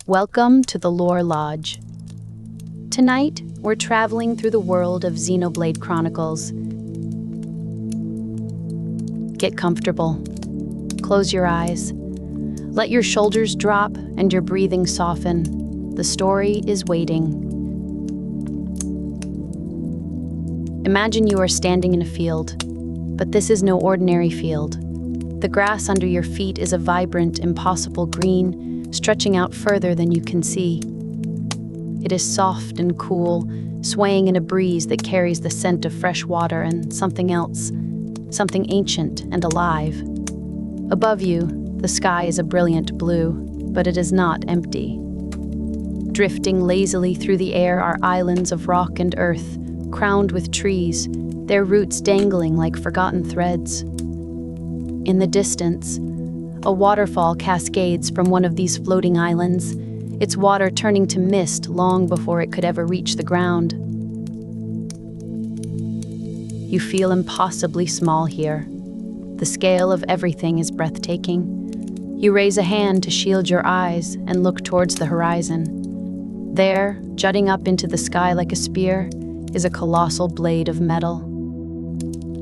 Welcome to the Lore Lodge. Tonight, we're traveling through the world of Xenoblade Chronicles. Get comfortable. Close your eyes. Let your shoulders drop and your breathing soften. The story is waiting. Imagine you are standing in a field, but this is no ordinary field. The grass under your feet is a vibrant, impossible green, stretching out further than you can see. It is soft and cool, swaying in a breeze that carries the scent of fresh water and something else, something ancient and alive. Above you, the sky is a brilliant blue, but it is not empty. Drifting lazily through the air are islands of rock and earth, crowned with trees, their roots dangling like forgotten threads. In the distance, a waterfall cascades from one of these floating islands, its water turning to mist long before it could ever reach the ground. You feel impossibly small here. The scale of everything is breathtaking. You raise a hand to shield your eyes and look towards the horizon. There, jutting up into the sky like a spear, is a colossal blade of metal.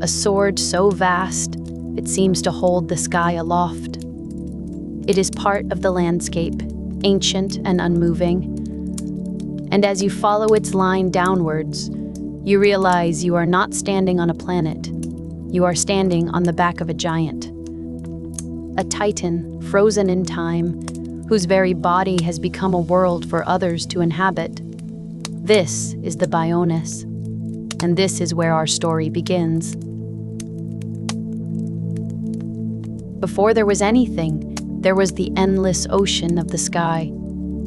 A sword so vast, it seems to hold the sky aloft. It is part of the landscape, ancient and unmoving. And as you follow its line downwards, you realize you are not standing on a planet. You are standing on the back of a giant. A titan, frozen in time, whose very body has become a world for others to inhabit. This is the Bionis, and this is where our story begins. Before there was anything, there was the endless ocean of the sky,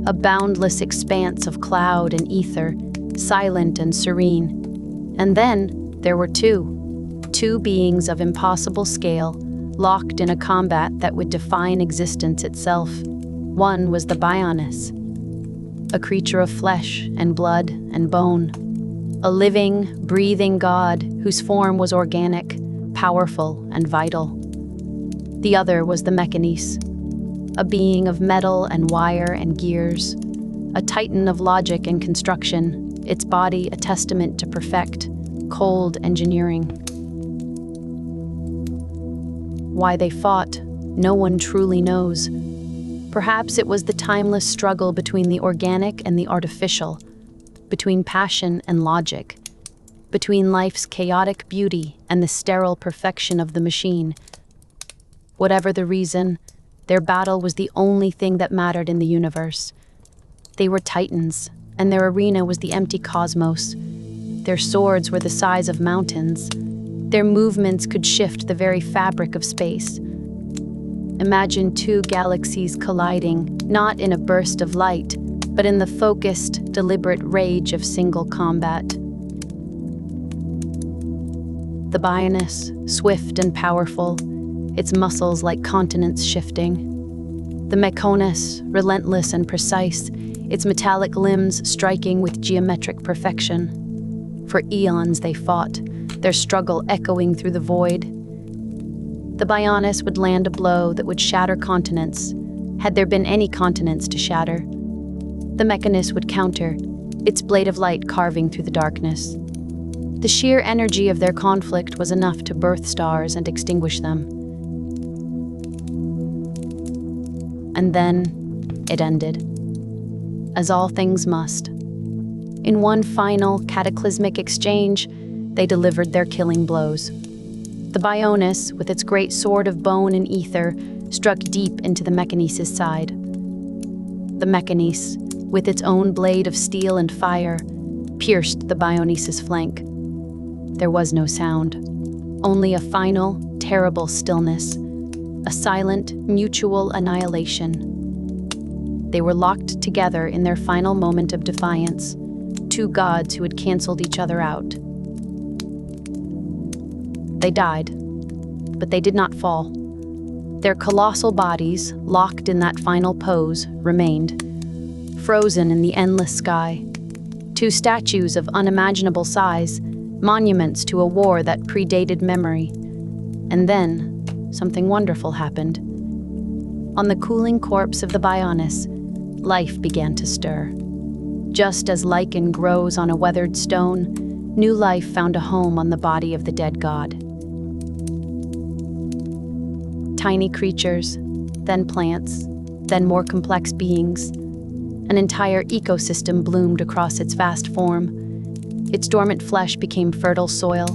a boundless expanse of cloud and ether, silent and serene. And then there were two beings of impossible scale, locked in a combat that would define existence itself. One was the Bionis, a creature of flesh and blood and bone, a living, breathing god whose form was organic, powerful, and vital. The other was the Mechanis, a being of metal and wire and gears, a titan of logic and construction, its body a testament to perfect, cold engineering. Why they fought, no one truly knows. Perhaps it was the timeless struggle between the organic and the artificial, between passion and logic, between life's chaotic beauty and the sterile perfection of the machine. Whatever the reason, their battle was the only thing that mattered in the universe. They were titans, and their arena was the empty cosmos. Their swords were the size of mountains. Their movements could shift the very fabric of space. Imagine two galaxies colliding, not in a burst of light, but in the focused, deliberate rage of single combat. The Bionis, swift and powerful, its muscles like continents shifting. The Mechonis, relentless and precise, its metallic limbs striking with geometric perfection. For eons they fought, their struggle echoing through the void. The Bionis would land a blow that would shatter continents, had there been any continents to shatter. The Mechanis would counter, its blade of light carving through the darkness. The sheer energy of their conflict was enough to birth stars and extinguish them. And then it ended, as all things must. In one final, cataclysmic exchange, they delivered their killing blows. The Bionis, with its great sword of bone and ether, struck deep into the Mechanis' side. The Mechanis, with its own blade of steel and fire, pierced the Bionis' flank. There was no sound, only a final, terrible stillness, a silent, mutual annihilation. They were locked together in their final moment of defiance, two gods who had canceled each other out. They died, but they did not fall. Their colossal bodies, locked in that final pose, remained, frozen in the endless sky. Two statues of unimaginable size, monuments to a war that predated memory. And then, something wonderful happened. On the cooling corpse of the Bionis, life began to stir. Just as lichen grows on a weathered stone, new life found a home on the body of the dead god. Tiny creatures, then plants, then more complex beings. An entire ecosystem bloomed across its vast form. Its dormant flesh became fertile soil.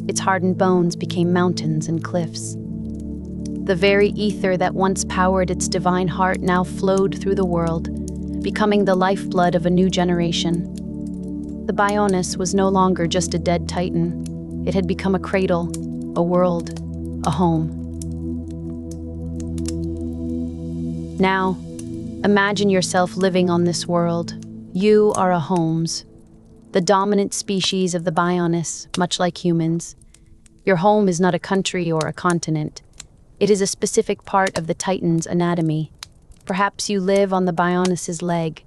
Its hardened bones became mountains and cliffs. The very ether that once powered its divine heart now flowed through the world, becoming the lifeblood of a new generation. The Bionis was no longer just a dead titan. It had become a cradle, a world, a home. Now, imagine yourself living on this world. You are a Holmes, the dominant species of the Bionis, much like humans. Your home is not a country or a continent. It is a specific part of the Titan's anatomy. Perhaps you live on the Bionis' leg.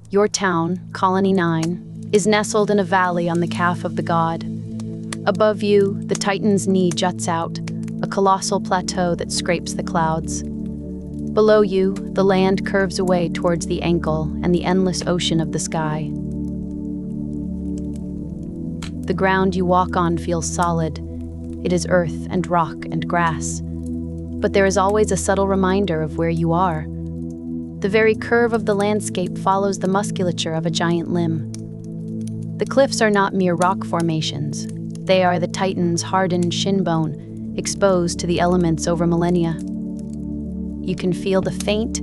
Your town, Colony 9, is nestled in a valley on the calf of the god. Above you, the Titan's knee juts out, a colossal plateau that scrapes the clouds. Below you, the land curves away towards the ankle and the endless ocean of the sky. The ground you walk on feels solid. It is earth and rock and grass. But there is always a subtle reminder of where you are. The very curve of the landscape follows the musculature of a giant limb. The cliffs are not mere rock formations. They are the Titan's hardened shin bone, exposed to the elements over millennia. You can feel the faint,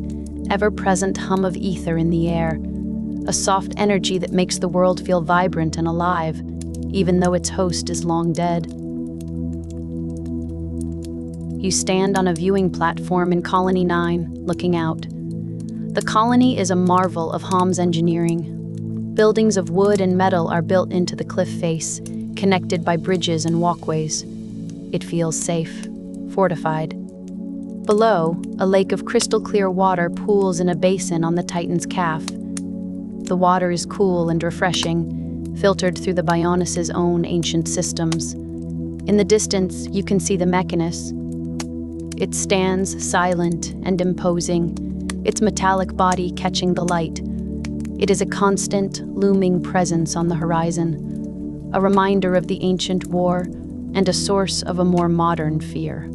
ever-present hum of ether in the air, a soft energy that makes the world feel vibrant and alive, even though its host is long dead. You stand on a viewing platform in Colony 9, looking out. The colony is a marvel of Hom's engineering. Buildings of wood and metal are built into the cliff face, connected by bridges and walkways. It feels safe, fortified. Below, a lake of crystal-clear water pools in a basin on the Titan's calf. The water is cool and refreshing, filtered through the Bionis' own ancient systems. In the distance, you can see the Mechanus. It stands silent and imposing, its metallic body catching the light. It is a constant, looming presence on the horizon, a reminder of the ancient war and a source of a more modern fear.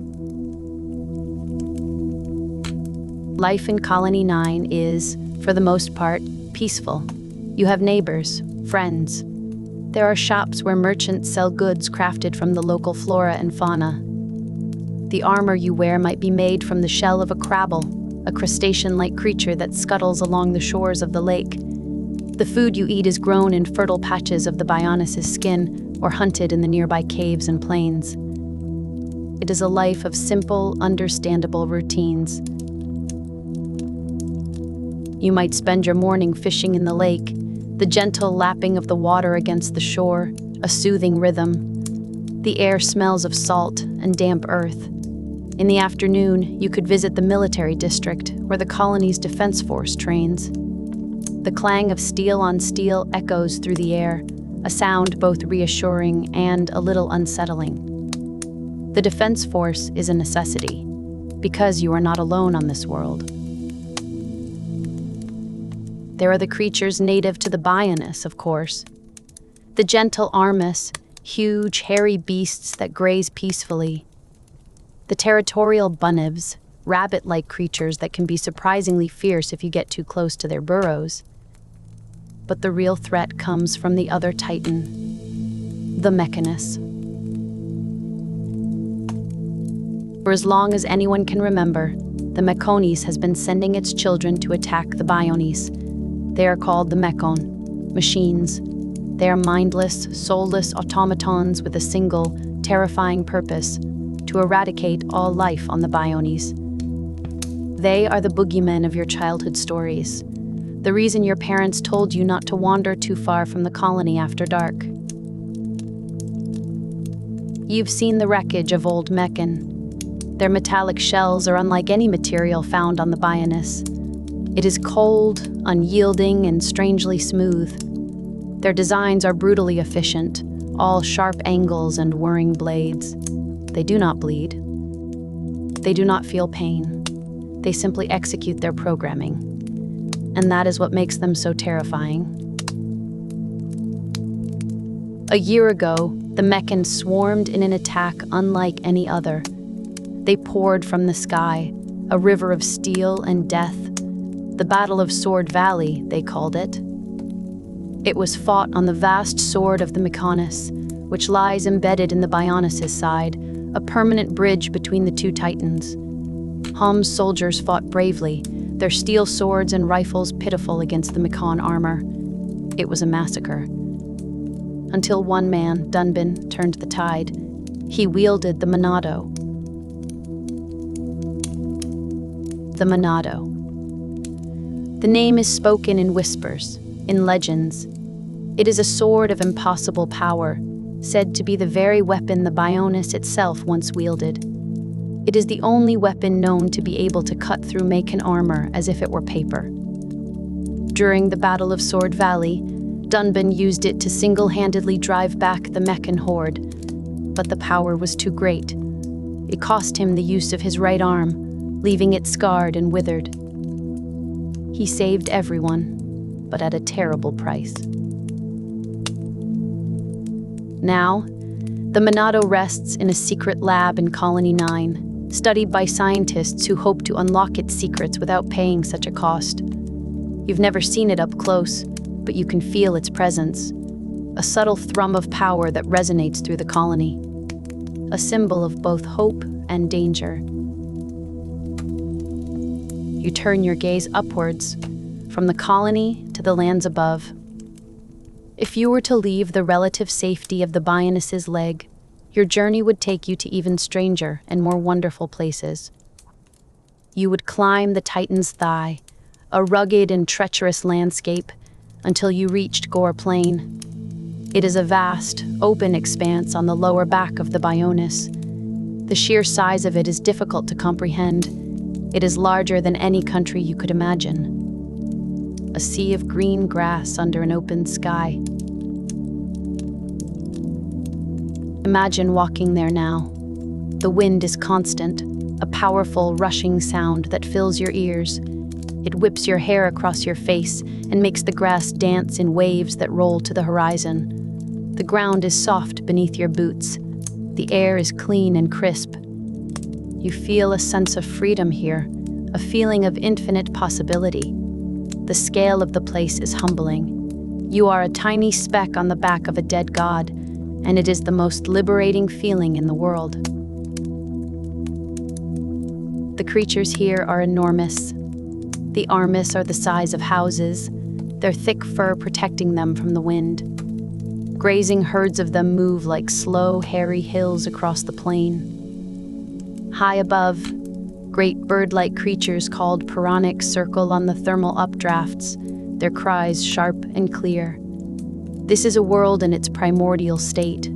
Life in Colony 9 is, for the most part, peaceful. You have neighbors, friends. There are shops where merchants sell goods crafted from the local flora and fauna. The armor you wear might be made from the shell of a crabble, a crustacean-like creature that scuttles along the shores of the lake. The food you eat is grown in fertile patches of the Bionis' skin or hunted in the nearby caves and plains. It is a life of simple, understandable routines. You might spend your morning fishing in the lake, the gentle lapping of the water against the shore, a soothing rhythm. The air smells of salt and damp earth. In the afternoon, you could visit the military district where the colony's defense force trains. The clang of steel on steel echoes through the air, a sound both reassuring and a little unsettling. The defense force is a necessity, because you are not alone on this world. There are the creatures native to the Bionis, of course. The gentle Armus, huge, hairy beasts that graze peacefully. The territorial Bunivs, rabbit-like creatures that can be surprisingly fierce if you get too close to their burrows. But the real threat comes from the other Titan, the Mechanus. For as long as anyone can remember, the Mechonis has been sending its children to attack the Bionis. They are called the Mechon, machines. They are mindless, soulless automatons with a single, terrifying purpose: to eradicate all life on the Bionis. They are the boogeymen of your childhood stories, the reason your parents told you not to wander too far from the colony after dark. You've seen the wreckage of old Mechan. Their metallic shells are unlike any material found on the Bionis. It is cold, unyielding, and strangely smooth. Their designs are brutally efficient, all sharp angles and whirring blades. They do not bleed. They do not feel pain. They simply execute their programming. and that is what makes them so terrifying. A year ago, the Mechans swarmed in an attack unlike any other. They poured from the sky, a river of steel and death. The Battle of Sword Valley, they called it. It was fought on the vast sword of the Mykonos, which lies embedded in the Bionis' side, a permanent bridge between the two titans. Hom's soldiers fought bravely, their steel swords and rifles pitiful against the Mykon armor. It was a massacre. Until one man, Dunban, turned the tide. He wielded the Monado. The Monado. The name is spoken in whispers, in legends. It is a sword of impossible power, said to be the very weapon the Bionis itself once wielded. It is the only weapon known to be able to cut through Mechan armor as if it were paper. During the Battle of Sword Valley, Dunban used it to single-handedly drive back the Mechan horde, but the power was too great. It cost him the use of his right arm, leaving it scarred and withered. He saved everyone, but at a terrible price. Now, the Monado rests in a secret lab in Colony 9, studied by scientists who hope to unlock its secrets without paying such a cost. You've never seen it up close, but you can feel its presence, a subtle thrum of power that resonates through the colony, a symbol of both hope and danger. You turn your gaze upwards, from the colony to the lands above. If you were to leave the relative safety of the Bionis' leg, your journey would take you to even stranger and more wonderful places. You would climb the Titan's thigh, a rugged and treacherous landscape, until you reached Gore Plain. It is a vast, open expanse on the lower back of the Bionis. The sheer size of it is difficult to comprehend. It is larger than any country you could imagine. A sea of green grass under an open sky. Imagine walking there now. The wind is constant, a powerful, rushing sound that fills your ears. It whips your hair across your face and makes the grass dance in waves that roll to the horizon. The ground is soft beneath your boots. The air is clean and crisp. You feel a sense of freedom here, a feeling of infinite possibility. The scale of the place is humbling. You are a tiny speck on the back of a dead god, and it is the most liberating feeling in the world. The creatures here are enormous. The Armis are the size of houses, their thick fur protecting them from the wind. Grazing herds of them move like slow, hairy hills across the plain. High above, great bird-like creatures called Pironics circle on the thermal updrafts, their cries sharp and clear. This is a world in its primordial state,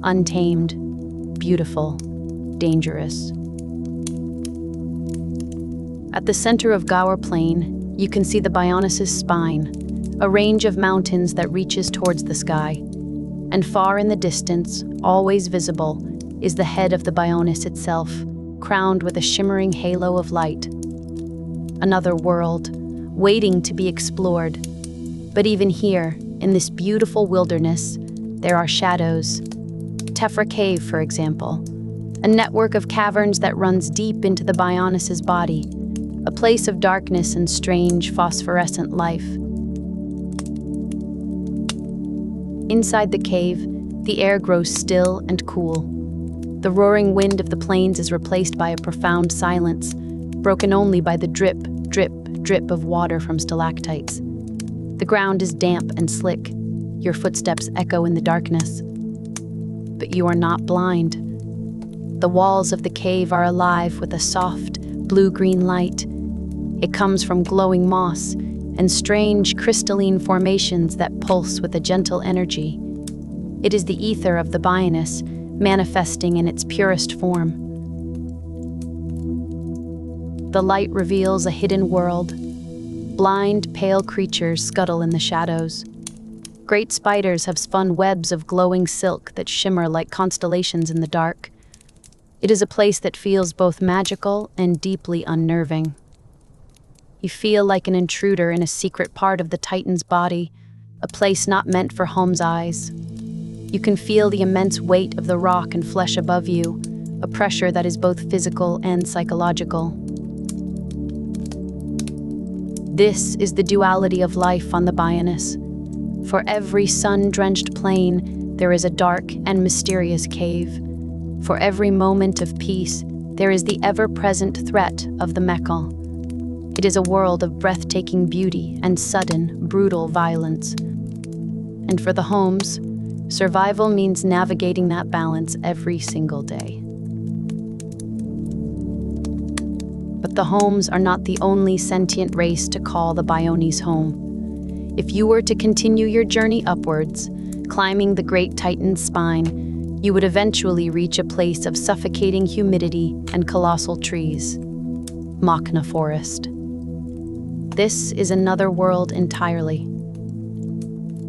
untamed, beautiful, dangerous. At the center of Gower Plain, you can see the Bionis' spine, a range of mountains that reaches towards the sky. And far in the distance, always visible, is the head of the Bionis itself, crowned with a shimmering halo of light. Another world, waiting to be explored. But even here, in this beautiful wilderness, there are shadows. Tephra Cave, for example, a network of caverns that runs deep into the Bionis' body, a place of darkness and strange phosphorescent life. Inside the cave, the air grows still and cool. The roaring wind of the plains is replaced by a profound silence, broken only by the drip, drip, drip of water from stalactites. The ground is damp and slick. Your footsteps echo in the darkness. But you are not blind. The walls of the cave are alive with a soft, blue-green light. It comes from glowing moss and strange crystalline formations that pulse with a gentle energy. It is the ether of the Bionis, manifesting in its purest form. The light reveals a hidden world. Blind, pale creatures scuttle in the shadows. Great spiders have spun webs of glowing silk that shimmer like constellations in the dark. It is a place that feels both magical and deeply unnerving. You feel like an intruder in a secret part of the Titan's body, a place not meant for home's eyes. You can feel the immense weight of the rock and flesh above you, a pressure that is both physical and psychological. This is the duality of life on the Bionis. For every sun-drenched plain, there is a dark and mysterious cave. For every moment of peace, there is the ever-present threat of the Mekal. It is a world of breathtaking beauty and sudden, brutal violence. And for the homes, survival means navigating that balance every single day. But the homes are not the only sentient race to call the Bionis home. If you were to continue your journey upwards, climbing the great Titan's spine, you would eventually reach a place of suffocating humidity and colossal trees. Machna Forest. This is another world entirely.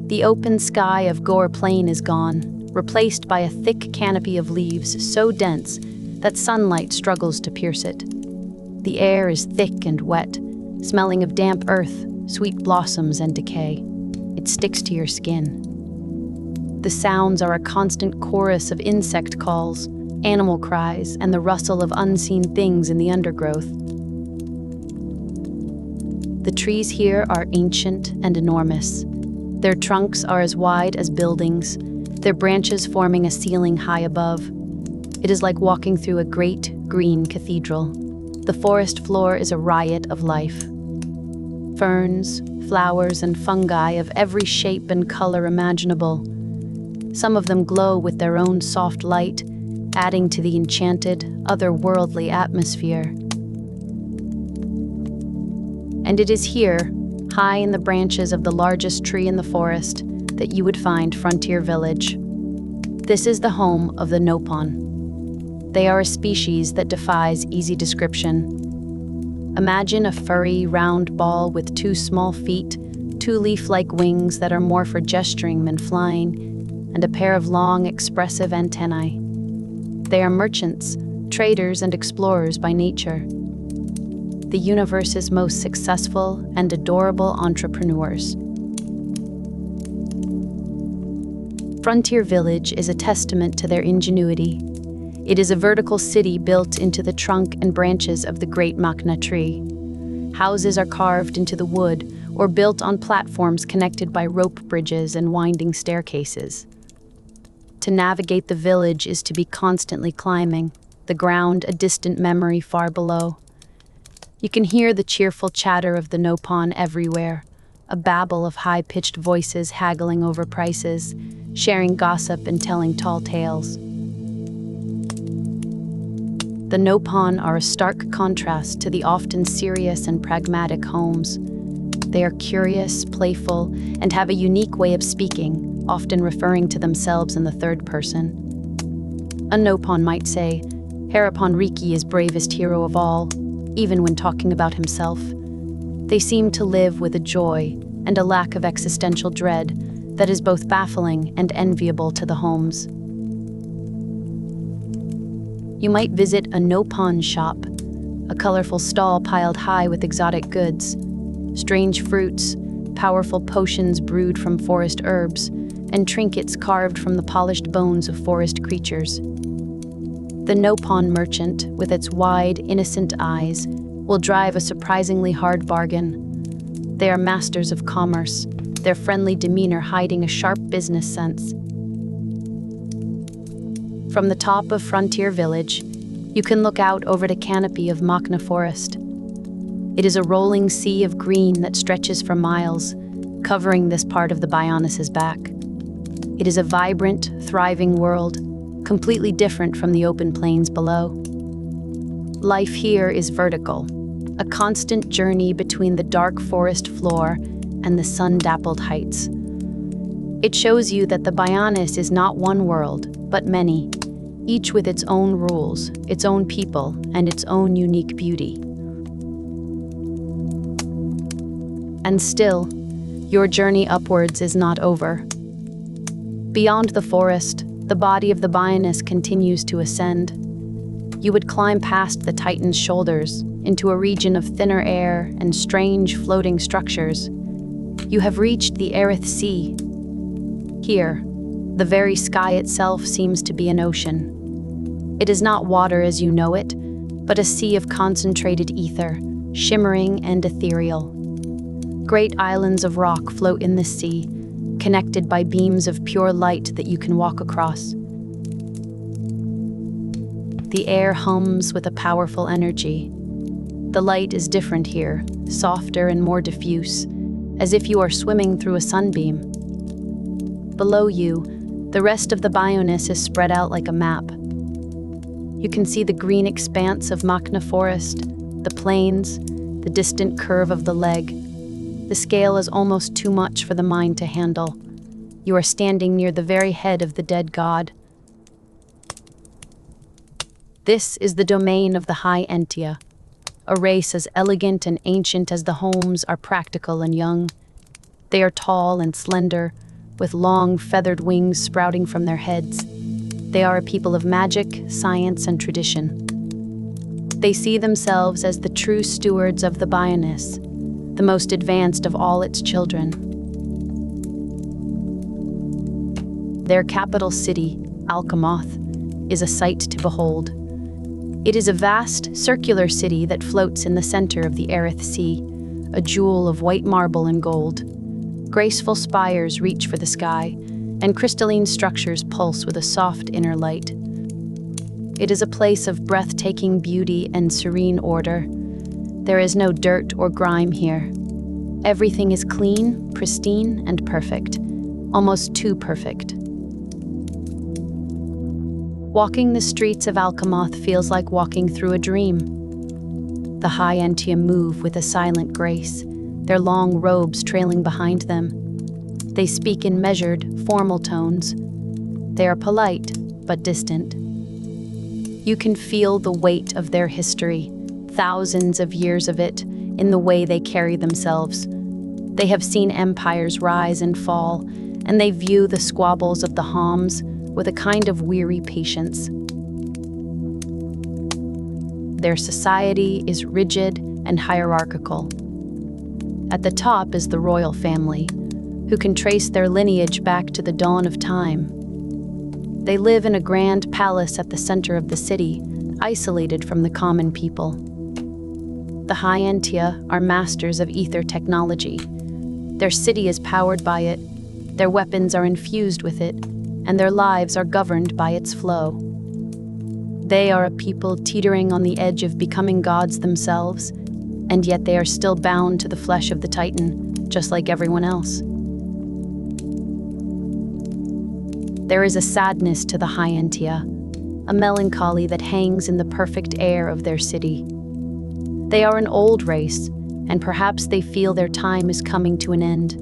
The open sky of Gore Plain is gone, replaced by a thick canopy of leaves so dense that sunlight struggles to pierce it. The air is thick and wet, smelling of damp earth, sweet blossoms, and decay. It sticks to your skin. The sounds are a constant chorus of insect calls, animal cries, and the rustle of unseen things in the undergrowth. The trees here are ancient and enormous. Their trunks are as wide as buildings, their branches forming a ceiling high above. It is like walking through a great green cathedral. The forest floor is a riot of life. Ferns, flowers, and fungi of every shape and color imaginable. Some of them glow with their own soft light, adding to the enchanted, otherworldly atmosphere. And it is here, high in the branches of the largest tree in the forest, that you would find Frontier Village. This is the home of the Nopon. They are a species that defies easy description. Imagine a furry, round ball with 2 small feet, 2 leaf-like wings that are more for gesturing than flying, and a pair of long, expressive antennae. They are merchants, traders, and explorers by nature. The universe's most successful and adorable entrepreneurs. Frontier Village is a testament to their ingenuity. It is a vertical city built into the trunk and branches of the great Machna tree. Houses are carved into the wood or built on platforms connected by rope bridges and winding staircases. To navigate the village is to be constantly climbing, the ground a distant memory far below. You can hear the cheerful chatter of the Nopon everywhere, a babble of high-pitched voices haggling over prices, sharing gossip and telling tall tales. The Nopon are a stark contrast to the often serious and pragmatic homes. They are curious, playful, and have a unique way of speaking, often referring to themselves in the third person. A Nopon might say, Harapon Riki is bravest hero of all, even when talking about himself. They seem to live with a joy and a lack of existential dread that is both baffling and enviable to the homes. You might visit a Nopon shop, a colorful stall piled high with exotic goods, strange fruits, powerful potions brewed from forest herbs, and trinkets carved from the polished bones of forest creatures. The Nopon merchant, with its wide, innocent eyes, will drive a surprisingly hard bargain. They are masters of commerce, their friendly demeanor hiding a sharp business sense. From the top of Frontier Village, you can look out over the canopy of Machna Forest. It is a rolling sea of green that stretches for miles, covering this part of the Bionis' back. It is a vibrant, thriving world, completely different from the open plains below. Life here is vertical, a constant journey between the dark forest floor and the sun-dappled heights. It shows you that the Bionis is not one world, but many, each with its own rules, its own people, and its own unique beauty. And still, your journey upwards is not over. Beyond the forest, the body of the Bionis continues to ascend. You would climb past the Titan's shoulders, into a region of thinner air and strange floating structures. You have reached the Aerith Sea. Here, the very sky itself seems to be an ocean. It is not water as you know it, but a sea of concentrated ether, shimmering and ethereal. Great islands of rock float in the sea, connected by beams of pure light that you can walk across. The air hums with a powerful energy. The light is different here, softer and more diffuse, as if you are swimming through a sunbeam. Below you, the rest of the Bionis is spread out like a map. You can see the green expanse of Machna Forest, the plains, the distant curve of the leg. The scale is almost too much for the mind to handle. You are standing near the very head of the dead god. This is the domain of the High Entia, a race as elegant and ancient as the homes are practical and young. They are tall and slender, with long feathered wings sprouting from their heads. They are a people of magic, science, and tradition. They see themselves as the true stewards of the Bionis, the most advanced of all its children. Their capital city, Alcamoth, is a sight to behold. It is a vast, circular city that floats in the center of the Aerith Sea, a jewel of white marble and gold. Graceful spires reach for the sky, and crystalline structures pulse with a soft inner light. It is a place of breathtaking beauty and serene order. There is no dirt or grime here. Everything is clean, pristine, and perfect, almost too perfect. Walking the streets of Alcamoth feels like walking through a dream. The High Entia move with a silent grace, their long robes trailing behind them. They speak in measured, formal tones. They are polite, but distant. You can feel the weight of their history, thousands of years of it, in the way they carry themselves. They have seen empires rise and fall, and they view the squabbles of the Homs with a kind of weary patience. Their society is rigid and hierarchical. At the top is the royal family, who can trace their lineage back to the dawn of time. They live in a grand palace at the center of the city, isolated from the common people. The High Entia are masters of ether technology. Their city is powered by it, their weapons are infused with it, and their lives are governed by its flow. They are a people teetering on the edge of becoming gods themselves, and yet they are still bound to the flesh of the Titan, just like everyone else. There is a sadness to the High Entia, a melancholy that hangs in the perfect air of their city. They are an old race, and perhaps they feel their time is coming to an end.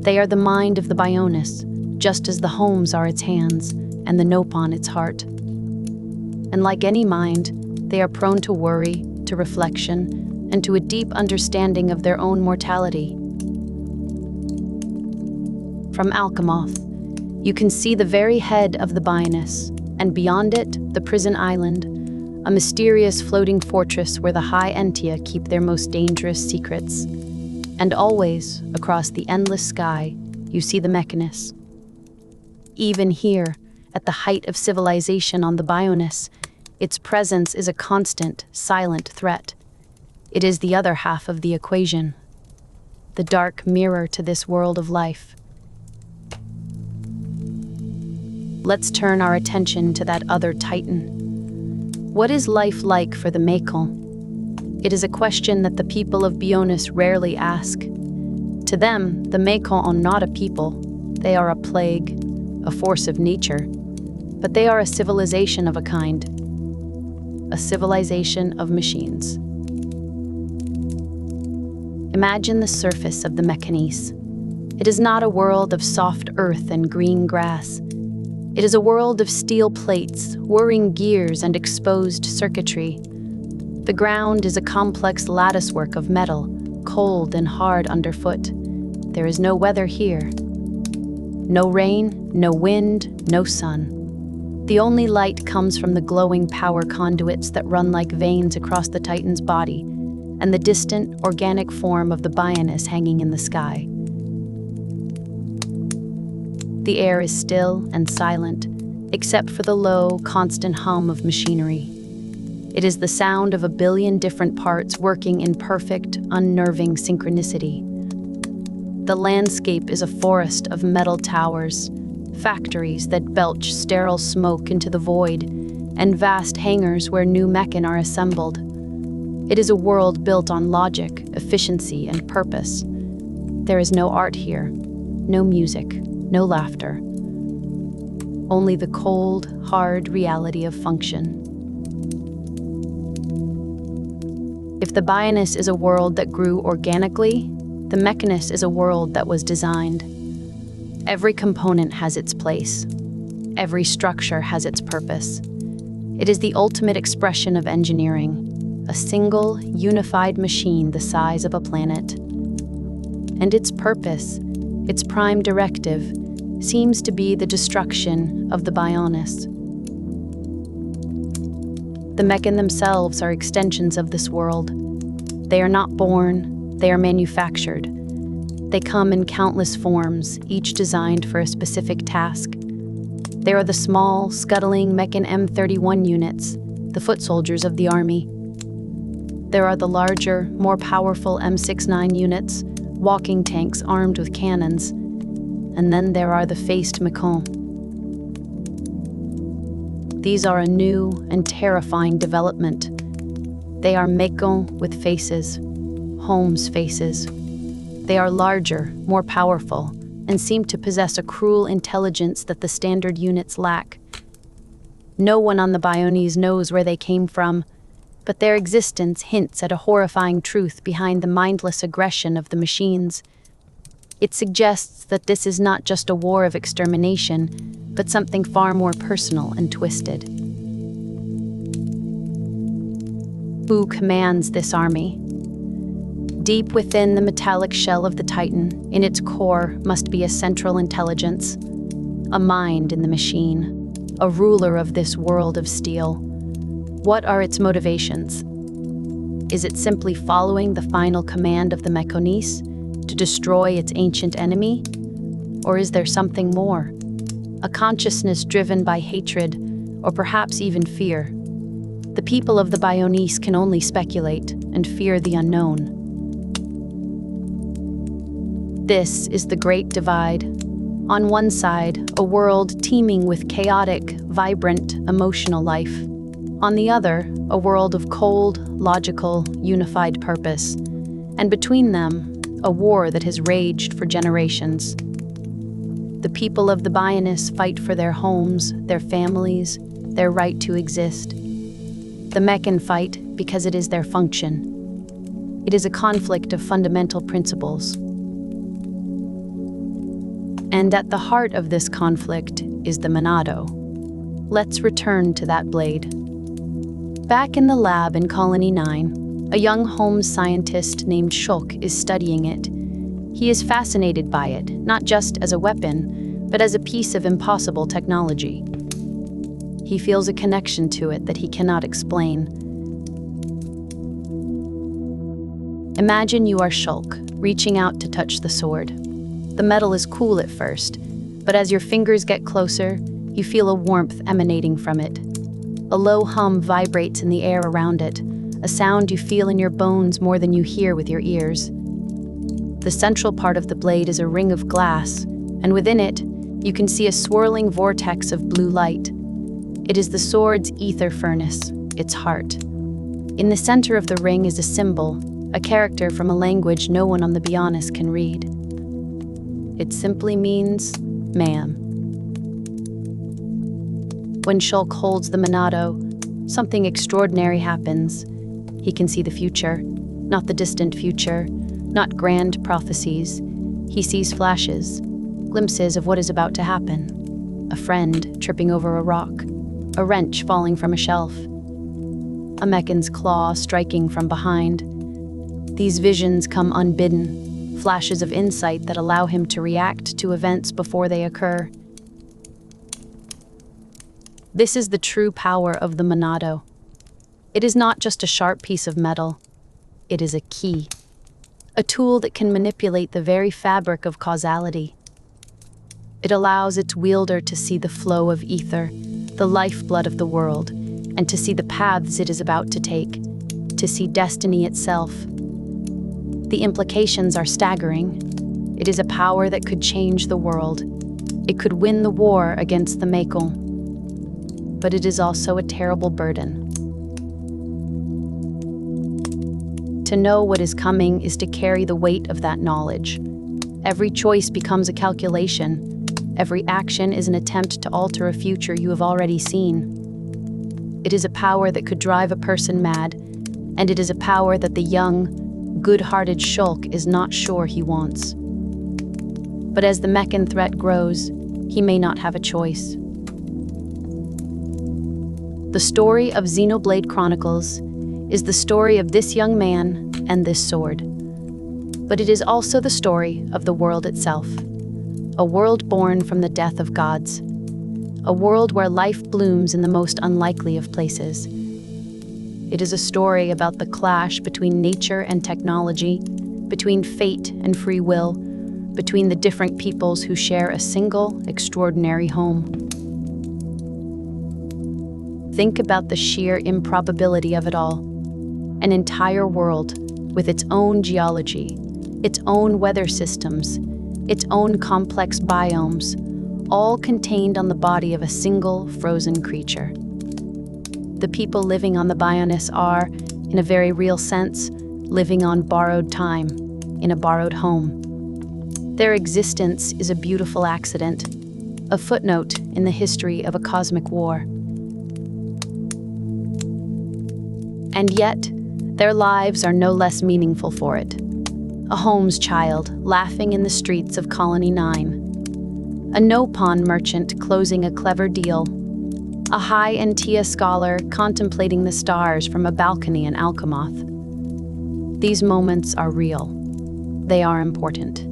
They are the mind of the Bionis, just as the homes are its hands and the Nopon its heart. And like any mind, they are prone to worry, to reflection, and to a deep understanding of their own mortality. From Alcamoth, you can see the very head of the Bionis, and beyond it, the prison island, a mysterious floating fortress where the High Entia keep their most dangerous secrets. And always, across the endless sky, you see the Mechanis. Even here, at the height of civilization on the Bionis, its presence is a constant, silent threat. It is the other half of the equation, the dark mirror to this world of life. Let's turn our attention to that other Titan. What is life like for the Mekon? It is a question that the people of Bionis rarely ask. To them, the Mekon are not a people. They are a plague, a force of nature. But they are a civilization of a kind. A civilization of machines. Imagine the surface of the Mechanis. It is not a world of soft earth and green grass. It is a world of steel plates, whirring gears, and exposed circuitry. The ground is a complex latticework of metal, cold and hard underfoot. There is no weather here. No rain, no wind, no sun. The only light comes from the glowing power conduits that run like veins across the Titan's body, and the distant, organic form of the Bionis hanging in the sky. The air is still and silent, except for the low, constant hum of machinery. It is the sound of a billion different parts working in perfect, unnerving synchronicity. The landscape is a forest of metal towers, factories that belch sterile smoke into the void, and vast hangars where new mechan are assembled. It is a world built on logic, efficiency, and purpose. There is no art here, no music, no laughter. Only the cold, hard reality of function. If the Bionis is a world that grew organically, the Mechanus is a world that was designed. Every component has its place. Every structure has its purpose. It is the ultimate expression of engineering, a single, unified machine the size of a planet. And its purpose, its prime directive, seems to be the destruction of the Bionis. The Mechan themselves are extensions of this world. They are not born, they are manufactured. They come in countless forms, each designed for a specific task. There are the small, scuttling Mechan M31 units, the foot soldiers of the army. There are the larger, more powerful M69 units, walking tanks armed with cannons. And then there are the faced Mechan. These are a new and terrifying development. They are Mechan with faces, Holmes faces. They are larger, more powerful, and seem to possess a cruel intelligence that the standard units lack. No one on the Bionis knows where they came from, but their existence hints at a horrifying truth behind the mindless aggression of the machines. It suggests that this is not just a war of extermination, but something far more personal and twisted. Who commands this army? Deep within the metallic shell of the Titan, in its core, must be a central intelligence, a mind in the machine, a ruler of this world of steel. What are its motivations? Is it simply following the final command of the Mechonis to destroy its ancient enemy? Or is there something more? A consciousness driven by hatred, or perhaps even fear? The people of the Bionis can only speculate and fear the unknown. This is the Great Divide. On one side, a world teeming with chaotic, vibrant, emotional life. On the other, a world of cold, logical, unified purpose. And between them, a war that has raged for generations. The people of the Bionis fight for their homes, their families, their right to exist. The Mechan fight because it is their function. It is a conflict of fundamental principles. And at the heart of this conflict is the Monado. Let's return to that blade. Back in the lab in Colony 9, a young Holmes scientist named Shulk is studying it. He is fascinated by it, not just as a weapon, but as a piece of impossible technology. He feels a connection to it that he cannot explain. Imagine you are Shulk, reaching out to touch the sword. The metal is cool at first, but as your fingers get closer, you feel a warmth emanating from it. A low hum vibrates in the air around it, a sound you feel in your bones more than you hear with your ears. The central part of the blade is a ring of glass, and within it, you can see a swirling vortex of blue light. It is the sword's ether furnace, its heart. In the center of the ring is a symbol, a character from a language no one on the Bionis can read. It simply means man. When Shulk holds the Monado, something extraordinary happens. He can see the future, not the distant future, not grand prophecies. He sees flashes, glimpses of what is about to happen. A friend tripping over a rock, a wrench falling from a shelf, a Mechan's claw striking from behind. These visions come unbidden, flashes of insight that allow him to react to events before they occur. This is the true power of the Monado. It is not just a sharp piece of metal. It is a key, a tool that can manipulate the very fabric of causality. It allows its wielder to see the flow of ether, the lifeblood of the world, and to see the paths it is about to take, to see destiny itself. The implications are staggering. It is a power that could change the world. It could win the war against the Mekong. But it is also a terrible burden. To know what is coming is to carry the weight of that knowledge. Every choice becomes a calculation. Every action is an attempt to alter a future you have already seen. It is a power that could drive a person mad, and it is a power that the young, good-hearted Shulk is not sure he wants. But as the Meccan threat grows, he may not have a choice. The story of Xenoblade Chronicles is the story of this young man and this sword. But it is also the story of the world itself. A world born from the death of gods. A world where life blooms in the most unlikely of places. It is a story about the clash between nature and technology, between fate and free will, between the different peoples who share a single, extraordinary home. Think about the sheer improbability of it all. An entire world with its own geology, its own weather systems, its own complex biomes, all contained on the body of a single frozen creature. The people living on the Bionis are, in a very real sense, living on borrowed time, in a borrowed home. Their existence is a beautiful accident, a footnote in the history of a cosmic war. And yet, their lives are no less meaningful for it. A Holmes child laughing in the streets of Colony 9. A no-pawn merchant closing a clever deal. A high Entia scholar contemplating the stars from a balcony in Alcamoth. These moments are real. They are important.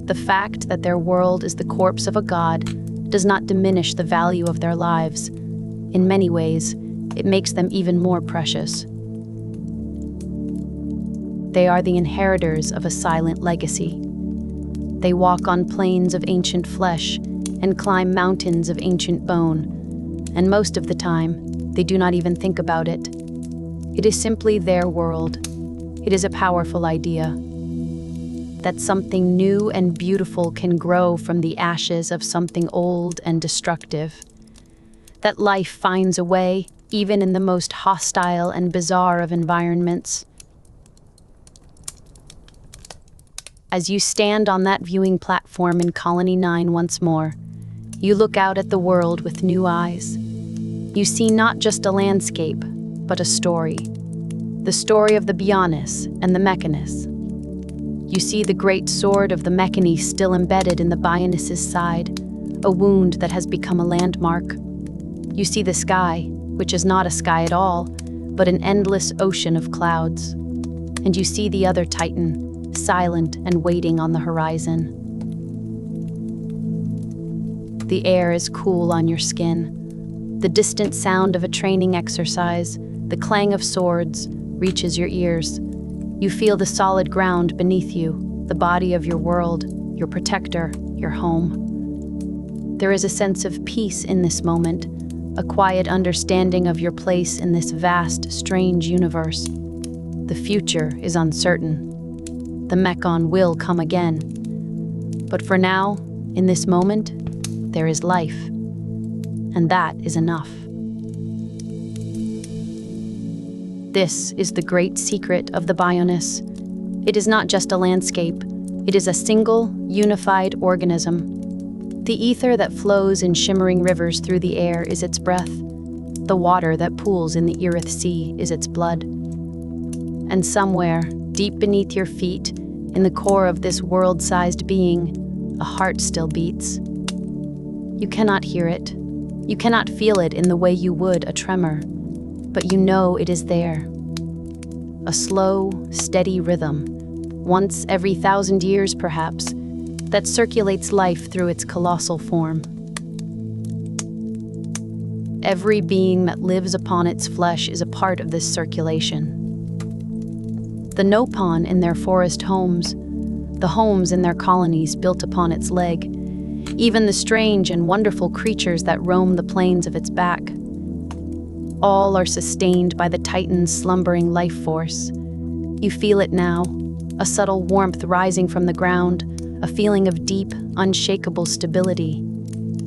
The fact that their world is the corpse of a god does not diminish the value of their lives. In many ways, it makes them even more precious. They are the inheritors of a silent legacy. They walk on plains of ancient flesh and climb mountains of ancient bone, and most of the time, they do not even think about it. It is simply their world. It is a powerful idea that something new and beautiful can grow from the ashes of something old and destructive. That life finds a way, even in the most hostile and bizarre of environments. As you stand on that viewing platform in Colony 9 once more, you look out at the world with new eyes. You see not just a landscape, but a story. The story of the Bionis and the Mechanis. You see the great sword of the Mechani still embedded in the Bionis' side, a wound that has become a landmark. You see the sky, which is not a sky at all, but an endless ocean of clouds. And you see the other Titan, silent and waiting on the horizon. The air is cool on your skin. The distant sound of a training exercise, the clang of swords, reaches your ears. You feel the solid ground beneath you, the body of your world, your protector, your home. There is a sense of peace in this moment, a quiet understanding of your place in this vast, strange universe. The future is uncertain. The Mekon will come again. But for now, in this moment, there is life. And that is enough. This is the great secret of the Bionis. It is not just a landscape. It is a single, unified organism. The ether that flows in shimmering rivers through the air is its breath. The water that pools in the Erith Sea is its blood. And somewhere, deep beneath your feet, in the core of this world-sized being, a heart still beats. You cannot hear it. You cannot feel it in the way you would a tremor, but you know it is there. A slow, steady rhythm, once every 1,000 years perhaps, that circulates life through its colossal form. every being that lives upon its flesh is a part of this circulation. The Nopon in their forest homes, the homes in their colonies built upon its leg, even the strange and wonderful creatures that roam the plains of its back. All are sustained by the Titan's slumbering life force. You feel it now, a subtle warmth rising from the ground, a feeling of deep, unshakable stability.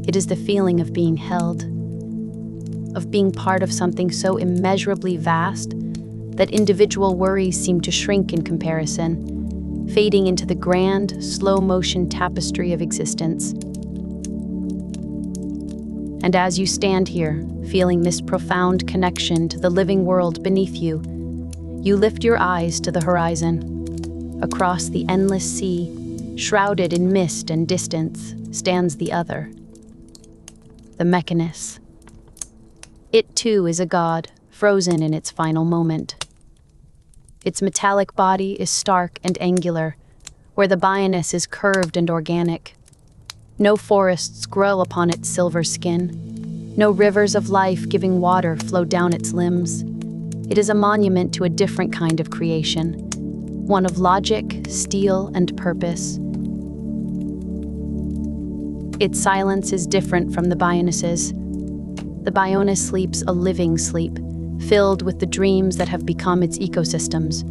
It is the feeling of being held, of being part of something so immeasurably vast that individual worries seem to shrink in comparison, fading into the grand, slow-motion tapestry of existence. And as you stand here, feeling this profound connection to the living world beneath you, you lift your eyes to the horizon. Across the endless sea, shrouded in mist and distance, stands the other, the Mechanus. It too is a god, frozen in its final moment. Its metallic body is stark and angular, where the Bionis is curved and organic. No forests grow upon its silver skin. No rivers of life giving water flow down its limbs. It is a monument to a different kind of creation, one of logic, steel, and purpose. Its silence is different from the Bionis's. The Bionis sleeps a living sleep, filled with the dreams that have become its ecosystems.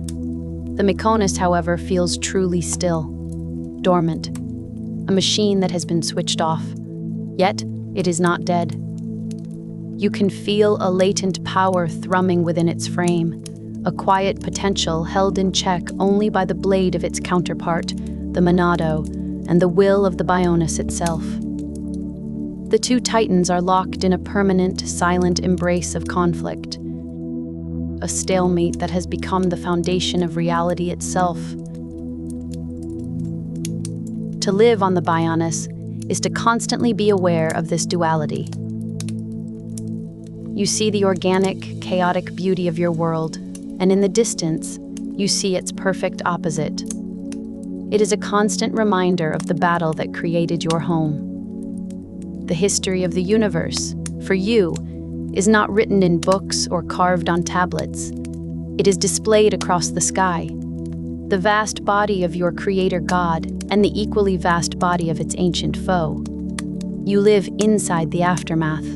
The Mykonos, however, feels truly still, dormant, a machine that has been switched off. Yet, it is not dead. You can feel a latent power thrumming within its frame, a quiet potential held in check only by the blade of its counterpart, the Monado, and the will of the Bionis itself. The two titans are locked in a permanent, silent embrace of conflict, a stalemate that has become the foundation of reality itself. To live on the Bionis is to constantly be aware of this duality. You see the organic, chaotic beauty of your world, and in the distance, you see its perfect opposite. It is a constant reminder of the battle that created your home. The history of the universe, for you, is not written in books or carved on tablets. It is displayed across the sky, the vast body of your creator God and the equally vast body of its ancient foe. You live inside the aftermath,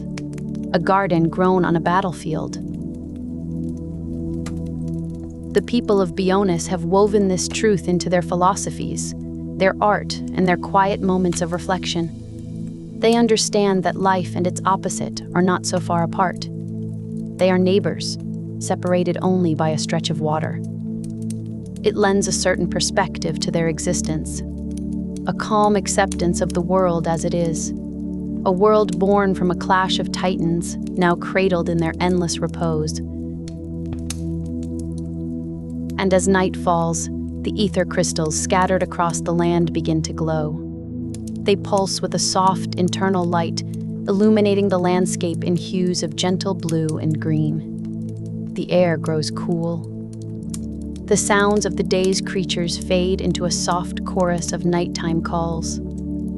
a garden grown on a battlefield. The people of Bionis have woven this truth into their philosophies, their art, and their quiet moments of reflection. They understand that life and its opposite are not so far apart. They are neighbors, separated only by a stretch of water. It lends a certain perspective to their existence, a calm acceptance of the world as it is, a world born from a clash of titans, now cradled in their endless repose. And as night falls, the ether crystals scattered across the land begin to glow. They pulse with a soft, internal light, illuminating the landscape in hues of gentle blue and green. The air grows cool. The sounds of the day's creatures fade into a soft chorus of nighttime calls.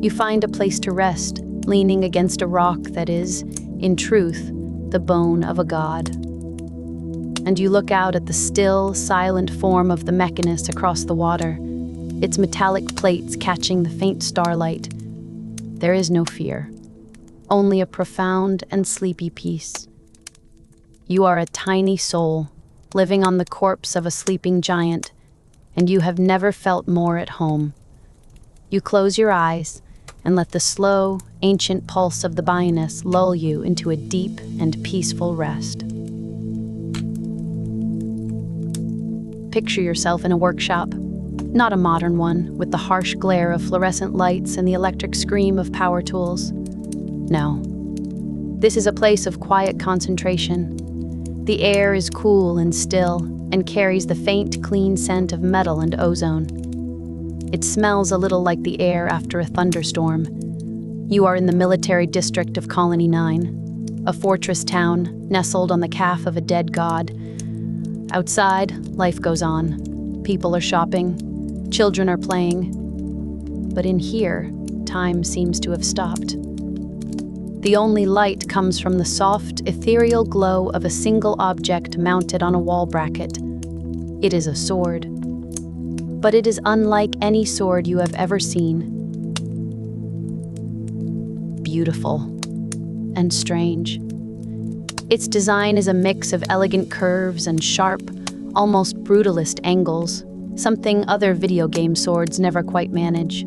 You find a place to rest, leaning against a rock that is, in truth, the bone of a god. And you look out at the still, silent form of the Mechanus across the water, its metallic plates catching the faint starlight. There is no fear, only a profound and sleepy peace. You are a tiny soul, living on the corpse of a sleeping giant, and you have never felt more at home. You close your eyes and let the slow, ancient pulse of the Bionis lull you into a deep and peaceful rest. Picture yourself in a workshop, not a modern one, with the harsh glare of fluorescent lights and the electric scream of power tools. No. This is a place of quiet concentration. The air is cool and still, and carries the faint, clean scent of metal and ozone. It smells a little like the air after a thunderstorm. You are in the military district of Colony 9, a fortress town nestled on the calf of a dead god. Outside, life goes on. People are shopping, children are playing. But in here, time seems to have stopped. The only light comes from the soft, ethereal glow of a single object mounted on a wall bracket. It is a sword. But it is unlike any sword you have ever seen. Beautiful and strange. Its design is a mix of elegant curves and sharp, almost brutalist angles, something other video game swords never quite manage.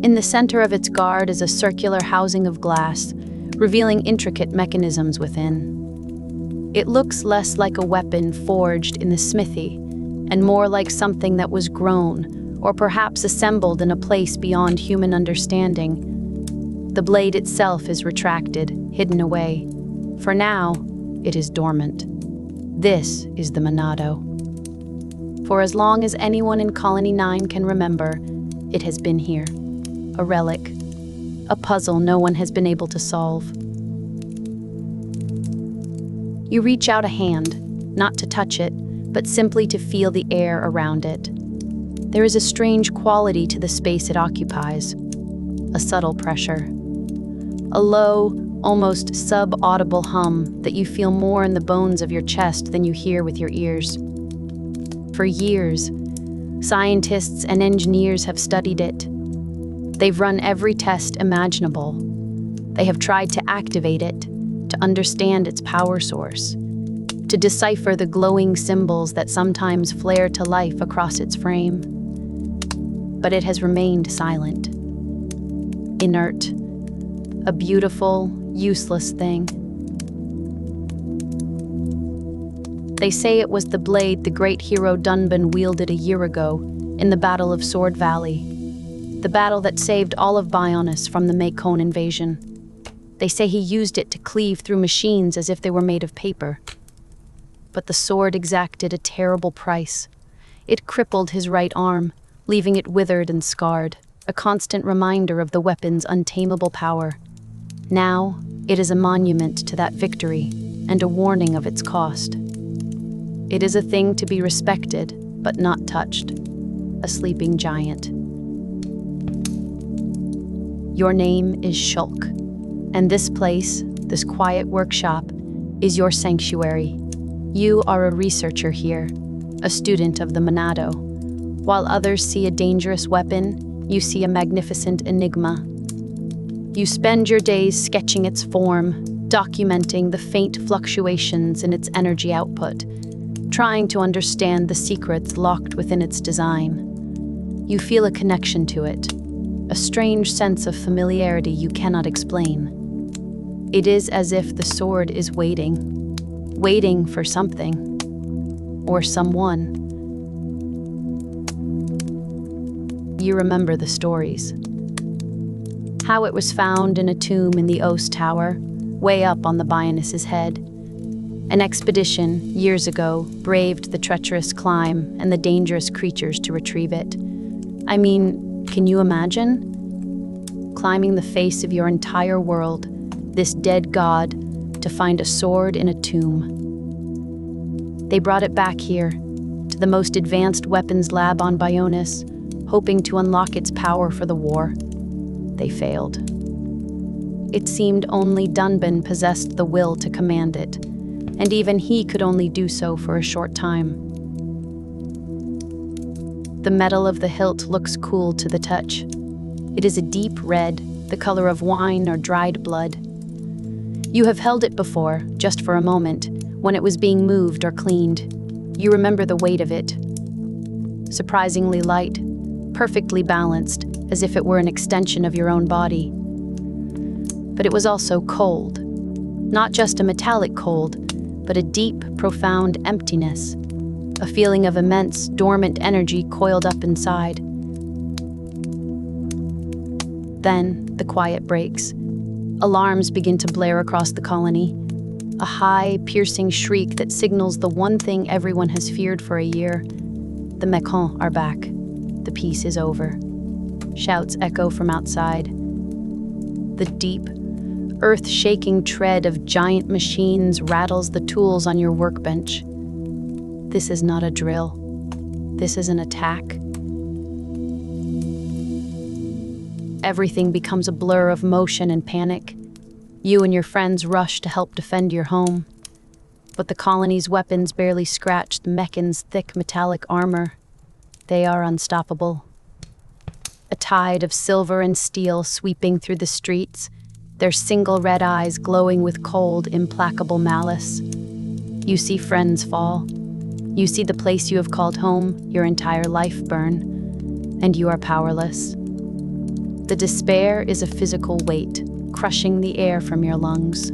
In the center of its guard is a circular housing of glass, revealing intricate mechanisms within. It looks less like a weapon forged in the smithy, and more like something that was grown, or perhaps assembled in a place beyond human understanding. The blade itself is retracted, hidden away. For now, it is dormant. This is the Monado. For as long as anyone in Colony 9 can remember, it has been here. A relic. A puzzle no one has been able to solve. You reach out a hand, not to touch it, but simply to feel the air around it. There is a strange quality to the space it occupies. A subtle pressure. A low, almost sub-audible hum that you feel more in the bones of your chest than you hear with your ears. For years, scientists and engineers have studied it. They've run every test imaginable. They have tried to activate it, to understand its power source, to decipher the glowing symbols that sometimes flare to life across its frame. But it has remained silent, inert, a beautiful, useless thing. They say it was the blade the great hero Dunban wielded a year ago in the Battle of Sword Valley, the battle that saved all of Bionis from the Macon invasion. They say he used it to cleave through machines as if they were made of paper. But the sword exacted a terrible price. It crippled his right arm, leaving it withered and scarred, a constant reminder of the weapon's untamable power. Now, it is a monument to that victory and a warning of its cost. It is a thing to be respected, but not touched. A sleeping giant. Your name is Shulk, and this place, this quiet workshop, is your sanctuary. You are a researcher here, a student of the Monado. While others see a dangerous weapon, you see a magnificent enigma. You spend your days sketching its form, documenting the faint fluctuations in its energy output, trying to understand the secrets locked within its design. You feel a connection to it, a strange sense of familiarity you cannot explain. It is as if the sword is waiting for something, or someone. You remember the stories. How it was found in a tomb in the Oast Tower, way up on the Bionis' head. An expedition, years ago, braved the treacherous climb and the dangerous creatures to retrieve it. I mean, can you imagine? Climbing the face of your entire world, this dead god, to find a sword in a tomb. They brought it back here, to the most advanced weapons lab on Bionis, hoping to unlock its power for the war. They failed. It seemed only Dunban possessed the will to command it, and even he could only do so for a short time. The metal of the hilt looks cool to the touch. It is a deep red, the color of wine or dried blood. You have held it before, just for a moment, when it was being moved or cleaned. You remember the weight of it. Surprisingly light, perfectly balanced, as if it were an extension of your own body. But it was also cold. Not just a metallic cold, but a deep, profound emptiness. A feeling of immense, dormant energy coiled up inside. Then, the quiet breaks. Alarms begin to blare across the colony. A high, piercing shriek that signals the one thing everyone has feared for a year. The Macon are back. The peace is over. Shouts echo from outside. The deep, earth-shaking tread of giant machines rattles the tools on your workbench. This is not a drill. This is an attack. Everything becomes a blur of motion and panic. You and your friends rush to help defend your home, but the colony's weapons barely scratch the Mechan's thick metallic armor. They are unstoppable. A tide of silver and steel sweeping through the streets, their single red eyes glowing with cold, implacable malice. You see friends fall. You see the place you have called home, your entire life burn, and you are powerless. The despair is a physical weight, crushing the air from your lungs.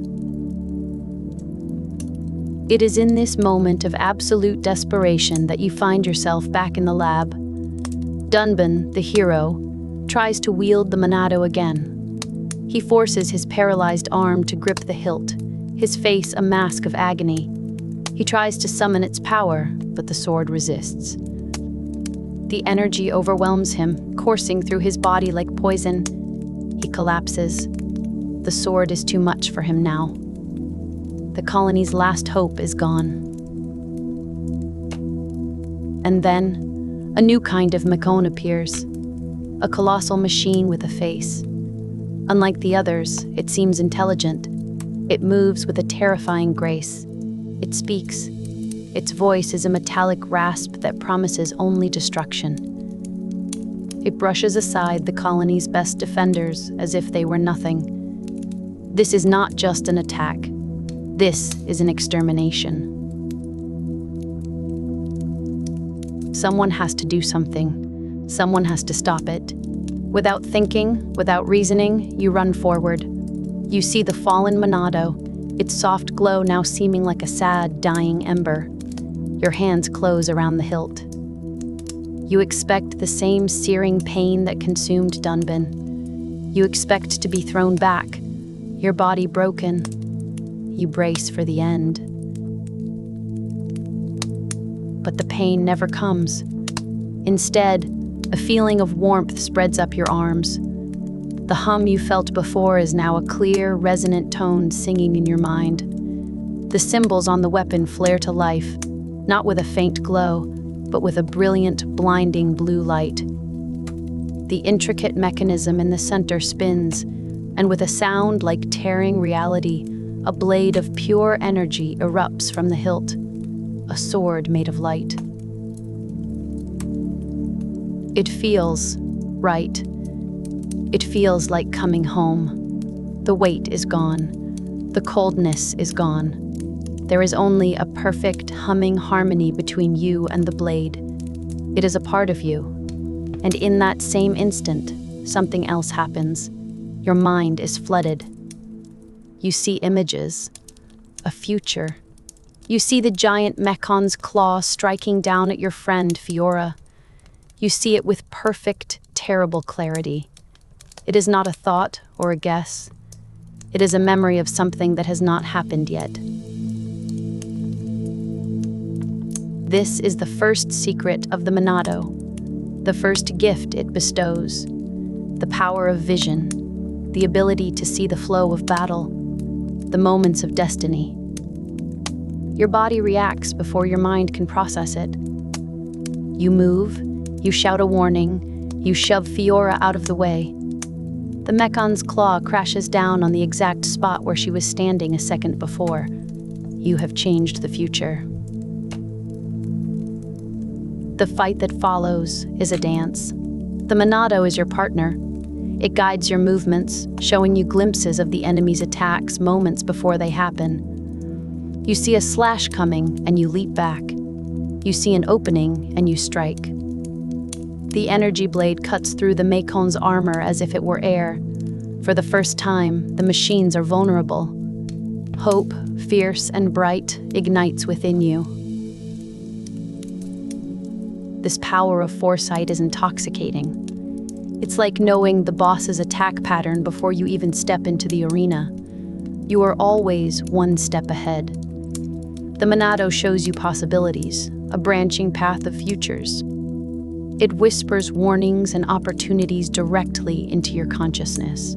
It is in this moment of absolute desperation that you find yourself back in the lab. Dunban, the hero, tries to wield the Monado again. He forces his paralyzed arm to grip the hilt, his face a mask of agony. He tries to summon its power, but the sword resists. The energy overwhelms him, coursing through his body like poison. He collapses. The sword is too much for him now. The colony's last hope is gone. And then, a new kind of Mechon appears. A colossal machine with a face. Unlike the others, it seems intelligent. It moves with a terrifying grace. It speaks. Its voice is a metallic rasp that promises only destruction. It brushes aside the colony's best defenders as if they were nothing. This is not just an attack. This is an extermination. Someone has to do something. Someone has to stop it. Without thinking, without reasoning, you run forward. You see the fallen Monado, its soft glow now seeming like a sad, dying ember. Your hands close around the hilt. You expect the same searing pain that consumed Dunban. You expect to be thrown back, your body broken. You brace for the end. But the pain never comes. Instead, a feeling of warmth spreads up your arms. The hum you felt before is now a clear, resonant tone singing in your mind. The symbols on the weapon flare to life, not with a faint glow, but with a brilliant, blinding blue light. The intricate mechanism in the center spins, and with a sound like tearing reality, a blade of pure energy erupts from the hilt, a sword made of light. It feels right. It feels like coming home. The weight is gone. The coldness is gone. There is only a perfect, humming harmony between you and the blade. It is a part of you. And in that same instant, something else happens. Your mind is flooded. You see images, a future. You see the giant Mechon's claw striking down at your friend, Fiora. You see it with perfect, terrible clarity. It is not a thought or a guess. It is a memory of something that has not happened yet. This is the first secret of the Monado, the first gift it bestows, the power of vision, the ability to see the flow of battle, the moments of destiny. Your body reacts before your mind can process it. You move, you shout a warning, you shove Fiora out of the way. The Mechon's claw crashes down on the exact spot where she was standing a second before. You have changed the future. The fight that follows is a dance. The Monado is your partner. It guides your movements, showing you glimpses of the enemy's attacks moments before they happen. You see a slash coming, and you leap back. You see an opening, and you strike. The energy blade cuts through the Mekon's armor as if it were air. For the first time, the machines are vulnerable. Hope, fierce and bright, ignites within you. This power of foresight is intoxicating. It's like knowing the boss's attack pattern before you even step into the arena. You are always one step ahead. The Monado shows you possibilities, a branching path of futures. It whispers warnings and opportunities directly into your consciousness.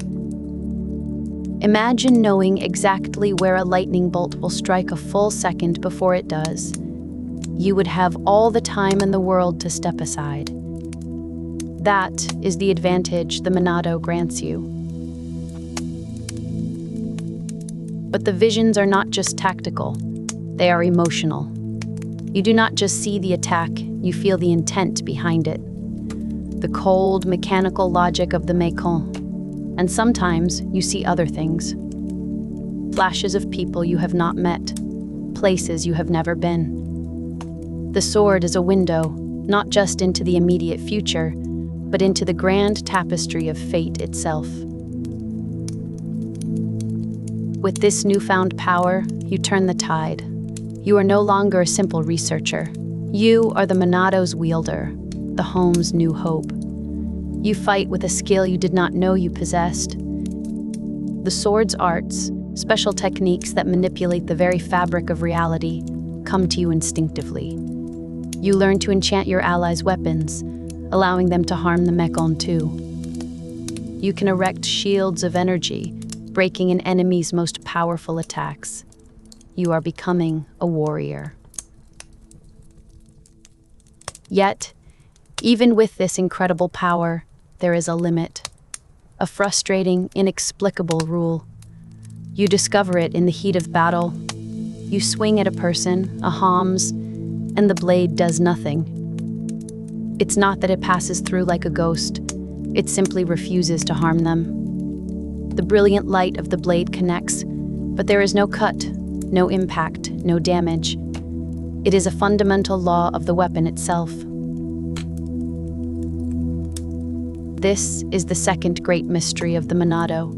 Imagine knowing exactly where a lightning bolt will strike a full second before it does. You would have all the time in the world to step aside. That is the advantage the Monado grants you. But the visions are not just tactical, they are emotional. You do not just see the attack, you feel the intent behind it. The cold, mechanical logic of the Mekon. And sometimes you see other things. Flashes of people you have not met, places you have never been. The sword is a window, not just into the immediate future, but into the grand tapestry of fate itself. With this newfound power, you turn the tide. You are no longer a simple researcher. You are the Monado's wielder, the home's new hope. You fight with a skill you did not know you possessed. The sword's arts, special techniques that manipulate the very fabric of reality, come to you instinctively. You learn to enchant your allies' weapons, allowing them to harm the Mekon too. You can erect shields of energy, breaking an enemy's most powerful attacks. You are becoming a warrior. Yet, even with this incredible power, there is a limit. A frustrating, inexplicable rule. You discover it in the heat of battle. You swing at a person, a Homs, and the blade does nothing. It's not that it passes through like a ghost. It simply refuses to harm them. The brilliant light of the blade connects, but there is no cut, no impact, no damage. It is a fundamental law of the weapon itself. This is the second great mystery of the Monado.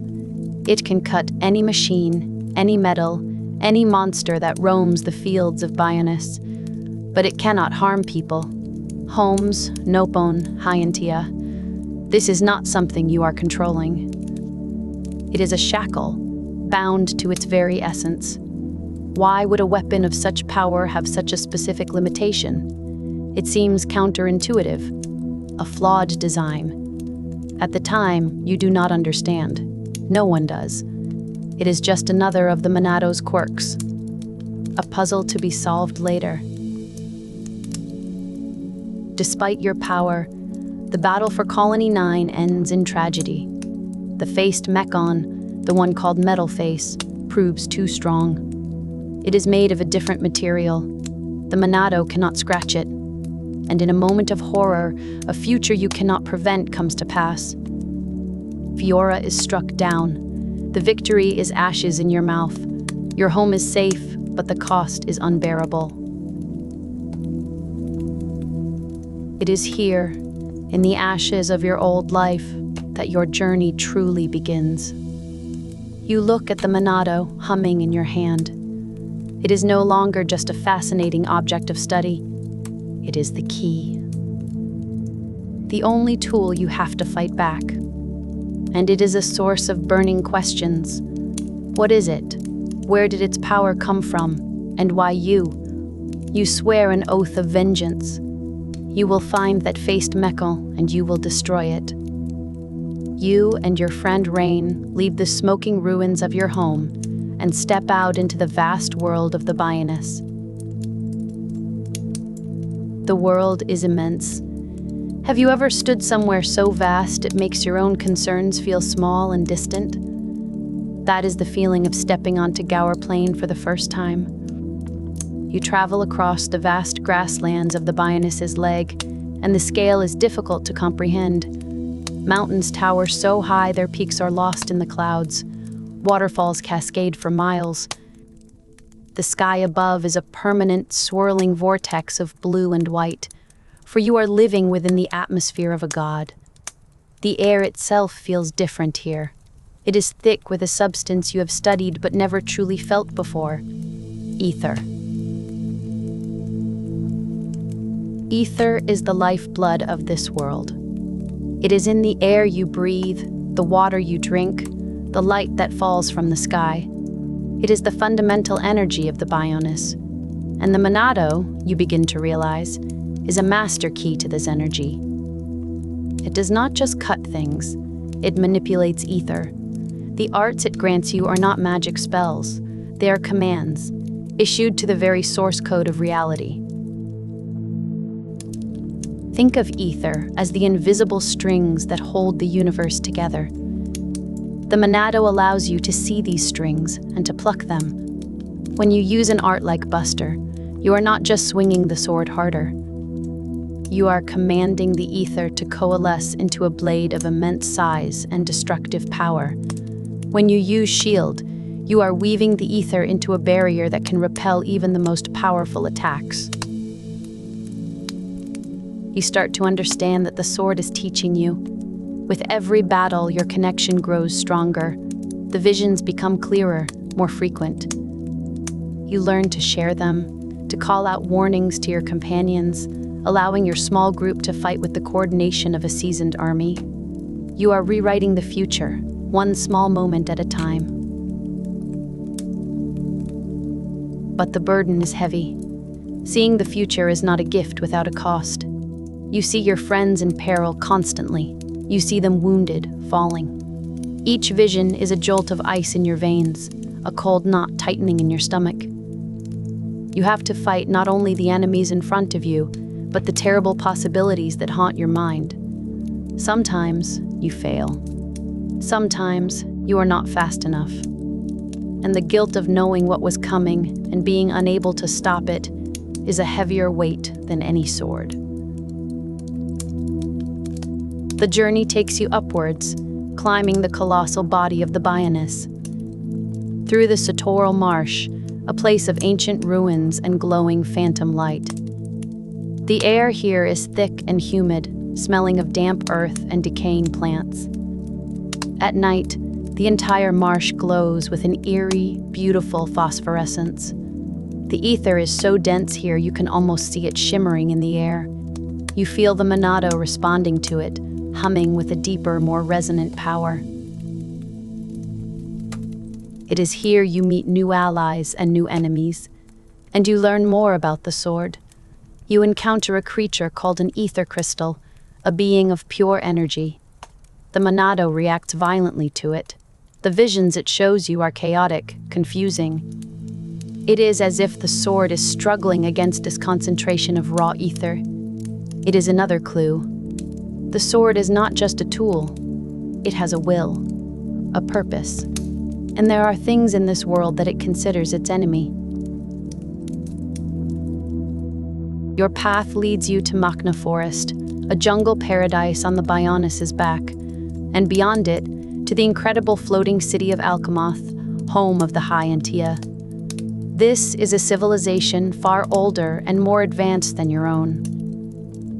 It can cut any machine, any metal, any monster that roams the fields of Bionis. But it cannot harm people. Homes, Nopon, Hyantia. This is not something you are controlling. It is a shackle, bound to its very essence. Why would a weapon of such power have such a specific limitation? It seems counterintuitive, a flawed design. At the time, you do not understand. No one does. It is just another of the Monado's quirks. A puzzle to be solved later. Despite your power, the battle for Colony 9 ends in tragedy. The faced Mekon, the one called Metal Face, proves too strong. It is made of a different material. The Monado cannot scratch it. And in a moment of horror, a future you cannot prevent comes to pass. Fiora is struck down. The victory is ashes in your mouth. Your home is safe, but the cost is unbearable. It is here, in the ashes of your old life, that your journey truly begins. You look at the Monado humming in your hand. It is no longer just a fascinating object of study. It is the key. The only tool you have to fight back. And it is a source of burning questions. What is it? Where did its power come from? And why you? You swear an oath of vengeance. You will find that faced Mekon, and you will destroy it. You and your friend Rain leave the smoking ruins of your home and step out into the vast world of the Bionis. The world is immense. Have you ever stood somewhere so vast it makes your own concerns feel small and distant? That is the feeling of stepping onto Gower Plain for the first time. You travel across the vast grasslands of the Bionis' leg, and the scale is difficult to comprehend. Mountains tower so high their peaks are lost in the clouds. Waterfalls cascade for miles. The sky above is a permanent, swirling vortex of blue and white, for you are living within the atmosphere of a god. The air itself feels different here. It is thick with a substance you have studied but never truly felt before. Ether. Ether is the lifeblood of this world. It is in the air you breathe, the water you drink, the light that falls from the sky. It is the fundamental energy of the Bionis. And the Monado, you begin to realize, is a master key to this energy. It does not just cut things, it manipulates ether. The arts it grants you are not magic spells, they are commands, issued to the very source code of reality. Think of ether as the invisible strings that hold the universe together. The Monado allows you to see these strings and to pluck them. When you use an art like Buster, you are not just swinging the sword harder. You are commanding the ether to coalesce into a blade of immense size and destructive power. When you use Shield, you are weaving the ether into a barrier that can repel even the most powerful attacks. You start to understand that the sword is teaching you. With every battle, your connection grows stronger. The visions become clearer, more frequent. You learn to share them, to call out warnings to your companions, allowing your small group to fight with the coordination of a seasoned army. You are rewriting the future, one small moment at a time. But the burden is heavy. Seeing the future is not a gift without a cost. You see your friends in peril constantly. You see them wounded, falling. Each vision is a jolt of ice in your veins, a cold knot tightening in your stomach. You have to fight not only the enemies in front of you, but the terrible possibilities that haunt your mind. Sometimes you fail. Sometimes you are not fast enough. And the guilt of knowing what was coming and being unable to stop it is a heavier weight than any sword. The journey takes you upwards, climbing the colossal body of the Bionis. Through the Satorl Marsh, a place of ancient ruins and glowing phantom light. The air here is thick and humid, smelling of damp earth and decaying plants. At night, the entire marsh glows with an eerie, beautiful phosphorescence. The ether is so dense here you can almost see it shimmering in the air. You feel the Monado responding to it, humming with a deeper, more resonant power. It is here you meet new allies and new enemies, and you learn more about the sword. You encounter a creature called an ether crystal, a being of pure energy. The Monado reacts violently to it. The visions it shows you are chaotic, confusing. It is as if the sword is struggling against this concentration of raw ether. It is another clue. The sword is not just a tool. It has a will, a purpose. And there are things in this world that it considers its enemy. Your path leads you to Machna Forest, a jungle paradise on the Bionis' back, and beyond it, to the incredible floating city of Alcamoth, home of the High Entia. This is a civilization far older and more advanced than your own.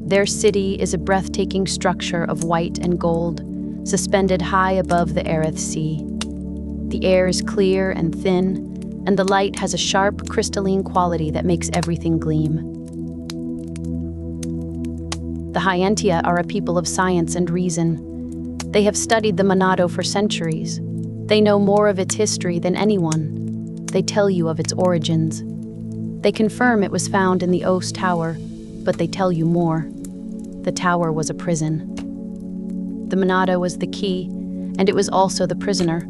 Their city is a breathtaking structure of white and gold, suspended high above the Aerith Sea. The air is clear and thin, and the light has a sharp, crystalline quality that makes everything gleam. The High Entia are a people of science and reason. They have studied the Monado for centuries. They know more of its history than anyone. They tell you of its origins. They confirm it was found in the Oast Tower, but they tell you more. The tower was a prison. The Monado was the key, and it was also the prisoner.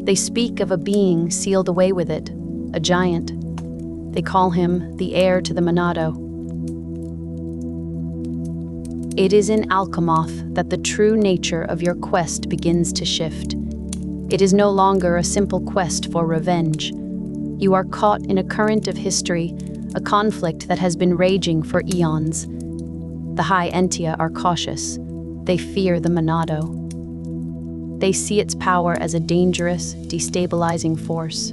They speak of a being sealed away with it, a giant. They call him the heir to the Monado. It is in Alcamoth that the true nature of your quest begins to shift. It is no longer a simple quest for revenge. You are caught in a current of history, a conflict that has been raging for eons. The High Entia are cautious. They fear the Monado. They see its power as a dangerous, destabilizing force.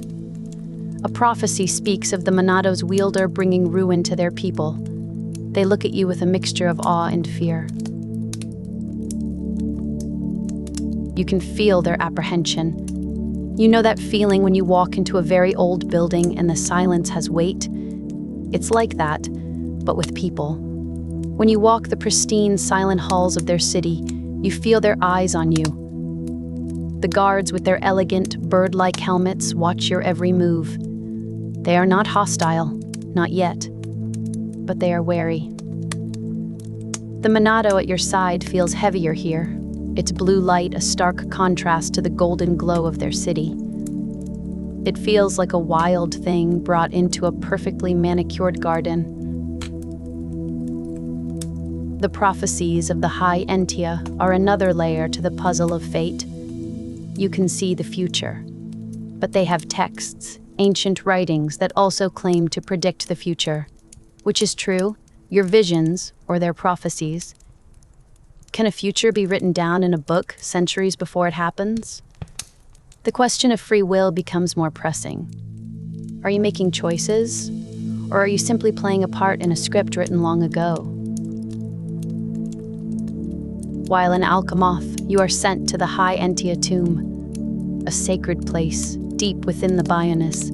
A prophecy speaks of the Monado's wielder bringing ruin to their people. They look at you with a mixture of awe and fear. You can feel their apprehension. You know that feeling when you walk into a very old building and the silence has weight? It's like that, but with people. When you walk the pristine, silent halls of their city, you feel their eyes on you. The guards with their elegant, bird-like helmets watch your every move. They are not hostile, not yet, but they are wary. The Monado at your side feels heavier here, its blue light a stark contrast to the golden glow of their city. It feels like a wild thing brought into a perfectly manicured garden. The prophecies of the High Entia are another layer to the puzzle of fate. you can see the future. But they have texts, ancient writings that also claim to predict the future. Which is true? Your visions, or their prophecies? Can a future be written down in a book centuries before it happens? The question of free will becomes more pressing. Are you making choices? Or are you simply playing a part in a script written long ago? While in Alcamoth, you are sent to the High Entia tomb, a sacred place deep within the Bionis.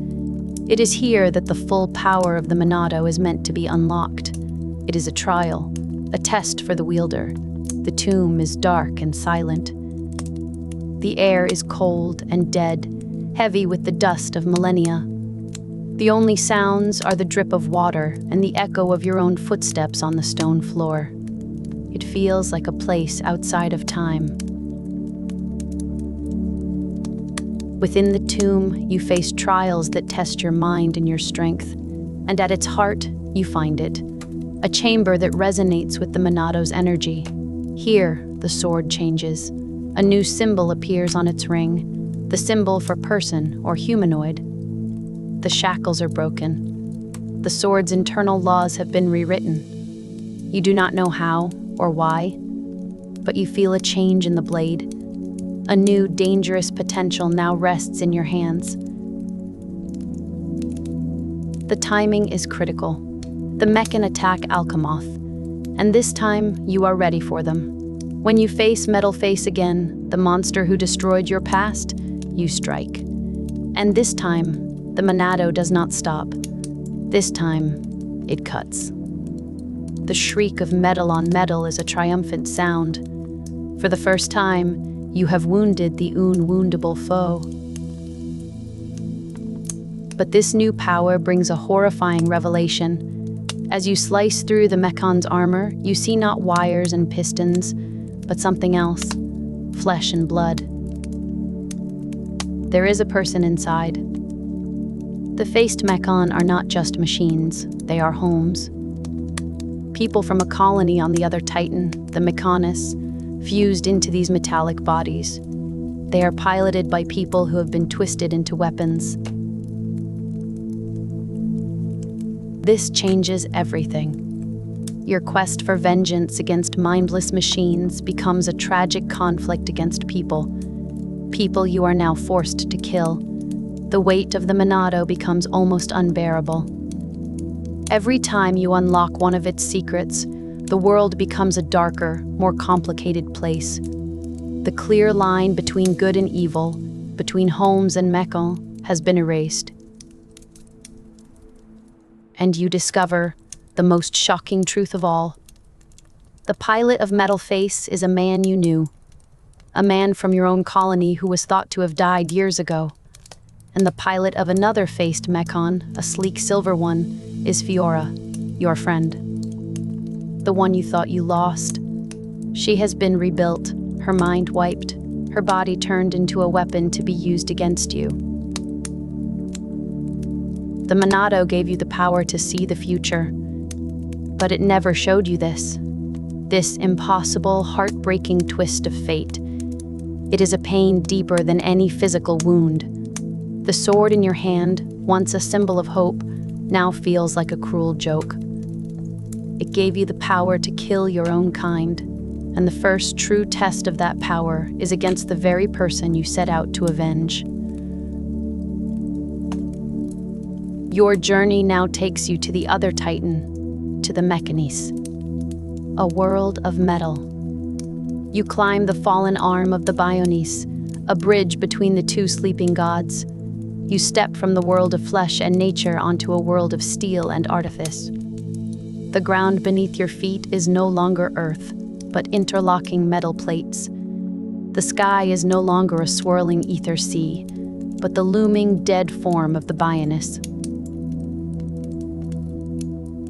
It is here that the full power of the Monado is meant to be unlocked. It is a trial, a test for the wielder. The tomb is dark and silent. The air is cold and dead, heavy with the dust of millennia. The only sounds are the drip of water and the echo of your own footsteps on the stone floor. It feels like a place outside of time. Within the tomb, you face trials that test your mind and your strength, and at its heart, you find it. A chamber that resonates with the Monado's energy. Here, the sword changes. A new symbol appears on its ring, the symbol for person or humanoid. The shackles are broken. The sword's internal laws have been rewritten. You do not know how or why, but you feel a change in the blade. A new, dangerous potential now rests in your hands. The timing is critical. The Mechan attack Alcamoth, and this time you are ready for them. When you face Metal Face again, the monster who destroyed your past, you strike. And this time, the Monado does not stop. This time, it cuts. The shriek of metal on metal is a triumphant sound. For the first time, you have wounded the unwoundable foe. But this new power brings a horrifying revelation. As you slice through the Mechan's armor, you see not wires and pistons, but something else, flesh and blood. There is a person inside. The faced Mechan are not just machines, they are homes. People from a colony on the other Titan, the Mechanis, fused into these metallic bodies. They are piloted by people who have been twisted into weapons. This changes everything. Your quest for vengeance against mindless machines becomes a tragic conflict against people. People you are now forced to kill. The weight of the Monado becomes almost unbearable. Every time you unlock one of its secrets, the world becomes a darker, more complicated place. The clear line between good and evil, between Holmes and Mechan, has been erased. And you discover the most shocking truth of all. The pilot of Metal Face is a man you knew. A man from your own colony who was thought to have died years ago. And the pilot of another faced Mechan, a sleek silver one, is Fiora, your friend. The one you thought you lost. She has been rebuilt, her mind wiped, her body turned into a weapon to be used against you. The Monado gave you the power to see the future, but it never showed you this impossible, heartbreaking twist of fate. It is a pain deeper than any physical wound. The sword in your hand, once a symbol of hope, now feels like a cruel joke. It gave you the power to kill your own kind, and the first true test of that power is against the very person you set out to avenge. Your journey now takes you to the other Titan, to the Mechanis, a world of metal. You climb the fallen arm of the Bionis, a bridge between the two sleeping gods. You step from the world of flesh and nature onto a world of steel and artifice. The ground beneath your feet is no longer earth, but interlocking metal plates. The sky is no longer a swirling ether sea, but the looming dead form of the Bionis.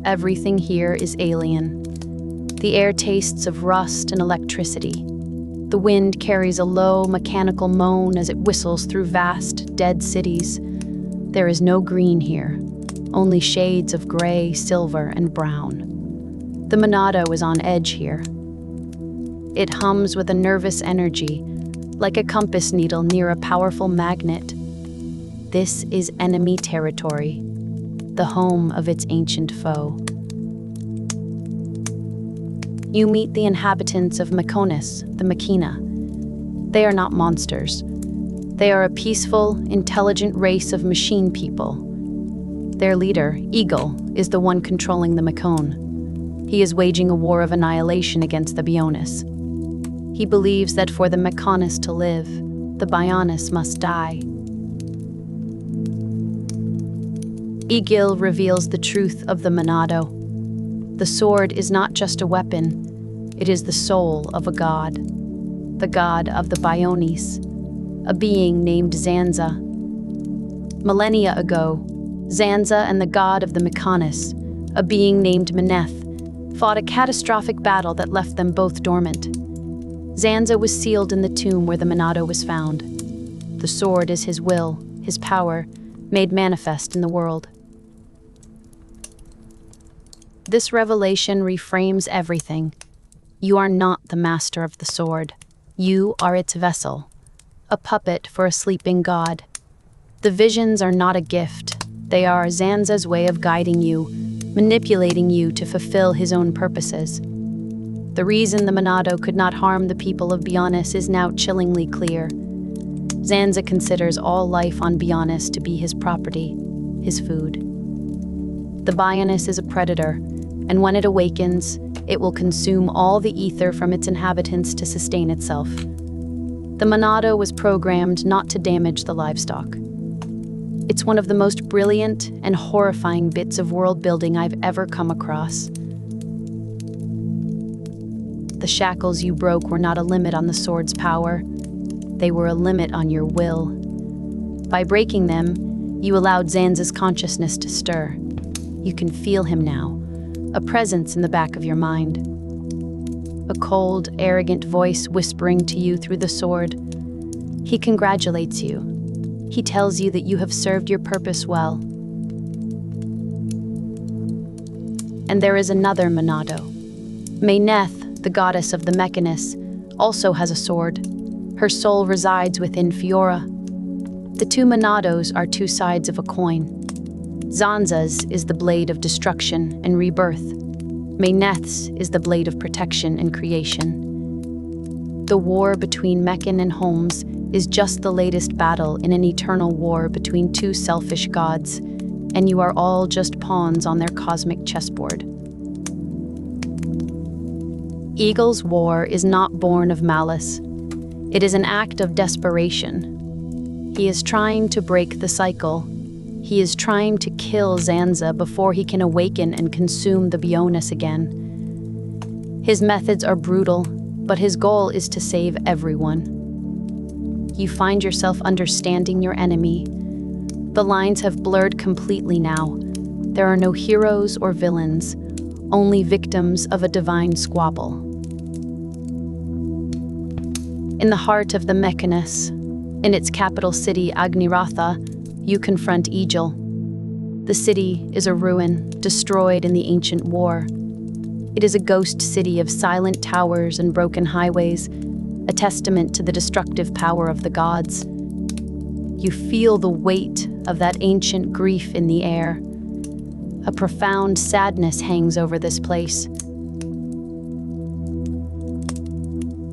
Everything here is alien. The air tastes of rust and electricity. The wind carries a low, mechanical moan as it whistles through vast, dead cities. There is no green here, only shades of gray, silver, and brown. The Monado is on edge here. It hums with a nervous energy, like a compass needle near a powerful magnet. This is enemy territory, the home of its ancient foe. You meet the inhabitants of Mechonis, the Machina. They are not monsters. They are a peaceful, intelligent race of machine people. Their leader, Eagle, is the one controlling the Mechon. He is waging a war of annihilation against the Bionis. He believes that for the Mechonis to live, the Bionis must die. Eagle reveals the truth of the Monado. The sword is not just a weapon, it is the soul of a god. The god of the Bionis, a being named Zanza. Millennia ago, Zanza and the god of the Mechonis, a being named Meneth, fought a catastrophic battle that left them both dormant. Zanza was sealed in the tomb where the Monado was found. The sword is his will, his power, made manifest in the world. This revelation reframes everything. You are not the master of the sword. You are its vessel, a puppet for a sleeping god. The visions are not a gift. They are Zanza's way of guiding you, manipulating you to fulfill his own purposes. The reason the Monado could not harm the people of Bionis is now chillingly clear. Zanza considers all life on Bionis to be his property, his food. The Bionis is a predator, and when it awakens, it will consume all the ether from its inhabitants to sustain itself. The Monado was programmed not to damage the livestock. It's one of the most brilliant and horrifying bits of world building I've ever come across. The shackles you broke were not a limit on the sword's power. They were a limit on your will. By breaking them, you allowed Zanza's consciousness to stir. You can feel him now, a presence in the back of your mind. A cold, arrogant voice whispering to you through the sword. He congratulates you. He tells you that you have served your purpose well. And there is another Monado. Meneth, the goddess of the Mechonis, also has a sword. Her soul resides within Fiora. The two Monados are two sides of a coin. Zanza's is the blade of destruction and rebirth. Meneth's is the blade of protection and creation. The war between Mechan and Holmes is just the latest battle in an eternal war between two selfish gods, and you are all just pawns on their cosmic chessboard. Eagle's war is not born of malice. It is an act of desperation. He is trying to break the cycle. He is trying to kill Zanza before he can awaken and consume the Bionis again. His methods are brutal, but his goal is to save everyone. You find yourself understanding your enemy. The lines have blurred completely now. There are no heroes or villains, only victims of a divine squabble. In the heart of the Mechonis, in its capital city Agniratha, you confront Eagle. The city is a ruin, destroyed in the ancient war. It is a ghost city of silent towers and broken highways, a testament to the destructive power of the gods. You feel the weight of that ancient grief in the air. A profound sadness hangs over this place.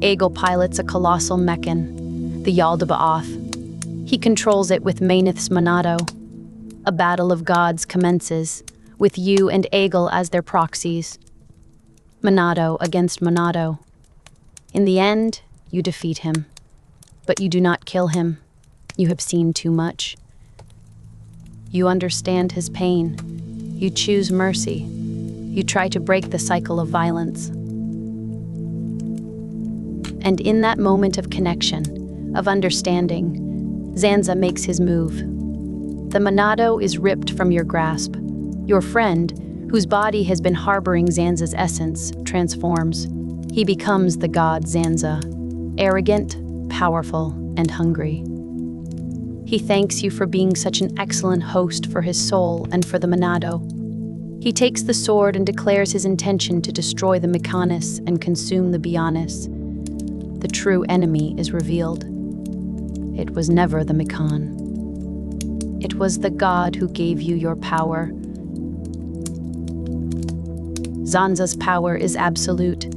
Eagle pilots a colossal Mechan, the Yaldabaoth. He controls it with Meneth's Monado. A battle of gods commences, with you and Eagle as their proxies. Monado against Monado. In the end, you defeat him. But you do not kill him. You have seen too much. You understand his pain. You choose mercy. You try to break the cycle of violence. And in that moment of connection, of understanding, Zanza makes his move. The Monado is ripped from your grasp. Your friend, whose body has been harboring Zanza's essence, transforms. He becomes the god Zanza, arrogant, powerful, and hungry. He thanks you for being such an excellent host for his soul and for the Monado. He takes the sword and declares his intention to destroy the Mechonis and consume the Bionis. The true enemy is revealed. it was never the Mikan. It was the god who gave you your power. Zanza's power is absolute.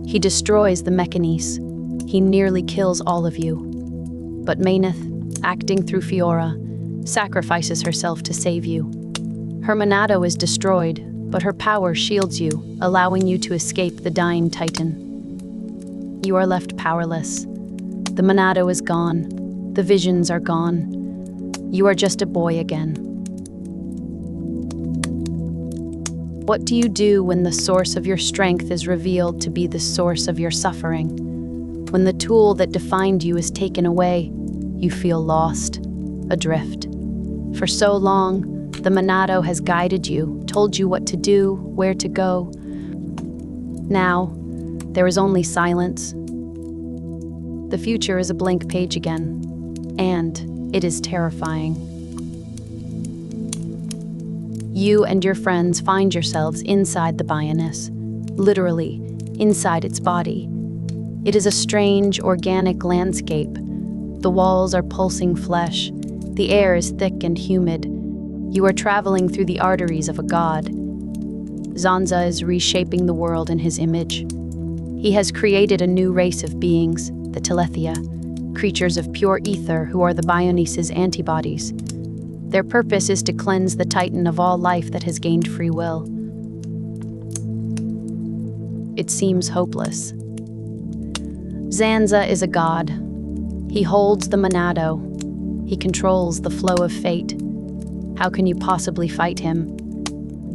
He destroys the Mechanis. He nearly kills all of you. But Maineth, acting through Fiora, sacrifices herself to save you. Her Monado is destroyed, but her power shields you, allowing you to escape the dying Titan. You are left powerless. The Monado is gone. The visions are gone. You are just a boy again. What do you do when the source of your strength is revealed to be the source of your suffering? When the tool that defined you is taken away, you feel lost, adrift. For so long, the Monado has guided you, told you what to do, where to go. Now, there is only silence. The future is a blank page again, and it is terrifying. You and your friends find yourselves inside the Bionis, literally, inside its body. It is a strange, organic landscape. The walls are pulsing flesh. The air is thick and humid. You are traveling through the arteries of a god. Zanza is reshaping the world in his image. He has created a new race of beings, the Telethia, creatures of pure ether who are the Bionis' antibodies. Their purpose is to cleanse the Titan of all life that has gained free will. It seems hopeless. Zanza is a god. He holds the Monado. He controls the flow of fate. How can you possibly fight him?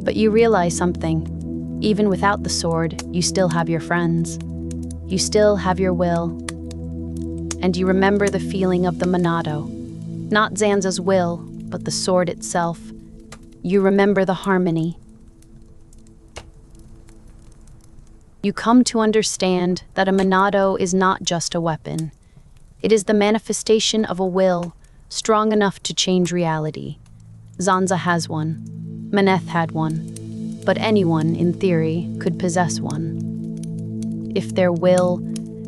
But you realize something. Even without the sword, you still have your friends. You still have your will. And you remember the feeling of the Monado. Not Zanza's will, but the sword itself. You remember the harmony. You come to understand that a Monado is not just a weapon. It is the manifestation of a will, strong enough to change reality. Zanza has one. Maneth had one. But anyone, in theory, could possess one. If their will,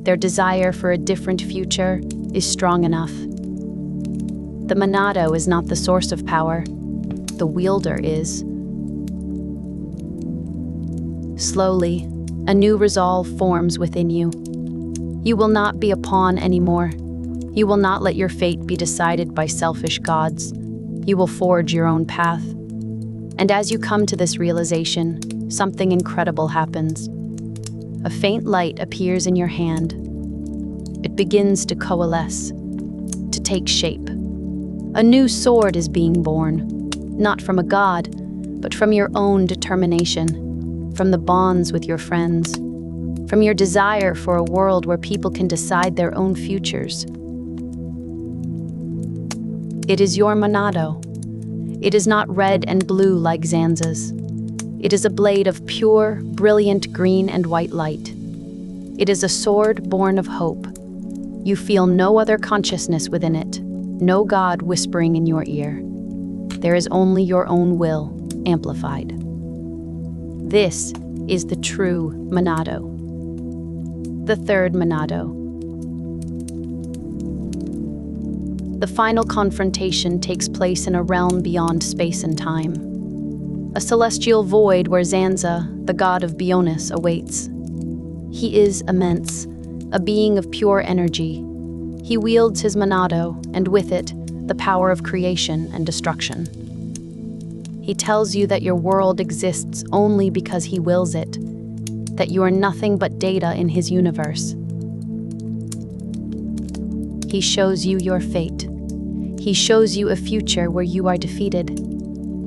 their desire for a different future, is strong enough. The Monado is not the source of power. The wielder is. Slowly, a new resolve forms within you. You will not be a pawn anymore. You will not let your fate be decided by selfish gods. You will forge your own path. And as you come to this realization, something incredible happens. A faint light appears in your hand. It begins to coalesce, to take shape. A new sword is being born, not from a god, but from your own determination, from the bonds with your friends, from your desire for a world where people can decide their own futures. It is your Monado. It is not red and blue like Zanza's. It is a blade of pure, brilliant green and white light. It is a sword born of hope. You feel no other consciousness within it, no god whispering in your ear. There is only your own will, amplified. This is the true Monado. The third Monado. The final confrontation takes place in a realm beyond space and time. A celestial void where Zanza, the god of Bionis, awaits. He is immense, a being of pure energy. He wields his Monado, and with it, the power of creation and destruction. He tells you that your world exists only because he wills it, that you are nothing but data in his universe. He shows you your fate. He shows you a future where you are defeated.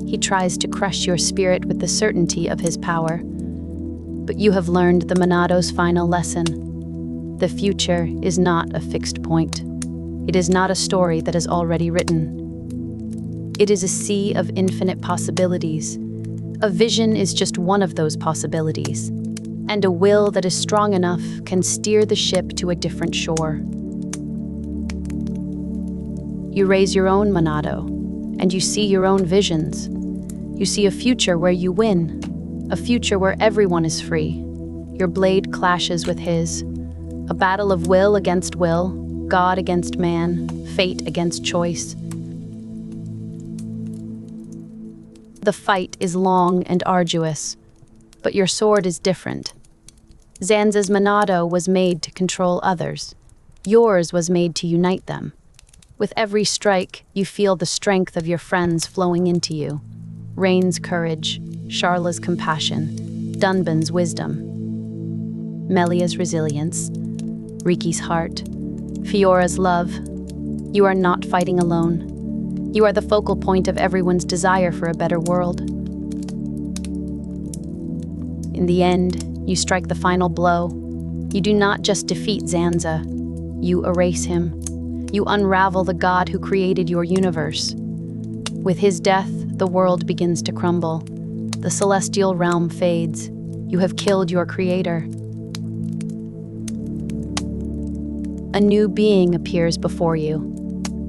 He tries to crush your spirit with the certainty of his power. But you have learned the Monado's final lesson. The future is not a fixed point. It is not a story that is already written. It is a sea of infinite possibilities. A vision is just one of those possibilities. And a will that is strong enough can steer the ship to a different shore. You raise your own Monado, and you see your own visions. You see a future where you win, a future where everyone is free. Your blade clashes with his, a battle of will against will, God against man, fate against choice. The fight is long and arduous, but your sword is different. Zanza's Monado was made to control others. Yours was made to unite them. With every strike, you feel the strength of your friends flowing into you. Rain's courage, Sharla's compassion, Dunban's wisdom, Melia's resilience, Riki's heart, Fiora's love. You are not fighting alone. You are the focal point of everyone's desire for a better world. In the end, you strike the final blow. You do not just defeat Zanza, you erase him. You unravel the God who created your universe. With his death, the world begins to crumble. The celestial realm fades. You have killed your creator. A new being appears before you,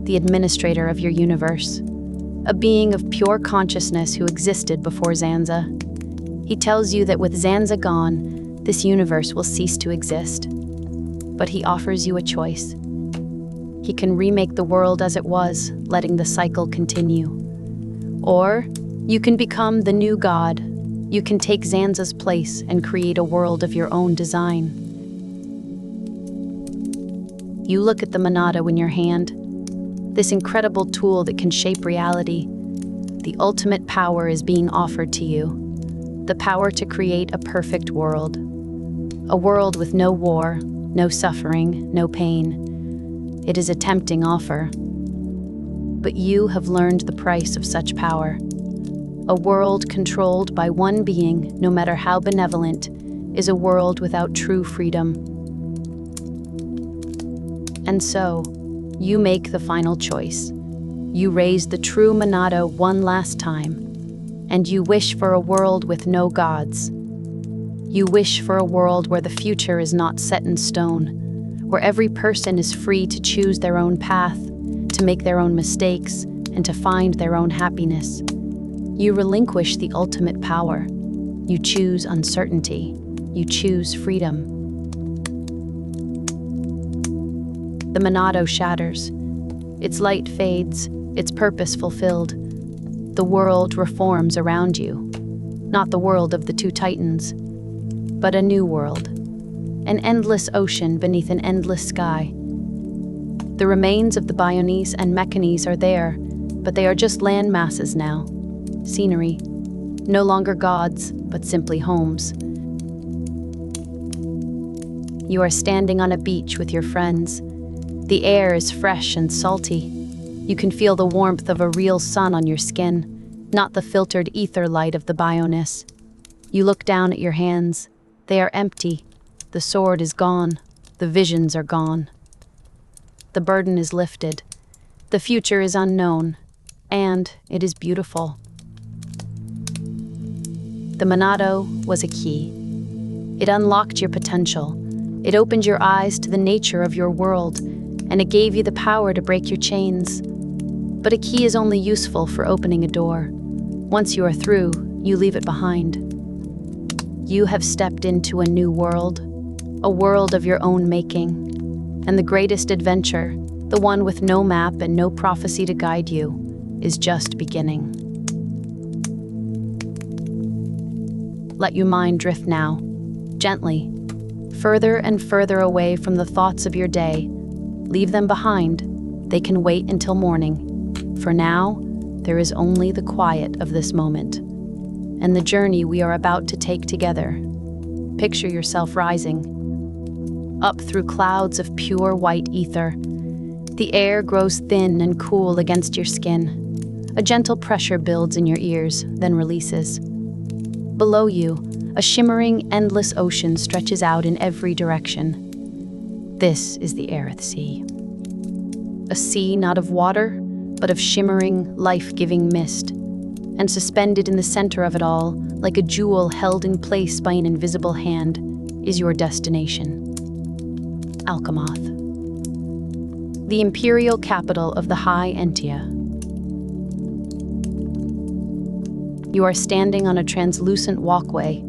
the administrator of your universe, a being of pure consciousness who existed before Zanza. He tells you that with Zanza gone, this universe will cease to exist. But he offers you a choice. He can remake the world as it was, letting the cycle continue. Or you can become the new god. You can take Zanza's place and create a world of your own design. You look at the Monado in your hand, this incredible tool that can shape reality. The ultimate power is being offered to you. The power to create a perfect world. A world with no war, no suffering, no pain. It is a tempting offer. But you have learned the price of such power. A world controlled by one being, no matter how benevolent, is a world without true freedom. And so, you make the final choice. You raise the true Monado one last time, and you wish for a world with no gods. You wish for a world where the future is not set in stone, where every person is free to choose their own path, to make their own mistakes, and to find their own happiness. You relinquish the ultimate power. You choose uncertainty. You choose freedom. The Monado shatters. Its light fades, its purpose fulfilled. The world reforms around you. Not the world of the two titans, but a new world. An endless ocean beneath an endless sky. The remains of the Bionis and Mechanis are there, but they are just land masses now. Scenery. No longer gods, but simply homes. You are standing on a beach with your friends. The air is fresh and salty. You can feel the warmth of a real sun on your skin, not the filtered ether light of the Bionis. You look down at your hands. They are empty. The sword is gone. The visions are gone. The burden is lifted. The future is unknown, and it is beautiful. The Monado was a key. It unlocked your potential. It opened your eyes to the nature of your world, and it gave you the power to break your chains. But a key is only useful for opening a door. Once you are through, you leave it behind. You have stepped into a new world, a world of your own making. And the greatest adventure, the one with no map and no prophecy to guide you, is just beginning. Let your mind drift now, gently, further and further away from the thoughts of your day. Leave them behind. They can wait until morning. For now, there is only the quiet of this moment, and the journey we are about to take together. Picture yourself rising, up through clouds of pure white ether. The air grows thin and cool against your skin. A gentle pressure builds in your ears, then releases. Below you, a shimmering, endless ocean stretches out in every direction. This is the Aerith Sea. A sea not of water, but of shimmering, life-giving mist. And suspended in the center of it all, like a jewel held in place by an invisible hand, is your destination. Alcamoth. The imperial capital of the High Entia. You are standing on a translucent walkway.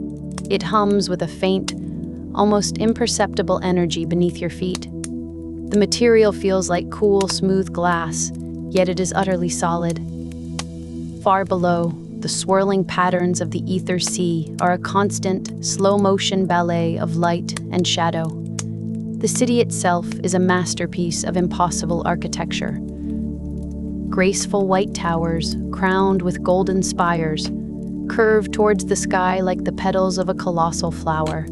It hums with a faint, almost imperceptible energy beneath your feet. The material feels like cool, smooth glass, yet it is utterly solid. Far below, the swirling patterns of the ether sea are a constant, slow-motion ballet of light and shadow. The city itself is a masterpiece of impossible architecture. Graceful white towers, crowned with golden spires, curve towards the sky like the petals of a colossal flower.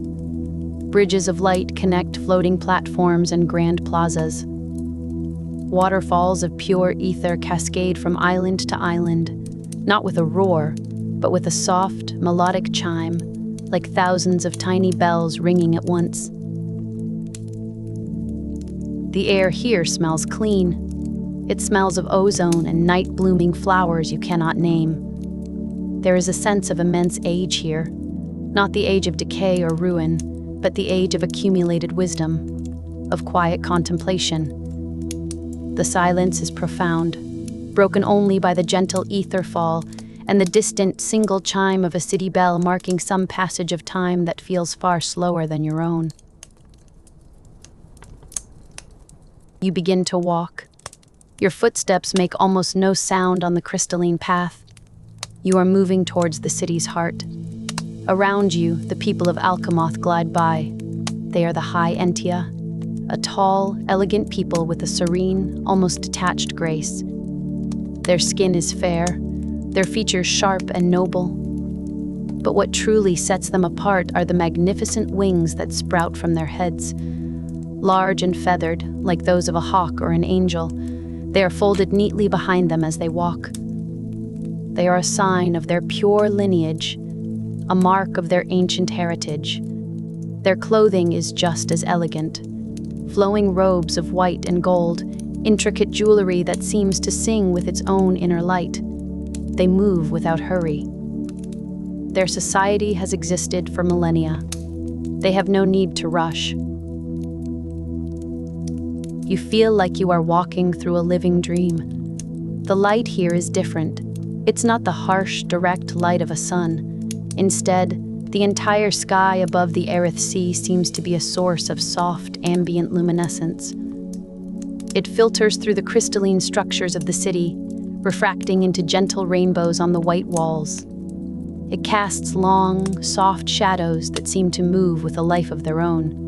Bridges of light connect floating platforms and grand plazas. Waterfalls of pure ether cascade from island to island, not with a roar, but with a soft, melodic chime, like thousands of tiny bells ringing at once. The air here smells clean. It smells of ozone and night-blooming flowers you cannot name. There is a sense of immense age here, not the age of decay or ruin, but the age of accumulated wisdom, of quiet contemplation. The silence is profound, broken only by the gentle ether fall and the distant single chime of a city bell marking some passage of time that feels far slower than your own. You begin to walk. Your footsteps make almost no sound on the crystalline path. You are moving towards the city's heart. Around you, the people of Alcamoth glide by. They are the High Entia, a tall, elegant people with a serene, almost detached grace. Their skin is fair, their features sharp and noble. But what truly sets them apart are the magnificent wings that sprout from their heads. Large and feathered, like those of a hawk or an angel, they are folded neatly behind them as they walk. They are a sign of their pure lineage, a mark of their ancient heritage. Their clothing is just as elegant. Flowing robes of white and gold, intricate jewelry that seems to sing with its own inner light. They move without hurry. Their society has existed for millennia. They have no need to rush. You feel like you are walking through a living dream. The light here is different. It's not the harsh, direct light of a sun. Instead, the entire sky above the Aerith Sea seems to be a source of soft, ambient luminescence. It filters through the crystalline structures of the city, refracting into gentle rainbows on the white walls. It casts long, soft shadows that seem to move with a life of their own.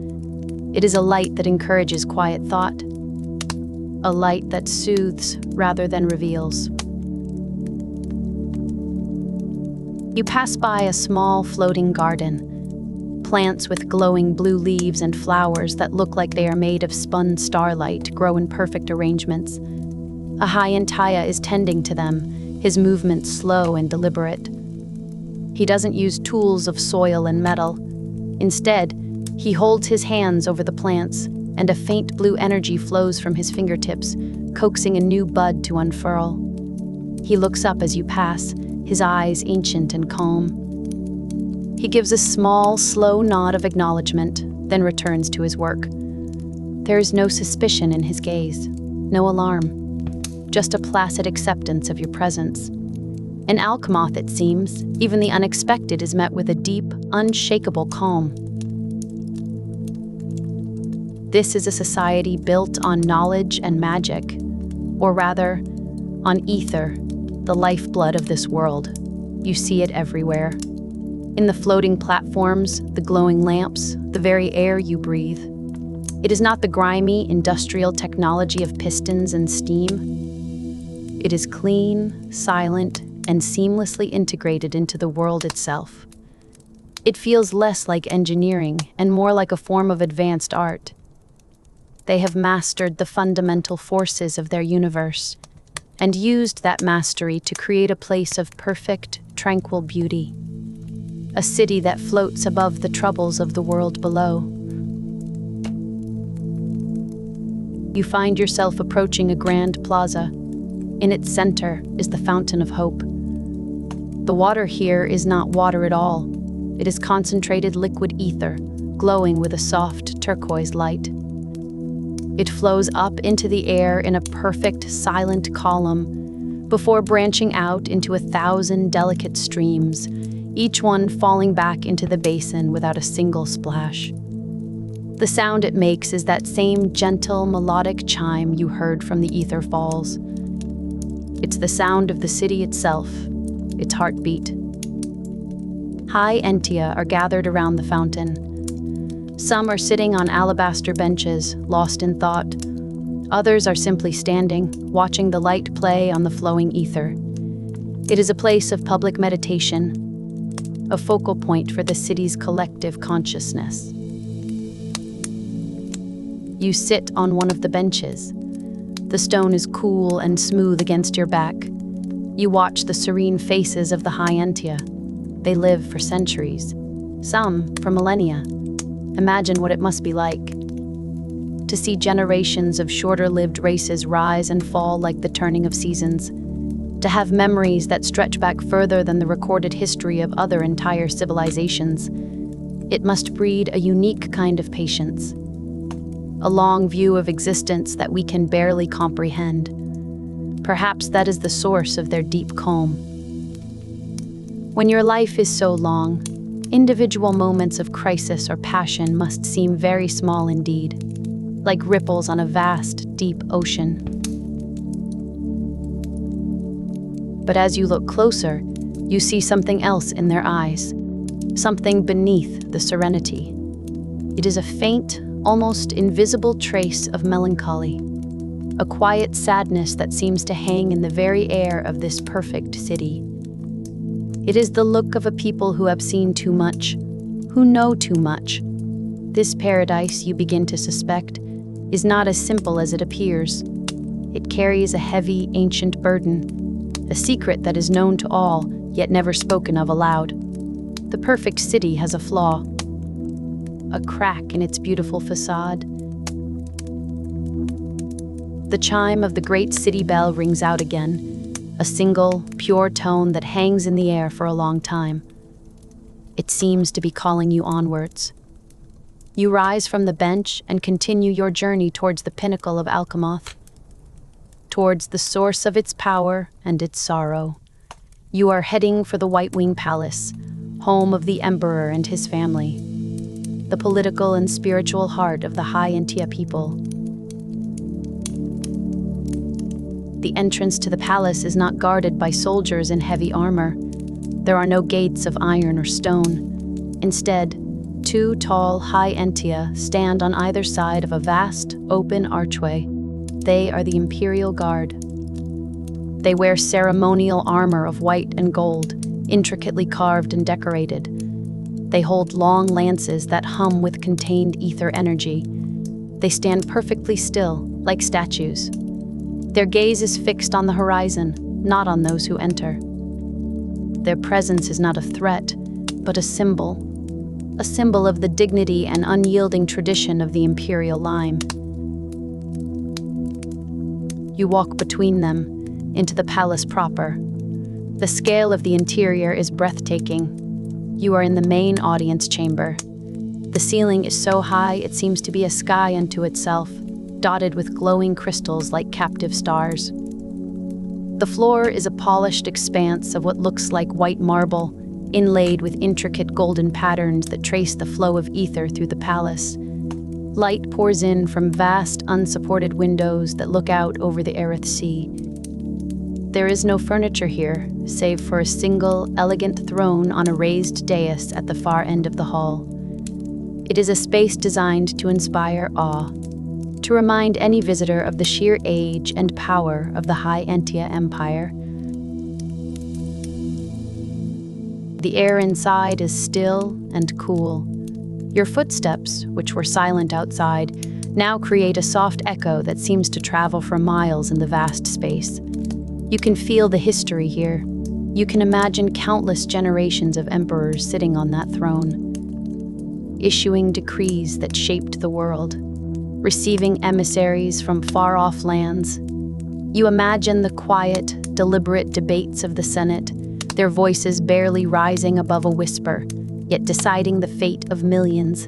It is a light that encourages quiet thought, a light that soothes rather than reveals. You pass by a small floating garden. Plants with glowing blue leaves and flowers that look like they are made of spun starlight grow in perfect arrangements. A High Entaya is tending to them, his movements slow and deliberate. He doesn't use tools of soil and metal. Instead, he holds his hands over the plants, and a faint blue energy flows from his fingertips, coaxing a new bud to unfurl. He looks up as you pass, his eyes ancient and calm. He gives a small, slow nod of acknowledgement, then returns to his work. There is no suspicion in his gaze, no alarm, just a placid acceptance of your presence. In Alcamoth, it seems, even the unexpected is met with a deep, unshakable calm. This is a society built on knowledge and magic, or rather, on ether, the lifeblood of this world. You see it everywhere. In the floating platforms, the glowing lamps, the very air you breathe. It is not the grimy, industrial technology of pistons and steam. It is clean, silent, and seamlessly integrated into the world itself. It feels less like engineering and more like a form of advanced art. They have mastered the fundamental forces of their universe and used that mastery to create a place of perfect, tranquil beauty. A city that floats above the troubles of the world below. You find yourself approaching a grand plaza. In its center is the Fountain of Hope. The water here is not water at all. It is concentrated liquid ether, glowing with a soft turquoise light. It flows up into the air in a perfect, silent column, before branching out into 1,000 delicate streams, each one falling back into the basin without a single splash. The sound it makes is that same gentle, melodic chime you heard from the ether falls. It's the sound of the city itself, its heartbeat. High Entia are gathered around the fountain. Some are sitting on alabaster benches, lost in thought. Others are simply standing, watching the light play on the flowing ether. It is a place of public meditation, a focal point for the city's collective consciousness. You sit on one of the benches. The stone is cool and smooth against your back. You watch the serene faces of the High Entia. They live for centuries, some for millennia. Imagine what it must be like to see generations of shorter-lived races rise and fall like the turning of seasons, to have memories that stretch back further than the recorded history of other entire civilizations. It must breed a unique kind of patience, a long view of existence that we can barely comprehend. Perhaps that is the source of their deep calm. When your life is so long, individual moments of crisis or passion must seem very small indeed, like ripples on a vast, deep ocean. But as you look closer, you see something else in their eyes, something beneath the serenity. It is a faint, almost invisible trace of melancholy, a quiet sadness that seems to hang in the very air of this perfect city. It is the look of a people who have seen too much, who know too much. This paradise, you begin to suspect, is not as simple as it appears. It carries a heavy, ancient burden, a secret that is known to all, yet never spoken of aloud. The perfect city has a flaw, a crack in its beautiful facade. The chime of the great city bell rings out again, a single, pure tone that hangs in the air for a long time. It seems to be calling you onwards. You rise from the bench and continue your journey towards the pinnacle of Alcamoth, towards the source of its power and its sorrow. You are heading for the White Wing Palace, home of the Emperor and his family, the political and spiritual heart of the High Entia people. The entrance to the palace is not guarded by soldiers in heavy armor. There are no gates of iron or stone. Instead, two tall High Entia stand on either side of a vast, open archway. They are the Imperial Guard. They wear ceremonial armor of white and gold, intricately carved and decorated. They hold long lances that hum with contained ether energy. They stand perfectly still, like statues. Their gaze is fixed on the horizon, not on those who enter. Their presence is not a threat, but a symbol of the dignity and unyielding tradition of the imperial line. You walk between them, into the palace proper. The scale of the interior is breathtaking. You are in the main audience chamber. The ceiling is so high it seems to be a sky unto itself, dotted with glowing crystals like captive stars. The floor is a polished expanse of what looks like white marble, inlaid with intricate golden patterns that trace the flow of ether through the palace. Light pours in from vast, unsupported windows that look out over the Aerith Sea. There is no furniture here, save for a single, elegant throne on a raised dais at the far end of the hall. It is a space designed to inspire awe, to remind any visitor of the sheer age and power of the High Entia Empire. The air inside is still and cool. Your footsteps, which were silent outside, now create a soft echo that seems to travel for miles in the vast space. You can feel the history here. You can imagine countless generations of emperors sitting on that throne, issuing decrees that shaped the world, receiving emissaries from far-off lands. You imagine the quiet, deliberate debates of the Senate, their voices barely rising above a whisper, yet deciding the fate of millions.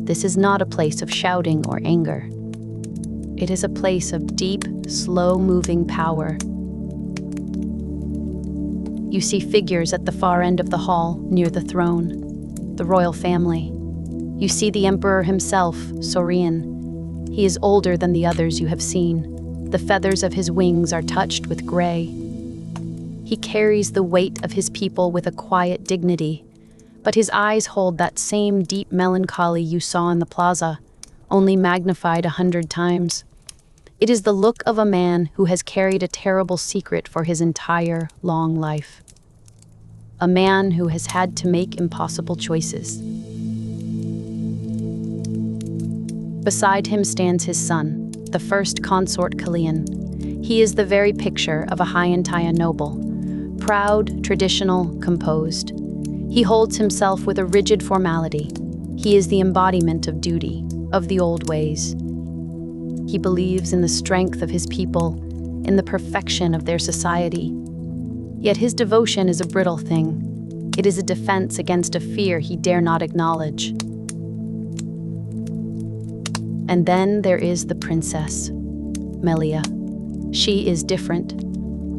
This is not a place of shouting or anger. It is a place of deep, slow-moving power. You see figures at the far end of the hall, near the throne, the royal family. You see the emperor himself, Saurian. He is older than the others you have seen. The feathers of his wings are touched with gray. He carries the weight of his people with a quiet dignity, but his eyes hold that same deep melancholy you saw in the plaza, only magnified 100 times. It is the look of a man who has carried a terrible secret for his entire long life. A man who has had to make impossible choices. Beside him stands his son, the first consort Kalian. He is the very picture of a High-Entire noble, proud, traditional, composed. He holds himself with a rigid formality. He is the embodiment of duty, of the old ways. He believes in the strength of his people, in the perfection of their society. Yet his devotion is a brittle thing. It is a defense against a fear he dare not acknowledge. And then there is the princess, Melia. She is different.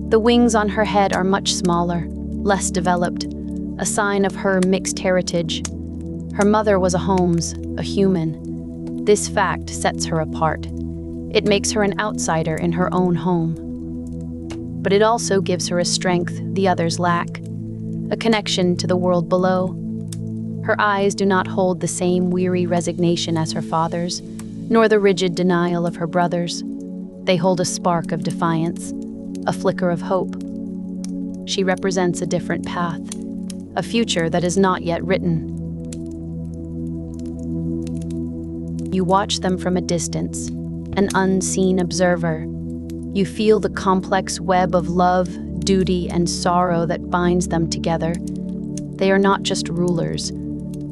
The wings on her head are much smaller, less developed, a sign of her mixed heritage. Her mother was a Holmes, a human. This fact sets her apart. It makes her an outsider in her own home. But it also gives her a strength the others lack, a connection to the world below. Her eyes do not hold the same weary resignation as her father's, nor the rigid denial of her brothers. They hold a spark of defiance, a flicker of hope. She represents a different path, a future that is not yet written. You watch them from a distance, an unseen observer. You feel the complex web of love, duty, and sorrow that binds them together. They are not just rulers.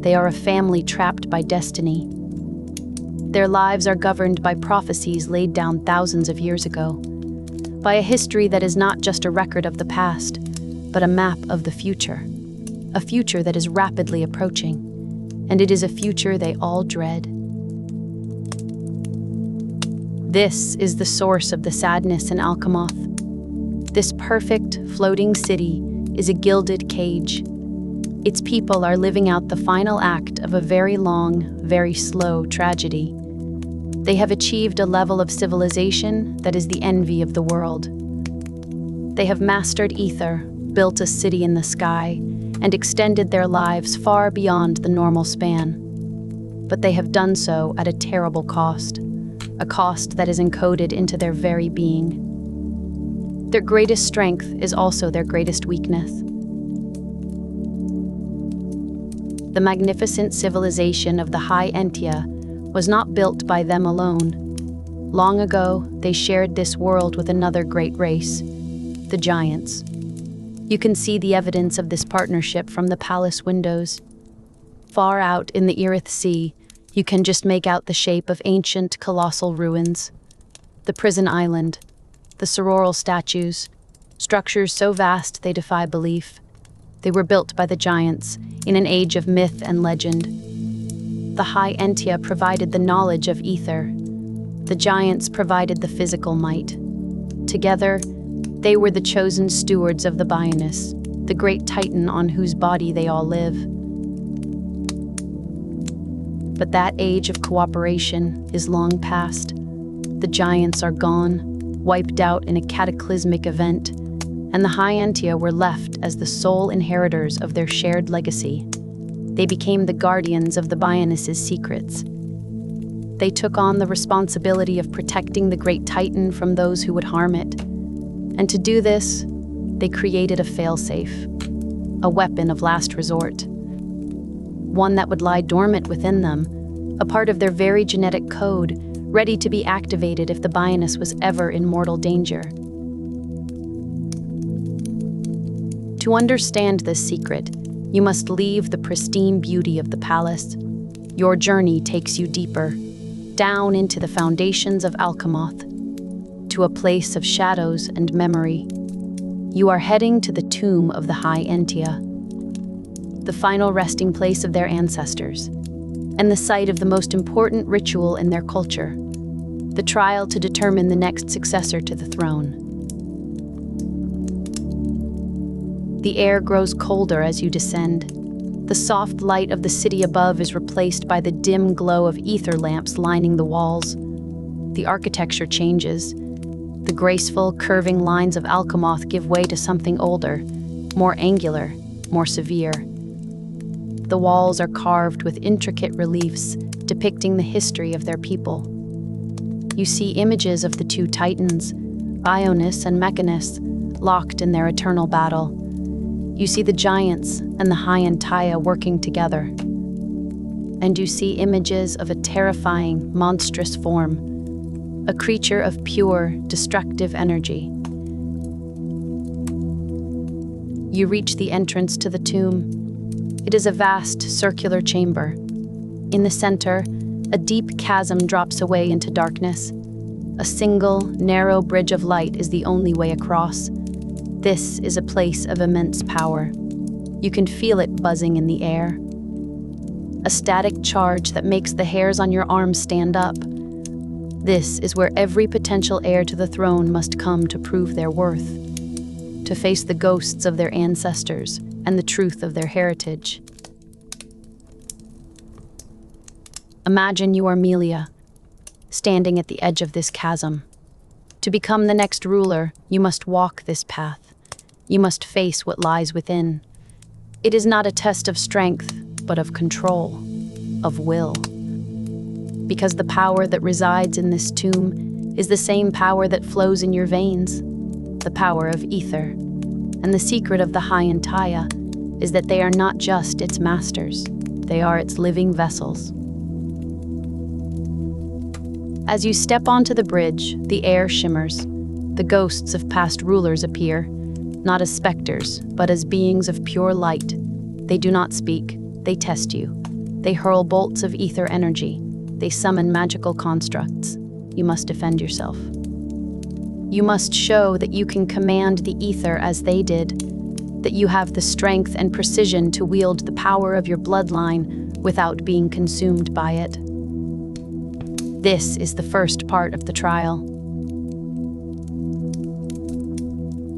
They are a family trapped by destiny. Their lives are governed by prophecies laid down thousands of years ago, by a history that is not just a record of the past, but a map of the future, a future that is rapidly approaching, and it is a future they all dread. This is the source of the sadness in Alcamoth. This perfect, floating city is a gilded cage. Its people are living out the final act of a very long, very slow tragedy. They have achieved a level of civilization that is the envy of the world. They have mastered ether, built a city in the sky, and extended their lives far beyond the normal span. But they have done so at a terrible cost, a cost that is encoded into their very being. Their greatest strength is also their greatest weakness. The magnificent civilization of the High Entia was not built by them alone. Long ago, they shared this world with another great race, the Giants. You can see the evidence of this partnership from the palace windows. Far out in the Erith Sea, you can just make out the shape of ancient, colossal ruins. The prison island, the Satorl statues, structures so vast they defy belief. They were built by the Giants in an age of myth and legend. The High Entia provided the knowledge of ether. The Giants provided the physical might. Together, they were the chosen stewards of the Bionis, the great titan on whose body they all live. But that age of cooperation is long past. The Giants are gone, wiped out in a cataclysmic event, and the High Entia were left as the sole inheritors of their shared legacy. They became the guardians of the Bionis' secrets. They took on the responsibility of protecting the great titan from those who would harm it. And to do this, they created a failsafe, a weapon of last resort. One that would lie dormant within them, a part of their very genetic code, ready to be activated if the Bionis was ever in mortal danger. To understand this secret, you must leave the pristine beauty of the palace. Your journey takes you deeper, down into the foundations of Alcamoth, to a place of shadows and memory. You are heading to the tomb of the High Entia, the final resting place of their ancestors, and the site of the most important ritual in their culture, the trial to determine the next successor to the throne. The air grows colder as you descend. The soft light of the city above is replaced by the dim glow of ether lamps lining the walls. The architecture changes. The graceful, curving lines of Alcamoth give way to something older, more angular, more severe. The walls are carved with intricate reliefs depicting the history of their people. You see images of the two titans, Bionis and Mechanus, locked in their eternal battle. You see the giants and the Hyantaya working together. And you see images of a terrifying, monstrous form, a creature of pure, destructive energy. You reach the entrance to the tomb. It is a vast, circular chamber. In the center, a deep chasm drops away into darkness. A single, narrow bridge of light is the only way across. This is a place of immense power. You can feel it buzzing in the air. A static charge that makes the hairs on your arms stand up. This is where every potential heir to the throne must come to prove their worth, to face the ghosts of their ancestors and the truth of their heritage. Imagine you are Melia, standing at the edge of this chasm. To become the next ruler, you must walk this path. You must face what lies within. It is not a test of strength, but of control, of will. Because the power that resides in this tomb is the same power that flows in your veins, the power of ether. And the secret of the Hyantaya is that they are not just its masters, they are its living vessels. As you step onto the bridge, the air shimmers. The ghosts of past rulers appear, not as specters, but as beings of pure light. They do not speak, they test you. They hurl bolts of ether energy. They summon magical constructs. You must defend yourself. You must show that you can command the ether as they did, that you have the strength and precision to wield the power of your bloodline without being consumed by it. This is the first part of the trial.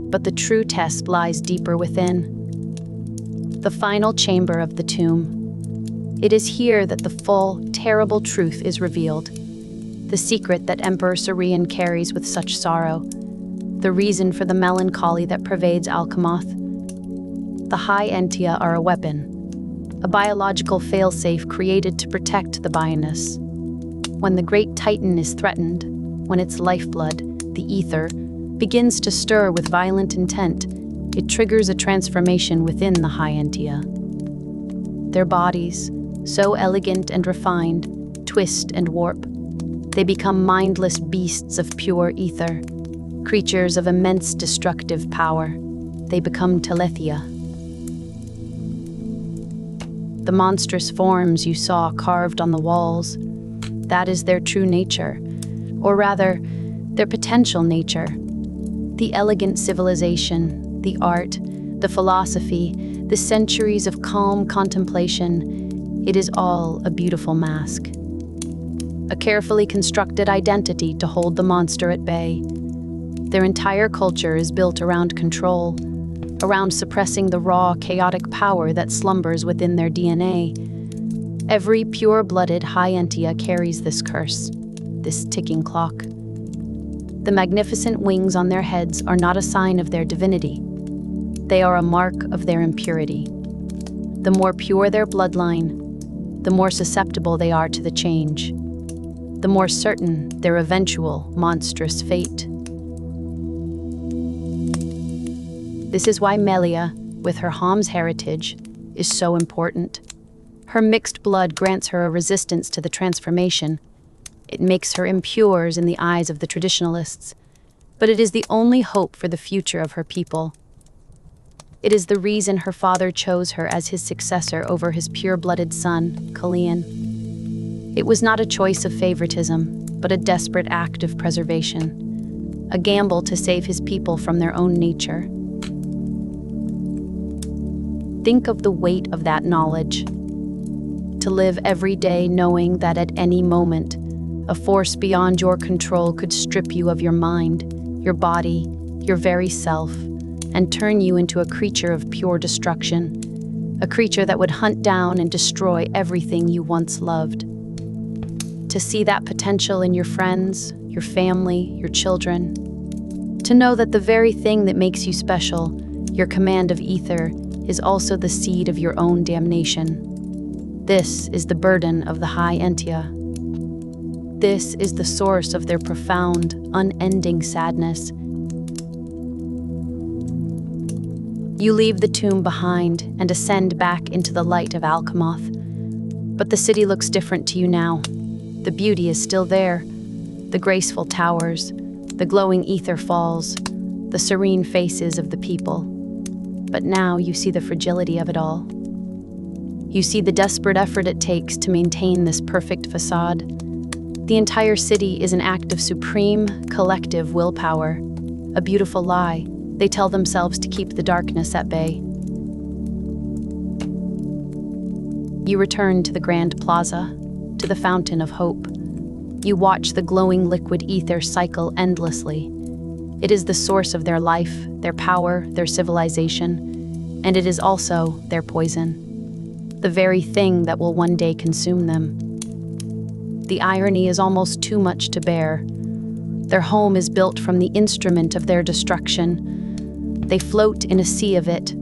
But the true test lies deeper within. The final chamber of the tomb. It is here that the full, terrible truth is revealed. The secret that Emperor Sirian carries with such sorrow. The reason for the melancholy that pervades Alcamoth. The Hyentia are a weapon, a biological failsafe created to protect the Bionis. When the great titan is threatened, when its lifeblood, the ether, begins to stir with violent intent, it triggers a transformation within the Hyentia. Their bodies, so elegant and refined, twist and warp. They become mindless beasts of pure ether, creatures of immense destructive power. They become Telethia. The monstrous forms you saw carved on the walls, that is their true nature, or rather, their potential nature. The elegant civilization, the art, the philosophy, the centuries of calm contemplation, it is all a beautiful mask. A carefully constructed identity to hold the monster at bay. Their entire culture is built around control, around suppressing the raw, chaotic power that slumbers within their DNA. Every pure-blooded Hyentia carries this curse, this ticking clock. The magnificent wings on their heads are not a sign of their divinity. They are a mark of their impurity. The more pure their bloodline, the more susceptible they are to the change, the more certain their eventual monstrous fate. This is why Melia, with her Hom's heritage, is so important. Her mixed blood grants her a resistance to the transformation. It makes her impure in the eyes of the traditionalists, but it is the only hope for the future of her people. It is the reason her father chose her as his successor over his pure-blooded son, Kalian. It was not a choice of favoritism, but a desperate act of preservation, a gamble to save his people from their own nature. Think of the weight of that knowledge. To live every day knowing that at any moment, a force beyond your control could strip you of your mind, your body, your very self, and turn you into a creature of pure destruction, a creature that would hunt down and destroy everything you once loved. To see that potential in your friends, your family, your children. To know that the very thing that makes you special, your command of ether, is also the seed of your own damnation. This is the burden of the High Entia. This is the source of their profound, unending sadness. You leave the tomb behind and ascend back into the light of Alcamoth. But the city looks different to you now. The beauty is still there. The graceful towers, the glowing ether falls, the serene faces of the people. But now you see the fragility of it all. You see the desperate effort it takes to maintain this perfect facade. The entire city is an act of supreme, collective willpower. A beautiful lie they tell themselves to keep the darkness at bay. You return to the Grand Plaza, to the Fountain of Hope. You watch the glowing liquid ether cycle endlessly. It is the source of their life, their power, their civilization, and it is also their poison. The very thing that will one day consume them. The irony is almost too much to bear. Their home is built from the instrument of their destruction. They float in a sea of it.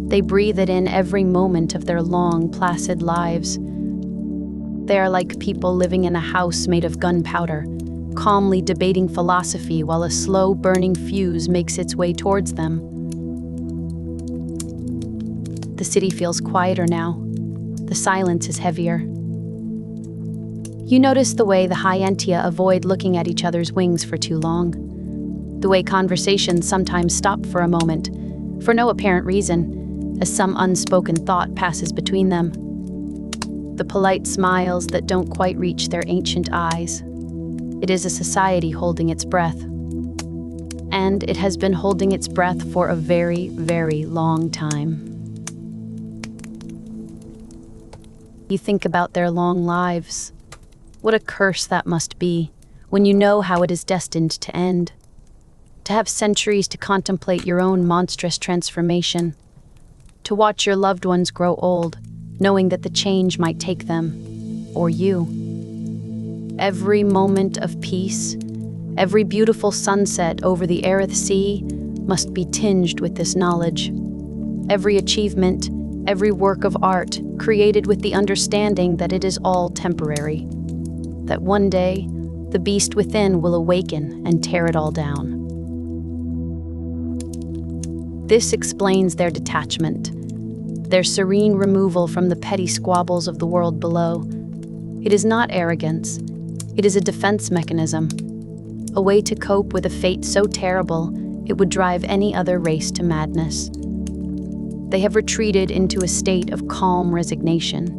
They breathe it in every moment of their long, placid lives. They are like people living in a house made of gunpowder, calmly debating philosophy while a slow burning fuse makes its way towards them. The city feels quieter now. The silence is heavier. You notice the way the High Entia avoid looking at each other's wings for too long. The way conversations sometimes stop for a moment, for no apparent reason, as some unspoken thought passes between them. The polite smiles that don't quite reach their ancient eyes. It is a society holding its breath. And it has been holding its breath for a very, very long time. You think about their long lives. What a curse that must be, when you know how it is destined to end. To have centuries to contemplate your own monstrous transformation. To watch your loved ones grow old, knowing that the change might take them, or you. Every moment of peace, every beautiful sunset over the Aerith Sea must be tinged with this knowledge. Every achievement, every work of art created with the understanding that it is all temporary. That one day, the beast within will awaken and tear it all down. This explains their detachment, their serene removal from the petty squabbles of the world below. It is not arrogance. It is a defense mechanism, a way to cope with a fate so terrible it would drive any other race to madness. They have retreated into a state of calm resignation.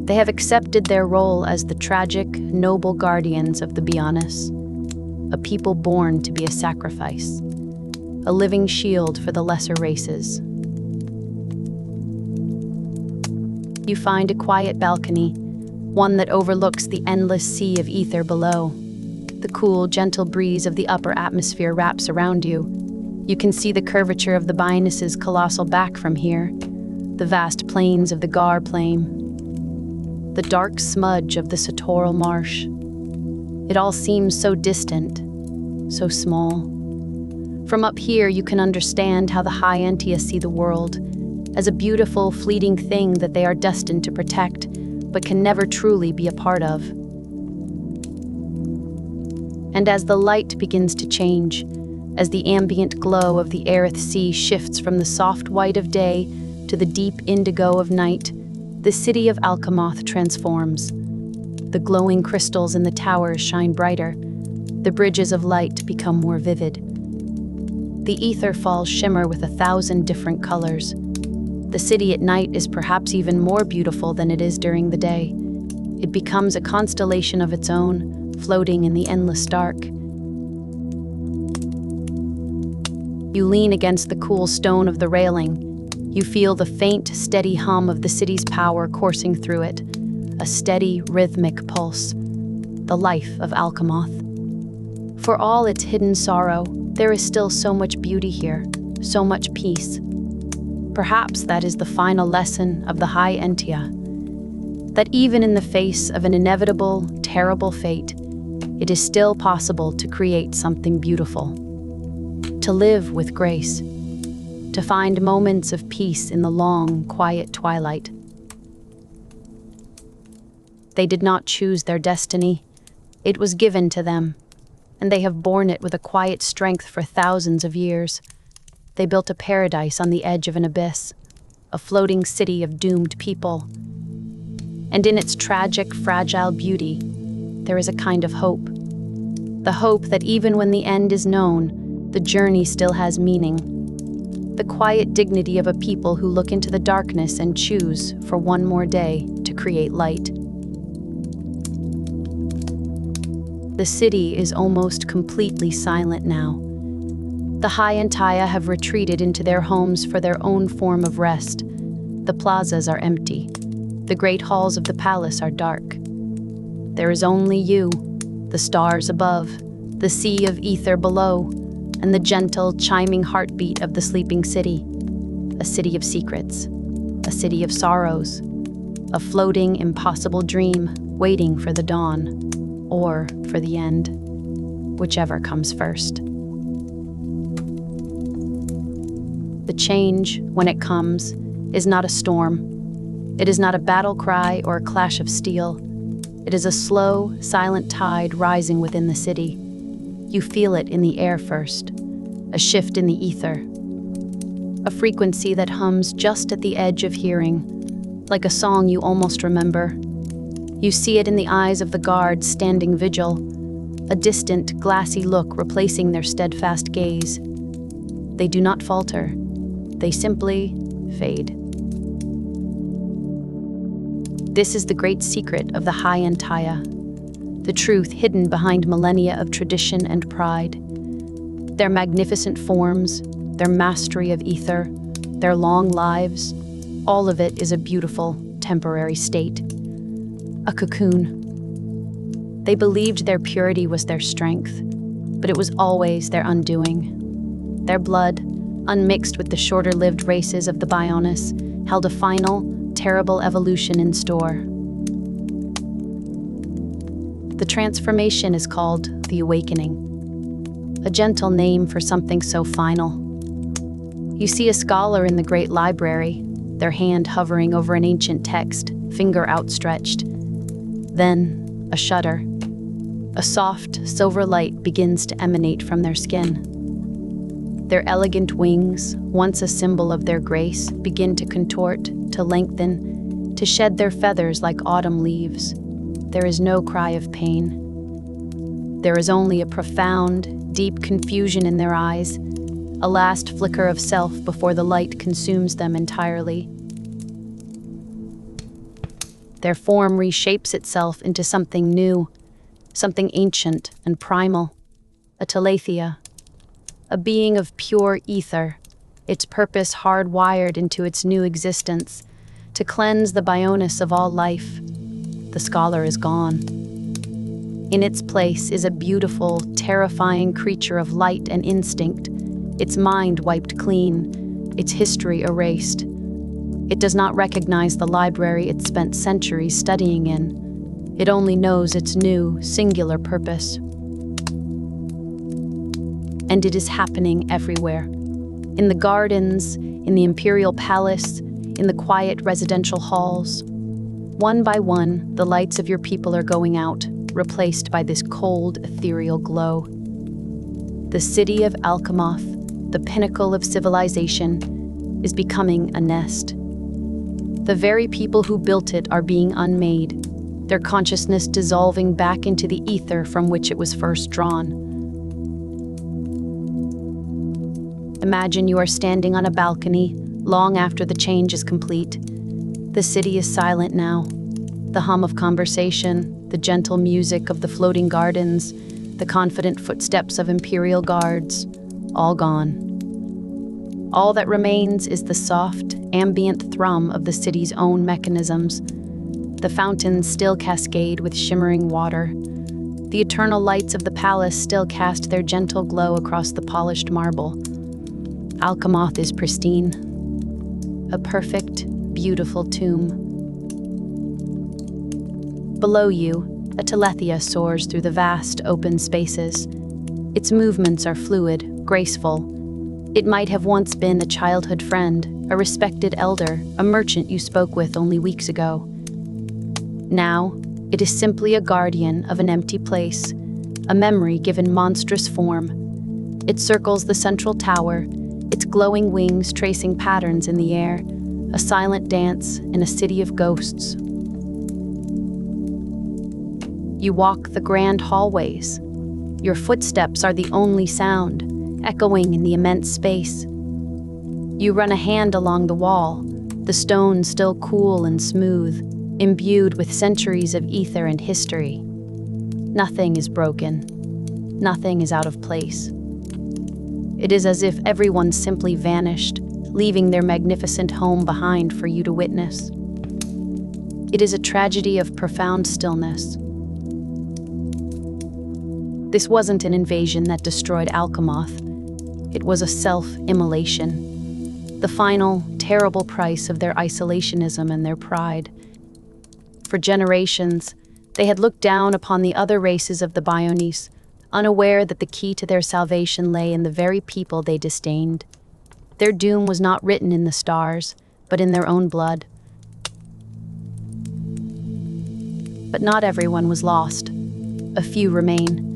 They have accepted their role as the tragic, noble guardians of the Bionis, a people born to be a sacrifice, a living shield for the lesser races. You find a quiet balcony, one that overlooks the endless sea of ether below. The cool, gentle breeze of the upper atmosphere wraps around you. You can see the curvature of the Bionis' colossal back from here, the vast plains of the Gar Plain, the dark smudge of the Satorl Marsh. It all seems so distant, so small. From up here, you can understand how the High Entia see the world, as a beautiful, fleeting thing that they are destined to protect, but can never truly be a part of. And as the light begins to change, as the ambient glow of the Aerith Sea shifts from the soft white of day to the deep indigo of night, the city of Alcamoth transforms. The glowing crystals in the towers shine brighter. The bridges of light become more vivid. The ether falls shimmer with 1,000 different colors. The city at night is perhaps even more beautiful than it is during the day. It becomes a constellation of its own, floating in the endless dark. You lean against the cool stone of the railing. You feel the faint, steady hum of the city's power coursing through it, a steady, rhythmic pulse, the life of Alcamoth. For all its hidden sorrow, there is still so much beauty here, so much peace. Perhaps that is the final lesson of the High Entia, that even in the face of an inevitable, terrible fate, it is still possible to create something beautiful, to live with grace, to find moments of peace in the long, quiet twilight. They did not choose their destiny. It was given to them, and they have borne it with a quiet strength for thousands of years. They built a paradise on the edge of an abyss, a floating city of doomed people. And in its tragic, fragile beauty, there is a kind of hope. The hope that even when the end is known, the journey still has meaning. The quiet dignity of a people who look into the darkness and choose, for one more day, to create light. The city is almost completely silent now. The High Entia have retreated into their homes for their own form of rest. The plazas are empty. The great halls of the palace are dark. There is only you, the stars above, the sea of ether below, and the gentle, chiming heartbeat of the sleeping city. A city of secrets, a city of sorrows, a floating, impossible dream waiting for the dawn, or for the end, whichever comes first. The change, when it comes, is not a storm. It is not a battle cry or a clash of steel. It is a slow, silent tide rising within the city. You feel it in the air first, a shift in the ether, a frequency that hums just at the edge of hearing, like a song you almost remember. You see it in the eyes of the guards standing vigil, a distant, glassy look replacing their steadfast gaze. They do not falter. They simply fade. This is the great secret of the High Entia, the truth hidden behind millennia of tradition and pride. Their magnificent forms, their mastery of ether, their long lives, all of it is a beautiful, temporary state. A cocoon. They believed their purity was their strength, but it was always their undoing. Their blood, unmixed with the shorter-lived races of the Bionis, held a final, terrible evolution in store. The transformation is called the awakening, a gentle name for something so final. You see a scholar in the great library, their hand hovering over an ancient text, finger outstretched. Then, a shudder. A soft, silver light begins to emanate from their skin. Their elegant wings, once a symbol of their grace, begin to contort, to lengthen, to shed their feathers like autumn leaves. There is no cry of pain. There is only a profound, deep confusion in their eyes, a last flicker of self before the light consumes them entirely. Their form reshapes itself into something new, something ancient and primal, a teletheia, a being of pure ether, its purpose hardwired into its new existence, to cleanse the Bionis of all life. The scholar is gone. In its place is a beautiful, terrifying creature of light and instinct, its mind wiped clean, its history erased. It does not recognize the library it spent centuries studying in. It only knows its new, singular purpose. And it is happening everywhere. In the gardens, in the imperial palace, in the quiet residential halls. One by one, the lights of your people are going out, replaced by this cold, ethereal glow. The city of Alcamoth, the pinnacle of civilization, is becoming a nest. The very people who built it are being unmade, their consciousness dissolving back into the ether from which it was first drawn. Imagine you are standing on a balcony long after the change is complete. The city is silent now. The hum of conversation, the gentle music of the floating gardens, the confident footsteps of imperial guards, all gone. All that remains is the soft, ambient thrum of the city's own mechanisms. The fountains still cascade with shimmering water. The eternal lights of the palace still cast their gentle glow across the polished marble. Alcamoth is pristine. a perfect, beautiful tomb. Below you, a telethia soars through the vast, open spaces. Its movements are fluid, graceful. It might have once been a childhood friend, a respected elder, a merchant you spoke with only weeks ago. Now, it is simply a guardian of an empty place, a memory given monstrous form. It circles the central tower, its glowing wings tracing patterns in the air, a silent dance in a city of ghosts. You walk the grand hallways. Your footsteps are the only sound, echoing in the immense space. You run a hand along the wall, the stone still cool and smooth, imbued with centuries of ether and history. Nothing is broken. Nothing is out of place. It is as if everyone simply vanished, leaving their magnificent home behind for you to witness. It is a tragedy of profound stillness. This wasn't an invasion that destroyed Alcamoth. It was a self-immolation, the final, terrible price of their isolationism and their pride. For generations, they had looked down upon the other races of the Bionis, unaware that the key to their salvation lay in the very people they disdained. Their doom was not written in the stars, but in their own blood. But not everyone was lost. A few remain.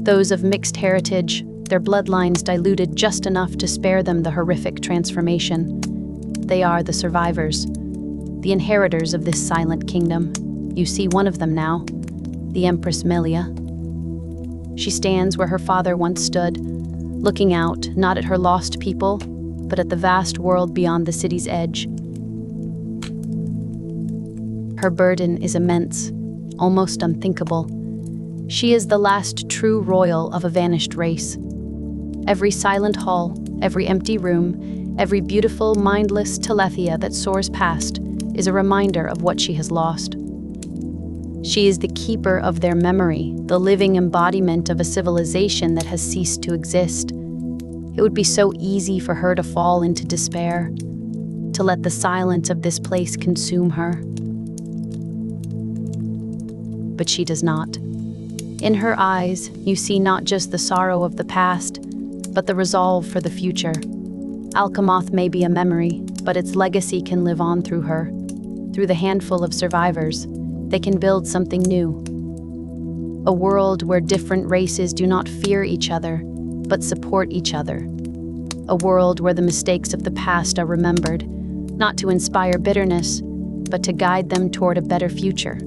Those of mixed heritage, their bloodlines diluted just enough to spare them the horrific transformation. They are the survivors, the inheritors of this silent kingdom. You see one of them now, the Empress Melia. She stands where her father once stood, looking out not at her lost people, but at the vast world beyond the city's edge. Her burden is immense, almost unthinkable. She is the last true royal of a vanished race. Every silent hall, every empty room, every beautiful, mindless telethia that soars past is a reminder of what she has lost. She is the keeper of their memory, the living embodiment of a civilization that has ceased to exist. It would be so easy for her to fall into despair, to let the silence of this place consume her. But she does not. In her eyes, you see not just the sorrow of the past, but the resolve for the future. Alcamoth may be a memory, but its legacy can live on through her. Through the handful of survivors, they can build something new. A world where different races do not fear each other, but support each other. A world where the mistakes of the past are remembered, not to inspire bitterness, but to guide them toward a better future.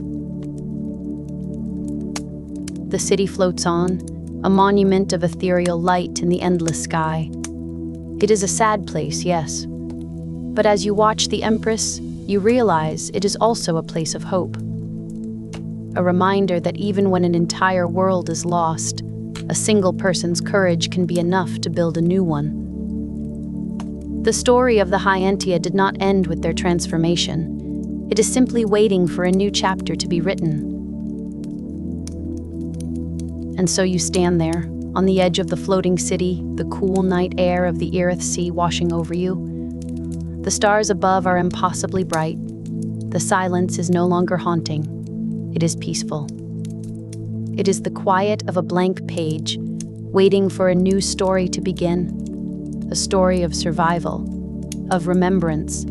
The city floats on, a monument of ethereal light in the endless sky. It is a sad place, yes. But as you watch the Empress, you realize it is also a place of hope. A reminder that even when an entire world is lost, a single person's courage can be enough to build a new one. The story of the Hyentia did not end with their transformation. It is simply waiting for a new chapter to be written. And so you stand there, on the edge of the floating city, the cool night air of the Erith Sea washing over you. The stars above are impossibly bright. The silence is no longer haunting. It is peaceful. It is the quiet of a blank page, waiting for a new story to begin. A story of survival, of remembrance,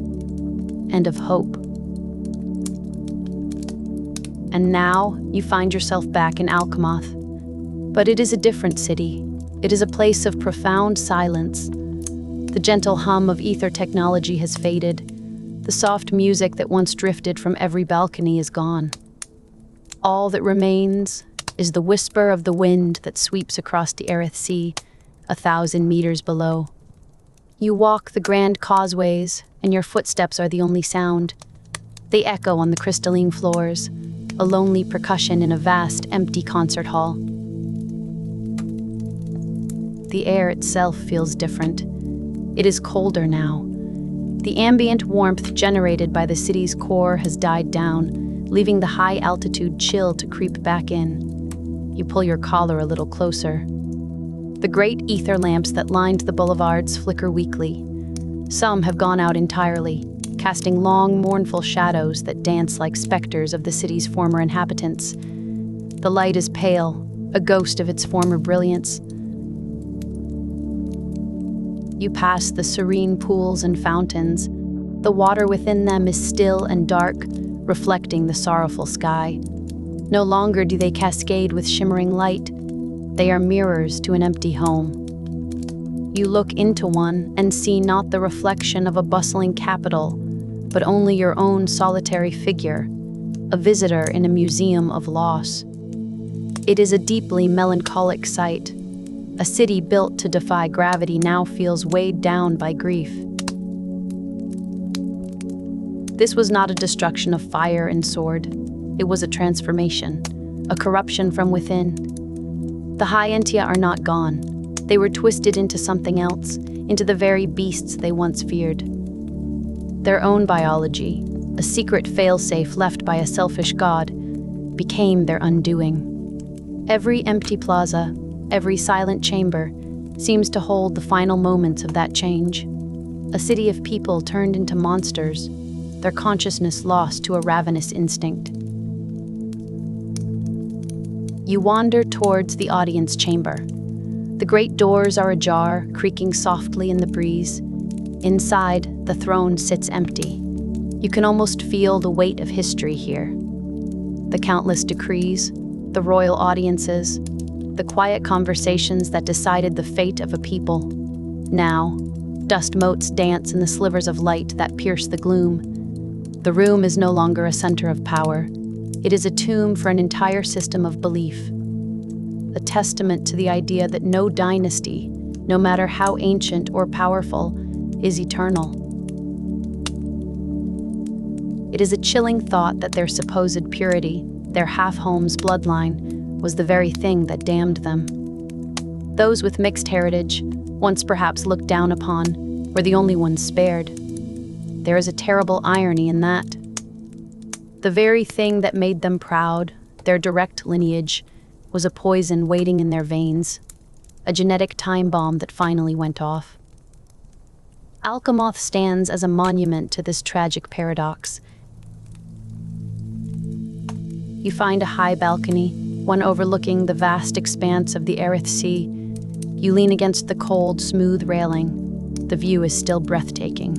and of hope. And now you find yourself back in Alcamoth. But it is a different city. It is a place of profound silence. The gentle hum of ether technology has faded. The soft music that once drifted from every balcony is gone. All that remains is the whisper of the wind that sweeps across the Erith Sea, 1,000 meters below. You walk the grand causeways, and your footsteps are the only sound. They echo on the crystalline floors, a lonely percussion in a vast, empty concert hall. The air itself feels different. It is colder now. The ambient warmth generated by the city's core has died down, leaving the high-altitude chill to creep back in. You pull your collar a little closer. The great ether lamps that lined the boulevards flicker weakly. Some have gone out entirely, casting long, mournful shadows that dance like specters of the city's former inhabitants. The light is pale, a ghost of its former brilliance. You pass the serene pools and fountains. The water within them is still and dark, reflecting the sorrowful sky. No longer do they cascade with shimmering light. They are mirrors to an empty home. You look into one and see not the reflection of a bustling capital, but only your own solitary figure, a visitor in a museum of loss. It is a deeply melancholic sight. A city built to defy gravity now feels weighed down by grief. This was not a destruction of fire and sword. It was a transformation, a corruption from within. The Hyentia are not gone. They were twisted into something else, into the very beasts they once feared. Their own biology, a secret failsafe left by a selfish god, became their undoing. Every empty plaza, every silent chamber, seems to hold the final moments of that change. A city of people turned into monsters, their consciousness lost to a ravenous instinct. You wander towards the audience chamber. The great doors are ajar, creaking softly in the breeze. Inside, the throne sits empty. You can almost feel the weight of history here. The countless decrees, the royal audiences, the quiet conversations that decided the fate of a people. Now, dust motes dance in the slivers of light that pierce the gloom. The room is no longer a center of power. It is a tomb for an entire system of belief. A testament to the idea that no dynasty, no matter how ancient or powerful, is eternal. It is a chilling thought that their supposed purity, their half-home's bloodline, was the very thing that damned them. Those with mixed heritage, once perhaps looked down upon, were the only ones spared. There is a terrible irony in that. The very thing that made them proud, their direct lineage, was a poison waiting in their veins, a genetic time bomb that finally went off. Alcamoth stands as a monument to this tragic paradox. You find a high balcony, one overlooking the vast expanse of the Aerith Sea. You lean against the cold, smooth railing. The view is still breathtaking.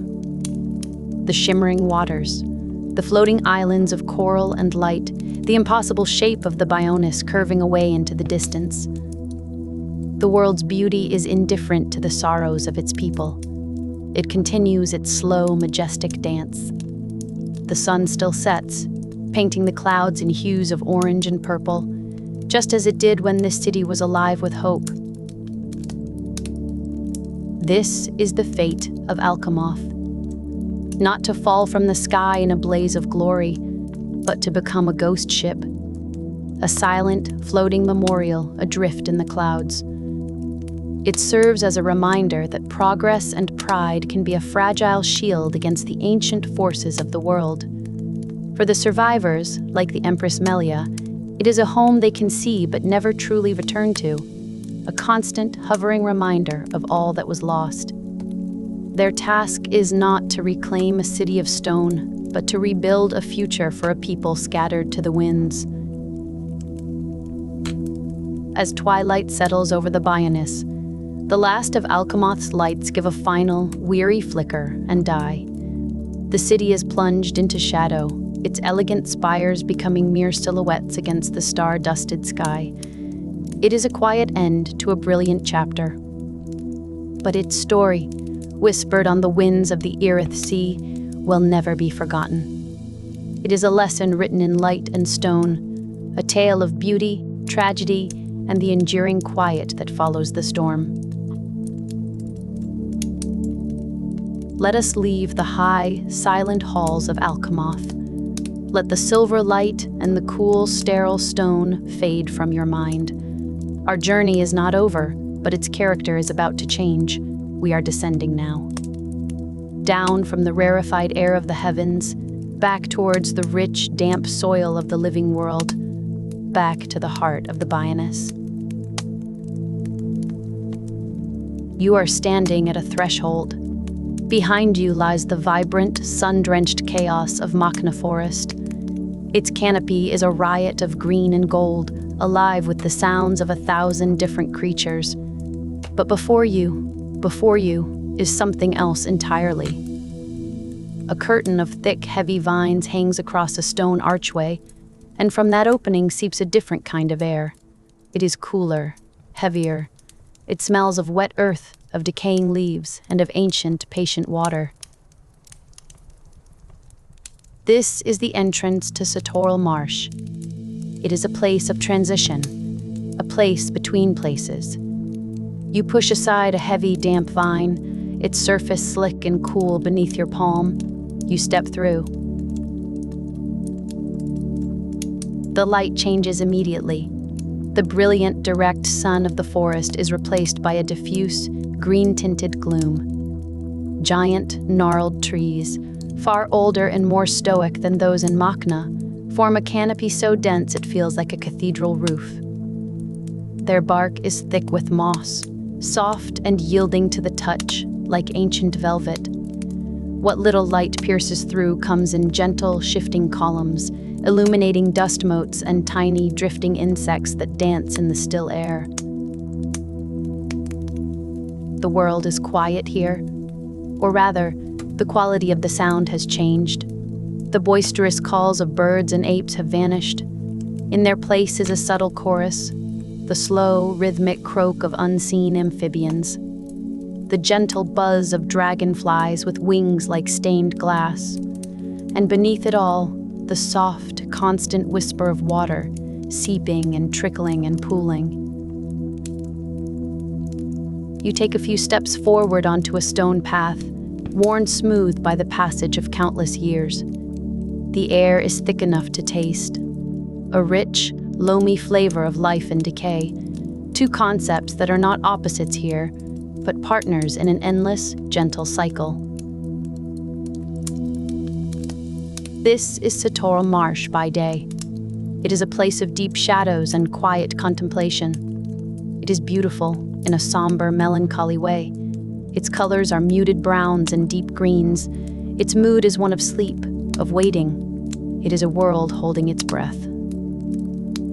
The shimmering waters, the floating islands of coral and light, the impossible shape of the Bionis curving away into the distance. The world's beauty is indifferent to the sorrows of its people. It continues its slow, majestic dance. The sun still sets, painting the clouds in hues of orange and purple, just as it did when this city was alive with hope. This is the fate of Alcamoth. Not to fall from the sky in a blaze of glory, but to become a ghost ship, a silent, floating memorial adrift in the clouds. It serves as a reminder that progress and pride can be a fragile shield against the ancient forces of the world. For the survivors, like the Empress Melia, it is a home they can see but never truly return to, a constant, hovering reminder of all that was lost. Their task is not to reclaim a city of stone, but to rebuild a future for a people scattered to the winds. As twilight settles over the Bionis, the last of Alcamoth's lights give a final, weary flicker and die. The city is plunged into shadow, its elegant spires becoming mere silhouettes against the star-dusted sky. It is a quiet end to a brilliant chapter. But its story, whispered on the winds of the Aerith Sea, will never be forgotten. It is a lesson written in light and stone, a tale of beauty, tragedy, and the enduring quiet that follows the storm. Let us leave the high, silent halls of Alcamoth. Let the silver light and the cool, sterile stone fade from your mind. Our journey is not over, but its character is about to change. We are descending now. Down from the rarefied air of the heavens, back towards the rich, damp soil of the living world, back to the heart of the Bionis. You are standing at a threshold. Behind you lies the vibrant, sun-drenched chaos of Machna Forest. Its canopy is a riot of green and gold, alive with the sounds of 1,000 different creatures. But before you is something else entirely. A curtain of thick, heavy vines hangs across a stone archway, and from that opening seeps a different kind of air. It is cooler, heavier. It smells of wet earth, of decaying leaves, and of ancient, patient water. This is the entrance to Satorl Marsh. It is a place of transition, a place between places. You push aside a heavy, damp vine, its surface slick and cool beneath your palm. You step through. The light changes immediately. The brilliant, direct sun of the forest is replaced by a diffuse, green-tinted gloom. Giant, gnarled trees, far older and more stoic than those in Machna, form a canopy so dense it feels like a cathedral roof. Their bark is thick with moss, soft and yielding to the touch, like ancient velvet. What little light pierces through comes in gentle, shifting columns, illuminating dust motes and tiny, drifting insects that dance in the still air. The world is quiet here, or rather, the quality of the sound has changed. The boisterous calls of birds and apes have vanished. In their place is a subtle chorus, the slow, rhythmic croak of unseen amphibians, the gentle buzz of dragonflies with wings like stained glass, and beneath it all, the soft, constant whisper of water, seeping and trickling and pooling. You take a few steps forward onto a stone path, worn smooth by the passage of countless years. The air is thick enough to taste, a rich, loamy flavor of life and decay, two concepts that are not opposites here, but partners in an endless, gentle cycle. This is Satorl Marsh by day. It is a place of deep shadows and quiet contemplation. It is beautiful in a somber, melancholy way. Its colors are muted browns and deep greens. Its mood is one of sleep, of waiting. It is a world holding its breath.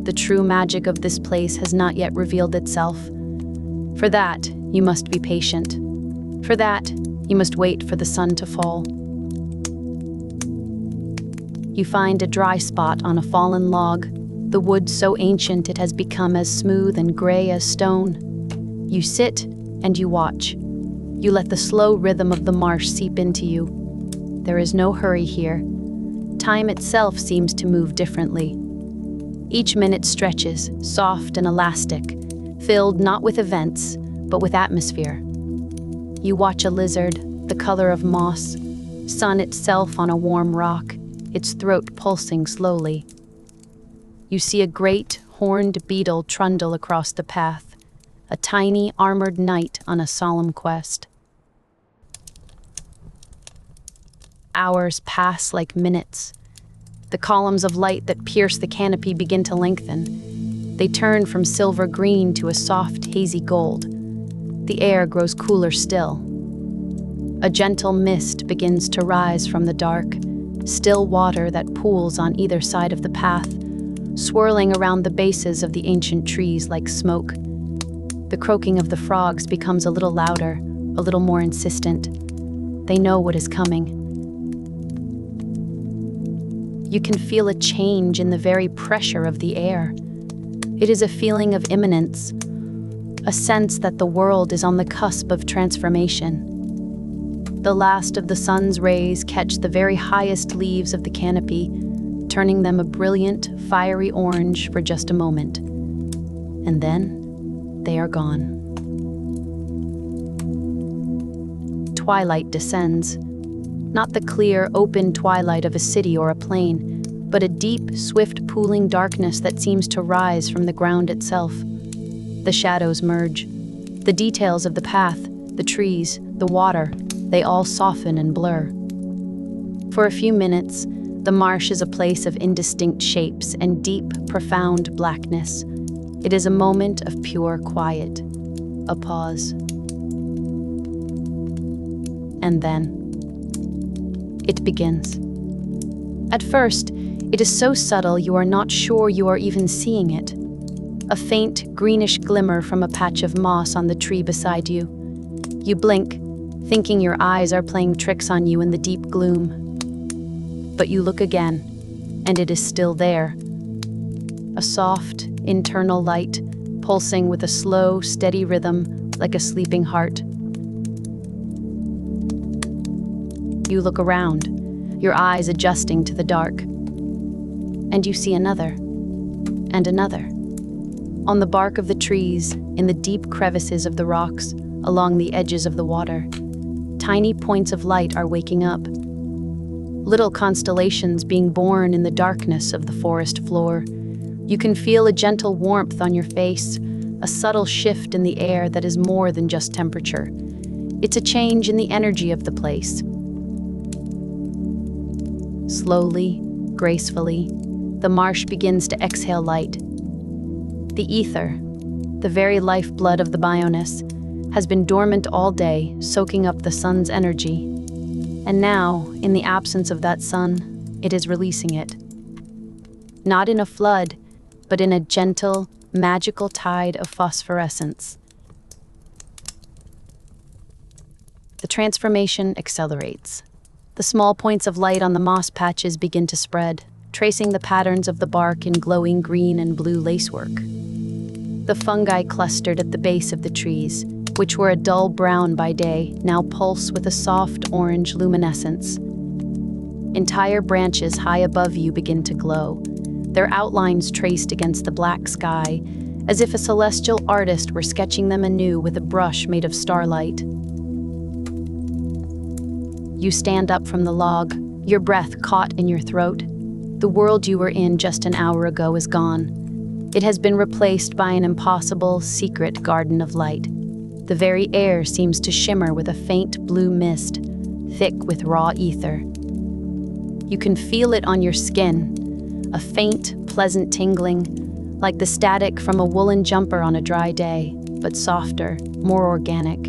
The true magic of this place has not yet revealed itself. For that, you must be patient. For that, you must wait for the sun to fall. You find a dry spot on a fallen log, the wood so ancient it has become as smooth and gray as stone. You sit and you watch. You let the slow rhythm of the marsh seep into you. There is no hurry here. Time itself seems to move differently. Each minute stretches, soft and elastic, filled not with events, but with atmosphere. You watch a lizard, the color of moss, sun itself on a warm rock, its throat pulsing slowly. You see a great, horned beetle trundle across the path, a tiny, armored knight on a solemn quest. Hours pass like minutes. The columns of light that pierce the canopy begin to lengthen. They turn from silver green to a soft, hazy gold. The air grows cooler still. A gentle mist begins to rise from the dark, still water that pools on either side of the path, swirling around the bases of the ancient trees like smoke. The croaking of the frogs becomes a little louder, a little more insistent. They know what is coming. You can feel a change in the very pressure of the air. It is a feeling of imminence, a sense that the world is on the cusp of transformation. The last of the sun's rays catch the very highest leaves of the canopy, turning them a brilliant, fiery orange for just a moment. And then, they are gone. Twilight descends. Not the clear, open twilight of a city or a plain, but a deep, swift pooling darkness that seems to rise from the ground itself. The shadows merge. The details of the path, the trees, the water, they all soften and blur. For a few minutes, the marsh is a place of indistinct shapes and deep, profound blackness. It is a moment of pure quiet, a pause. And then it begins. At first, it is so subtle you are not sure you are even seeing it. A faint, greenish glimmer from a patch of moss on the tree beside you. You blink, thinking your eyes are playing tricks on you in the deep gloom. But you look again, and it is still there. A soft, internal light, pulsing with a slow, steady rhythm like a sleeping heart. You look around, your eyes adjusting to the dark. And you see another, and another. On the bark of the trees, in the deep crevices of the rocks, along the edges of the water, tiny points of light are waking up. Little constellations being born in the darkness of the forest floor. You can feel a gentle warmth on your face, a subtle shift in the air that is more than just temperature. It's a change in the energy of the place. Slowly, gracefully, the marsh begins to exhale light. The ether, the very lifeblood of the Bionis, has been dormant all day, soaking up the sun's energy. And now, in the absence of that sun, it is releasing it. Not in a flood, but in a gentle, magical tide of phosphorescence. The transformation accelerates. The small points of light on the moss patches begin to spread, tracing the patterns of the bark in glowing green and blue lacework. The fungi clustered at the base of the trees, which were a dull brown by day, now pulse with a soft orange luminescence. Entire branches high above you begin to glow, their outlines traced against the black sky, as if a celestial artist were sketching them anew with a brush made of starlight. You stand up from the log, your breath caught in your throat. The world you were in just an hour ago is gone. It has been replaced by an impossible, secret garden of light. The very air seems to shimmer with a faint blue mist, thick with raw ether. You can feel it on your skin, a faint, pleasant tingling, like the static from a woolen jumper on a dry day, but softer, more organic.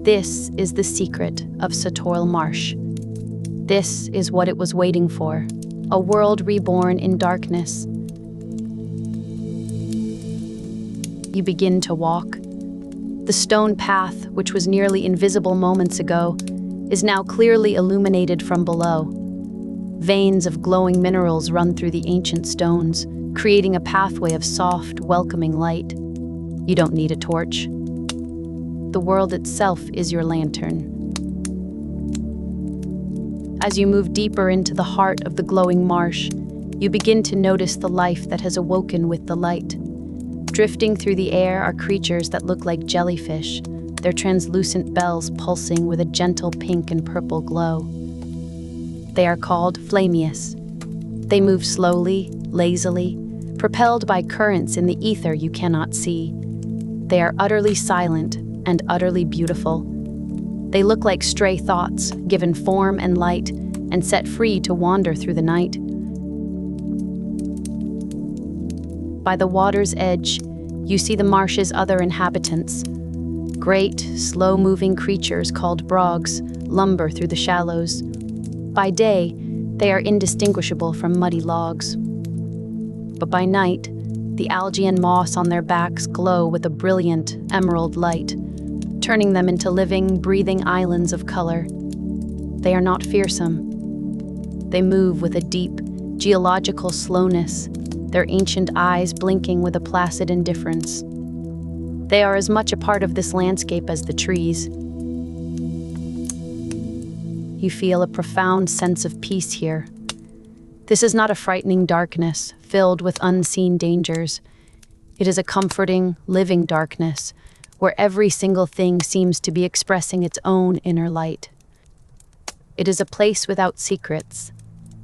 This is the secret of Satorl Marsh. This is what it was waiting for, a world reborn in darkness. You begin to walk. The stone path, which was nearly invisible moments ago, is now clearly illuminated from below. Veins of glowing minerals run through the ancient stones, creating a pathway of soft, welcoming light. You don't need a torch. The world itself is your lantern. As you move deeper into the heart of the glowing marsh, you begin to notice the life that has awoken with the light. Drifting through the air are creatures that look like jellyfish, their translucent bells pulsing with a gentle pink and purple glow. They are called Flamius. They move slowly, lazily, propelled by currents in the ether you cannot see. They are utterly silent and utterly beautiful. They look like stray thoughts, given form and light, and set free to wander through the night. By the water's edge, you see the marsh's other inhabitants. Great, slow-moving creatures called brogs lumber through the shallows. By day, they are indistinguishable from muddy logs. But by night, the algae and moss on their backs glow with a brilliant emerald light, turning them into living, breathing islands of color. They are not fearsome. They move with a deep, geological slowness, their ancient eyes blinking with a placid indifference. They are as much a part of this landscape as the trees. You feel a profound sense of peace here. This is not a frightening darkness filled with unseen dangers. It is a comforting, living darkness where every single thing seems to be expressing its own inner light. It is a place without secrets,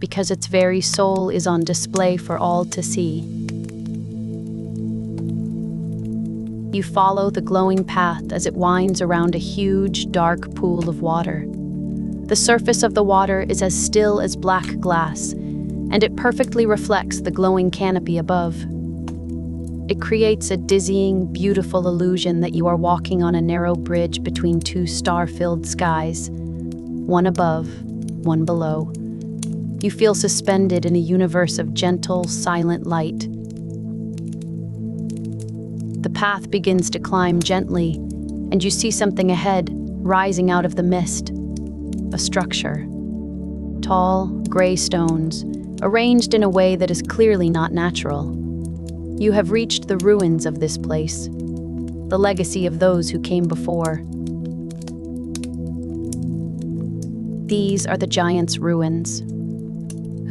because its very soul is on display for all to see. You follow the glowing path as it winds around a huge, dark pool of water. The surface of the water is as still as black glass, and it perfectly reflects the glowing canopy above. It creates a dizzying, beautiful illusion that you are walking on a narrow bridge between two star-filled skies, one above, one below. You feel suspended in a universe of gentle, silent light. The path begins to climb gently, and you see something ahead, rising out of the mist. A structure. Tall, gray stones, arranged in a way that is clearly not natural. You have reached the ruins of this place, the legacy of those who came before. These are the giants' ruins.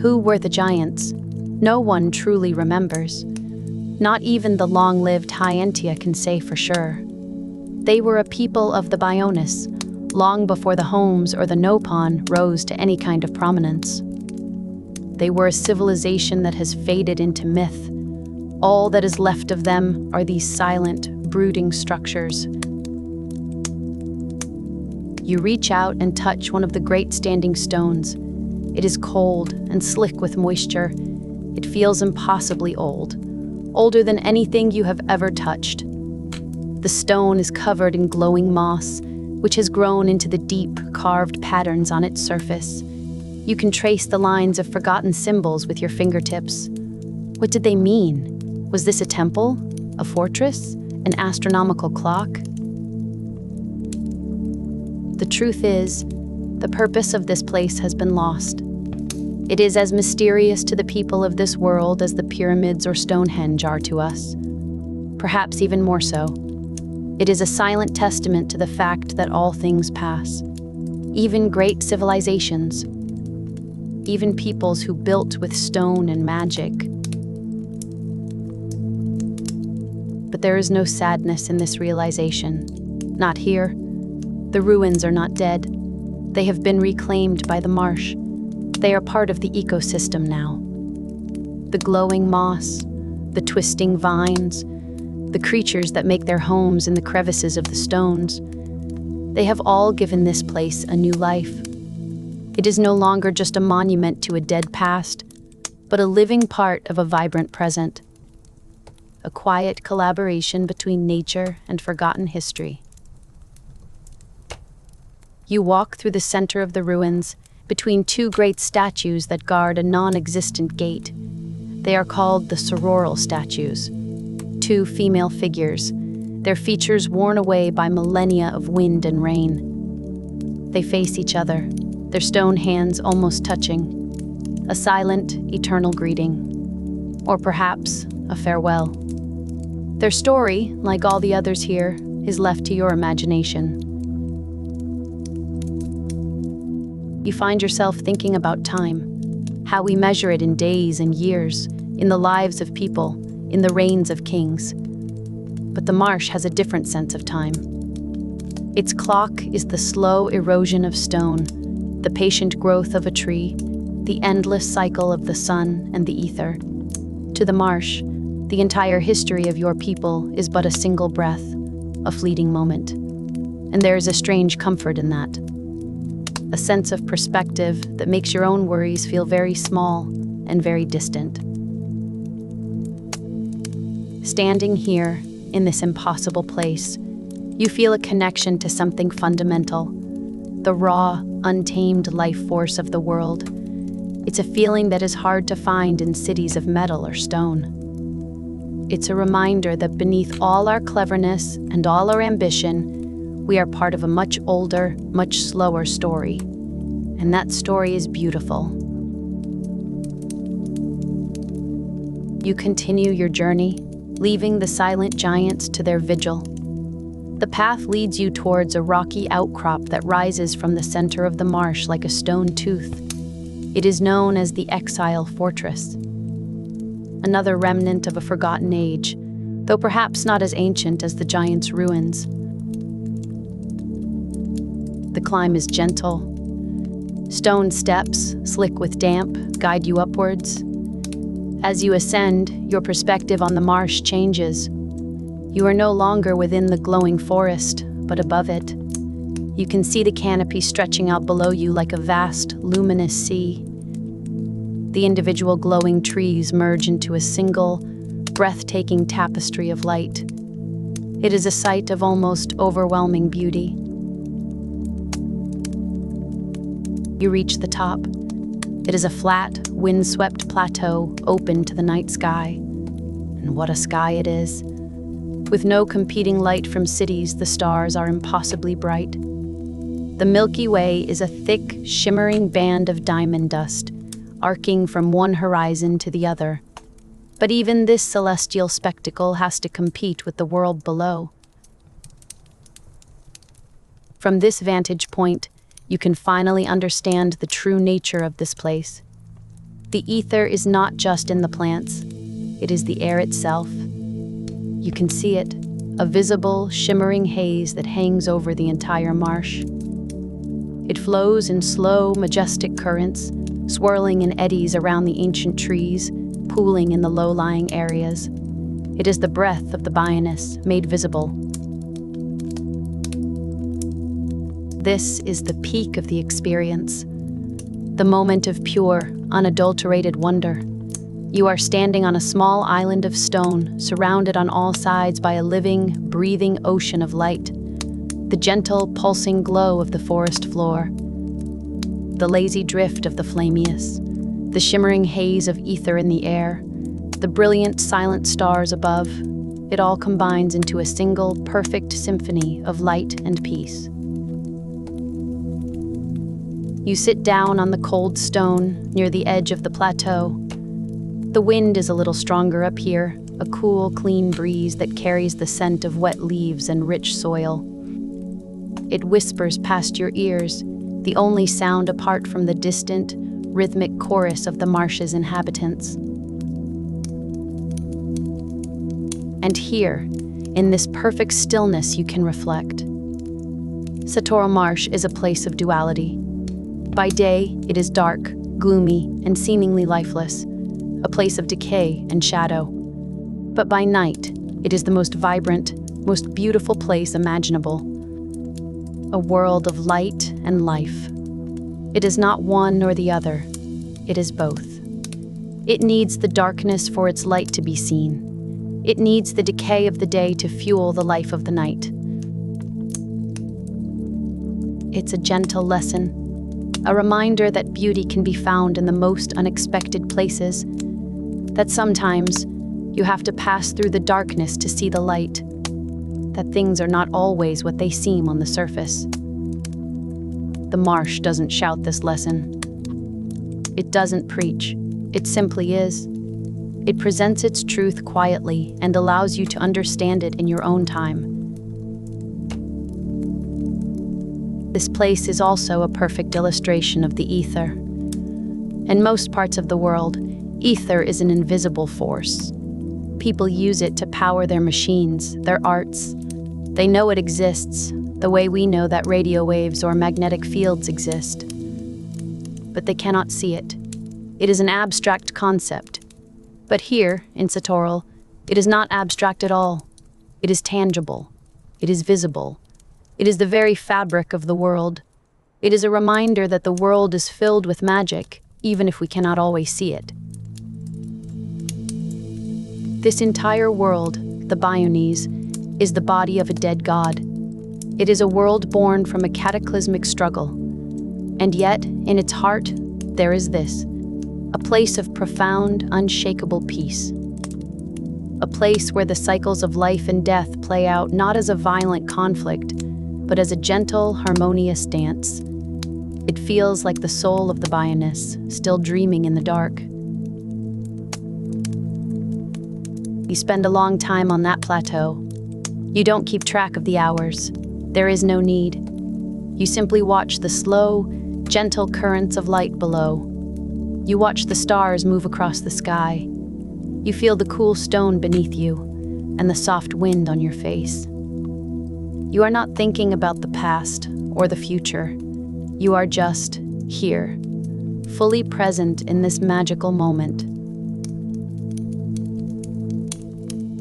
Who were the giants? No one truly remembers. Not even the long-lived Hyentia can say for sure. They were a people of the Bionis, long before the Homes or the Nopon rose to any kind of prominence. They were a civilization that has faded into myth. All that is left of them are these silent, brooding structures. You reach out and touch one of the great standing stones. It is cold and slick with moisture. It feels impossibly old, older than anything you have ever touched. The stone is covered in glowing moss, which has grown into the deep, carved patterns on its surface. You can trace the lines of forgotten symbols with your fingertips. What did they mean? Was this a temple? A fortress? An astronomical clock? The truth is, the purpose of this place has been lost. It is as mysterious to the people of this world as the pyramids or Stonehenge are to us. Perhaps even more so. It is a silent testament to the fact that all things pass. Even great civilizations. Even peoples who built with stone and magic. But there is no sadness in this realization. Not here. The ruins are not dead. They have been reclaimed by the marsh. They are part of the ecosystem now. The glowing moss, the twisting vines, the creatures that make their homes in the crevices of the stones. They have all given this place a new life. It is no longer just a monument to a dead past, but a living part of a vibrant present. A quiet collaboration between nature and forgotten history. You walk through the center of the ruins, between two great statues that guard a non-existent gate. They are called the Satorl statues. Two female figures, their features worn away by millennia of wind and rain. They face each other, their stone hands almost touching. A silent, eternal greeting. Or perhaps a farewell. Their story, like all the others here, is left to your imagination. You find yourself thinking about time, how we measure it in days and years, in the lives of people, in the reigns of kings. But the marsh has a different sense of time. Its clock is the slow erosion of stone, the patient growth of a tree, the endless cycle of the sun and the ether. To the marsh, the entire history of your people is but a single breath, a fleeting moment. And there is a strange comfort in that. A sense of perspective that makes your own worries feel very small and very distant. Standing here, in this impossible place, you feel a connection to something fundamental, the raw, untamed life force of the world. It's a feeling that is hard to find in cities of metal or stone. It's a reminder that beneath all our cleverness and all our ambition, we are part of a much older, much slower story. And that story is beautiful. You continue your journey, leaving the silent giants to their vigil. The path leads you towards a rocky outcrop that rises from the center of the marsh like a stone tooth. It is known as the Exile Fortress. Another remnant of a forgotten age, though perhaps not as ancient as the giants' ruins. The climb is gentle. Stone steps, slick with damp, guide you upwards. As you ascend, your perspective on the marsh changes. You are no longer within the glowing forest, but above it. You can see the canopy stretching out below you like a vast, luminous sea. The individual glowing trees merge into a single, breathtaking tapestry of light. It is a sight of almost overwhelming beauty. You reach the top. It is a flat, windswept plateau open to the night sky. And what a sky it is. With no competing light from cities, the stars are impossibly bright. The Milky Way is a thick, shimmering band of diamond dust, arcing from one horizon to the other. But even this celestial spectacle has to compete with the world below. From this vantage point, you can finally understand the true nature of this place. The ether is not just in the plants, it is the air itself. You can see it, a visible, shimmering haze that hangs over the entire marsh. It flows in slow, majestic currents, swirling in eddies around the ancient trees, pooling in the low-lying areas. It is the breath of the Bionis made visible. This is the peak of the experience, the moment of pure, unadulterated wonder. You are standing on a small island of stone, surrounded on all sides by a living, breathing ocean of light. The gentle, pulsing glow of the forest floor, the lazy drift of the Flamius, the shimmering haze of ether in the air, the brilliant, silent stars above, it all combines into a single, perfect symphony of light and peace. You sit down on the cold stone near the edge of the plateau. The wind is a little stronger up here, a cool, clean breeze that carries the scent of wet leaves and rich soil. It whispers past your ears, the only sound apart from the distant, rhythmic chorus of the marsh's inhabitants. And here, in this perfect stillness, you can reflect. Satorl Marsh is a place of duality. By day, it is dark, gloomy, and seemingly lifeless, a place of decay and shadow. But by night, it is the most vibrant, most beautiful place imaginable. A world of light and life. It is not one nor the other. It is both. It needs the darkness for its light to be seen. It needs the decay of the day to fuel the life of the night. It's a gentle lesson, a reminder that beauty can be found in the most unexpected places, that sometimes you have to pass through the darkness to see the light, that things are not always what they seem on the surface. The marsh doesn't shout this lesson. It doesn't preach. It simply is. It presents its truth quietly and allows you to understand it in your own time. This place is also a perfect illustration of the ether. In most parts of the world, ether is an invisible force. People use it to power their machines, their arts. They know it exists, the way we know that radio waves or magnetic fields exist. But they cannot see it. It is an abstract concept. But here, in Satorl, it is not abstract at all. It is tangible. It is visible. It is the very fabric of the world. It is a reminder that the world is filled with magic, even if we cannot always see it. This entire world, the Bionis, is the body of a dead god. It is a world born from a cataclysmic struggle. And yet, in its heart, there is this, a place of profound, unshakable peace. A place where the cycles of life and death play out not as a violent conflict, but as a gentle, harmonious dance. It feels like the soul of the Bionis, still dreaming in the dark. You spend a long time on that plateau. You don't keep track of the hours. There is no need. You simply watch the slow, gentle currents of light below. You watch the stars move across the sky. You feel the cool stone beneath you and the soft wind on your face. You are not thinking about the past or the future. You are just here, fully present in this magical moment.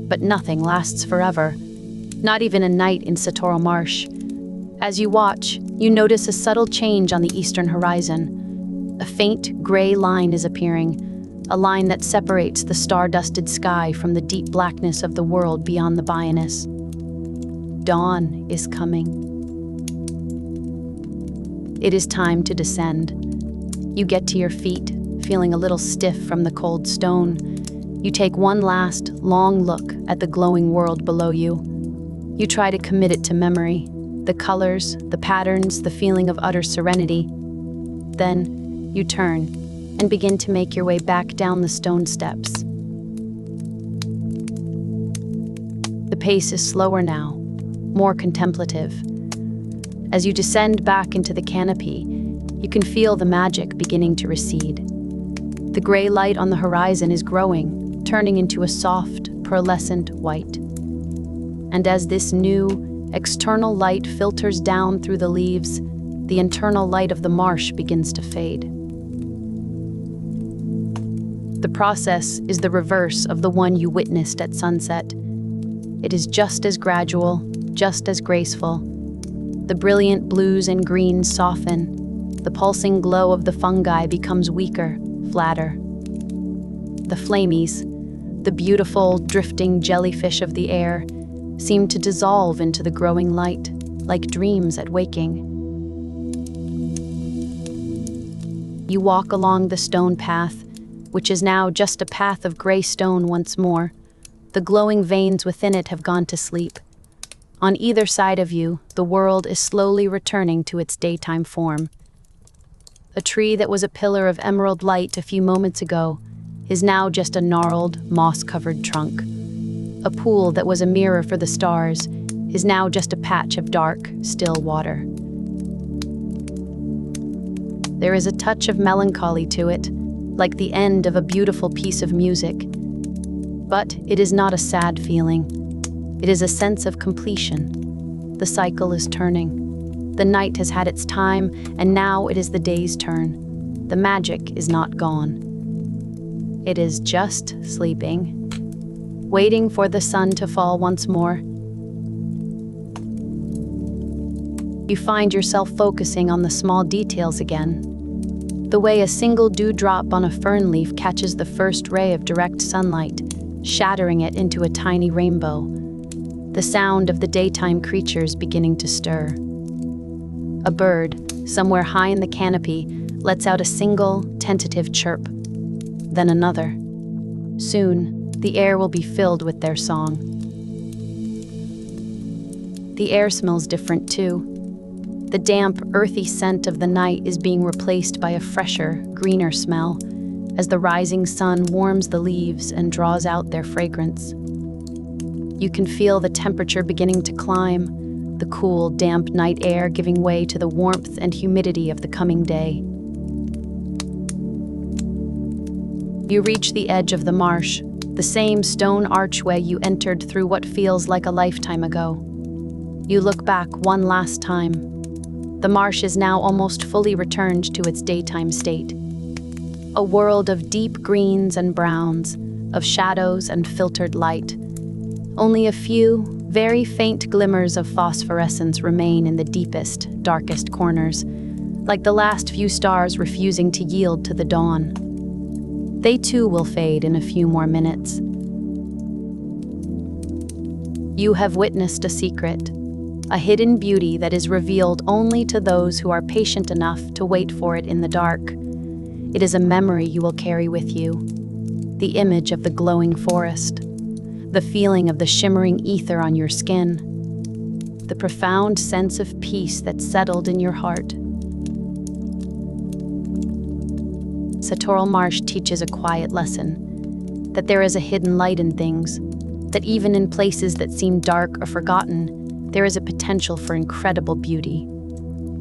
But nothing lasts forever, not even a night in Satorl Marsh. As you watch, you notice a subtle change on the eastern horizon. A faint, gray line is appearing, a line that separates the star-dusted sky from the deep blackness of the world beyond the Bionis. Dawn is coming. It is time to descend. You get to your feet, feeling a little stiff from the cold stone. You take one last, long look at the glowing world below you. You try to commit it to memory, the colors, the patterns, the feeling of utter serenity. Then, you turn and begin to make your way back down the stone steps. The pace is slower now, more contemplative. As you descend back into the canopy, you can feel the magic beginning to recede. The gray light on the horizon is growing, turning into a soft, pearlescent white. And as this new, external light filters down through the leaves, the internal light of the marsh begins to fade. The process is the reverse of the one you witnessed at sunset. It is just as gradual, just as graceful. The brilliant blues and greens soften. The pulsing glow of the fungi becomes weaker, flatter. The flamies, the beautiful, drifting jellyfish of the air, seem to dissolve into the growing light, like dreams at waking. You walk along the stone path, which is now just a path of gray stone once more. The glowing veins within it have gone to sleep. On either side of you, the world is slowly returning to its daytime form. A tree that was a pillar of emerald light a few moments ago is now just a gnarled, moss-covered trunk. A pool that was a mirror for the stars is now just a patch of dark, still water. There is a touch of melancholy to it, like the end of a beautiful piece of music. But it is not a sad feeling. It is a sense of completion. The cycle is turning. The night has had its time, and now it is the day's turn. The magic is not gone. It is just sleeping, waiting for the sun to fall once more. You find yourself focusing on the small details again. The way a single dewdrop on a fern leaf catches the first ray of direct sunlight, shattering it into a tiny rainbow. The sound of the daytime creatures beginning to stir. A bird, somewhere high in the canopy, lets out a single, tentative chirp, then another. Soon, the air will be filled with their song. The air smells different too. The damp, earthy scent of the night is being replaced by a fresher, greener smell, as the rising sun warms the leaves and draws out their fragrance. You can feel the temperature beginning to climb, the cool, damp night air giving way to the warmth and humidity of the coming day. You reach the edge of the marsh, the same stone archway you entered through what feels like a lifetime ago. You look back one last time. The marsh is now almost fully returned to its daytime state. A world of deep greens and browns, of shadows and filtered light. Only a few, very faint glimmers of phosphorescence remain in the deepest, darkest corners, like the last few stars refusing to yield to the dawn. They too will fade in a few more minutes. You have witnessed a secret, a hidden beauty that is revealed only to those who are patient enough to wait for it in the dark. It is a memory you will carry with you, the image of the glowing forest, the feeling of the shimmering ether on your skin, the profound sense of peace that settled in your heart. Satorl Marsh teaches a quiet lesson, that there is a hidden light in things, that even in places that seem dark or forgotten, there is a potential for incredible beauty.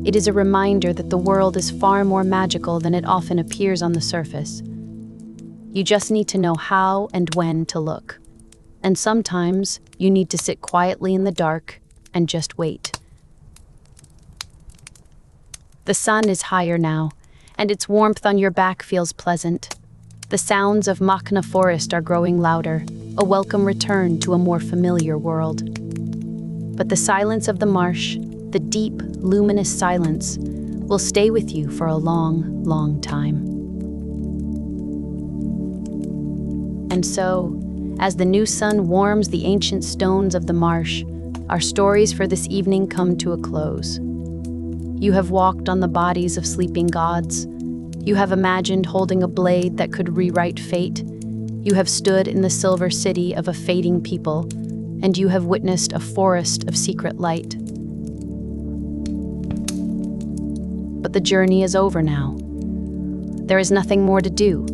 It is a reminder that the world is far more magical than it often appears on the surface. You just need to know how and when to look. And sometimes you need to sit quietly in the dark and just wait. The sun is higher now, and its warmth on your back feels pleasant. The sounds of Machna Forest are growing louder, a welcome return to a more familiar world. But the silence of the marsh, the deep, luminous silence, will stay with you for a long, long time. And so, as the new sun warms the ancient stones of the marsh, our stories for this evening come to a close. You have walked on the bodies of sleeping gods. You have imagined holding a blade that could rewrite fate. You have stood in the silver city of a fading people, and you have witnessed a forest of secret light. But the journey is over now. There is nothing more to do,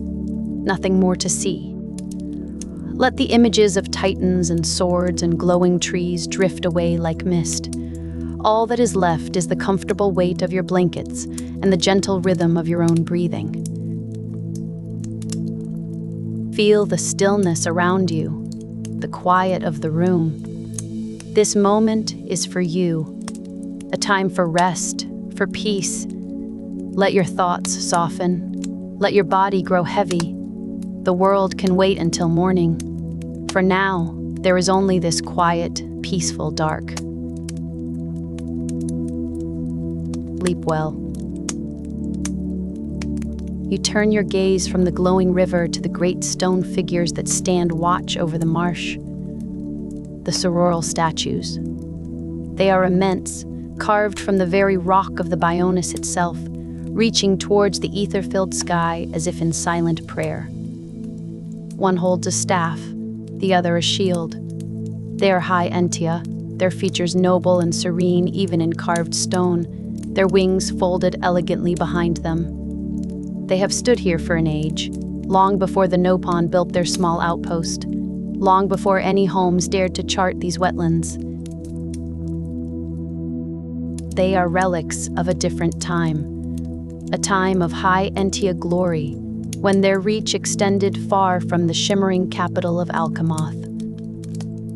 nothing more to see. Let the images of titans and swords and glowing trees drift away like mist. All that is left is the comfortable weight of your blankets and the gentle rhythm of your own breathing. Feel the stillness around you, the quiet of the room. This moment is for you, a time for rest, for peace. Let your thoughts soften. Let your body grow heavy. The world can wait until morning. For now, there is only this quiet, peaceful dark. Sleep well. You turn your gaze from the glowing river to the great stone figures that stand watch over the marsh. The Satorl statues. They are immense, carved from the very rock of the Bionis itself, reaching towards the ether-filled sky as if in silent prayer. One holds a staff, the other a shield. They are high entia, their features noble and serene even in carved stone, their wings folded elegantly behind them. They have stood here for an age, long before the Nopon built their small outpost, long before any homes dared to chart these wetlands. They are relics of a different time, a time of high entia glory, when their reach extended far from the shimmering capital of Alcamoth.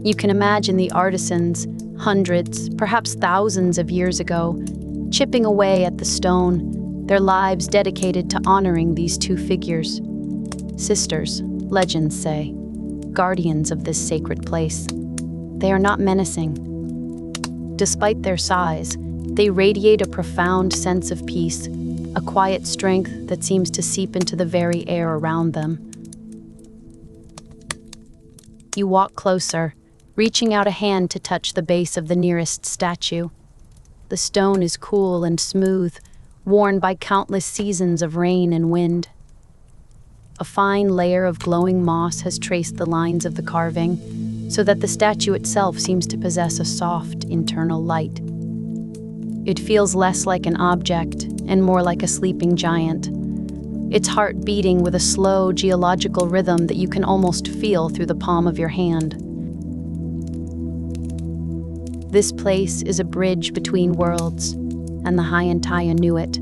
You can imagine the artisans, hundreds, perhaps thousands of years ago, chipping away at the stone, their lives dedicated to honoring these two figures. Sisters, legends say, guardians of this sacred place. They are not menacing. Despite their size, they radiate a profound sense of peace, a quiet strength that seems to seep into the very air around them. You walk closer, reaching out a hand to touch the base of the nearest statue. The stone is cool and smooth, worn by countless seasons of rain and wind. A fine layer of glowing moss has traced the lines of the carving, so that the statue itself seems to possess a soft, internal light. It feels less like an object and more like a sleeping giant, its heart beating with a slow geological rhythm that you can almost feel through the palm of your hand. This place is a bridge between worlds, and the High Entaya knew it.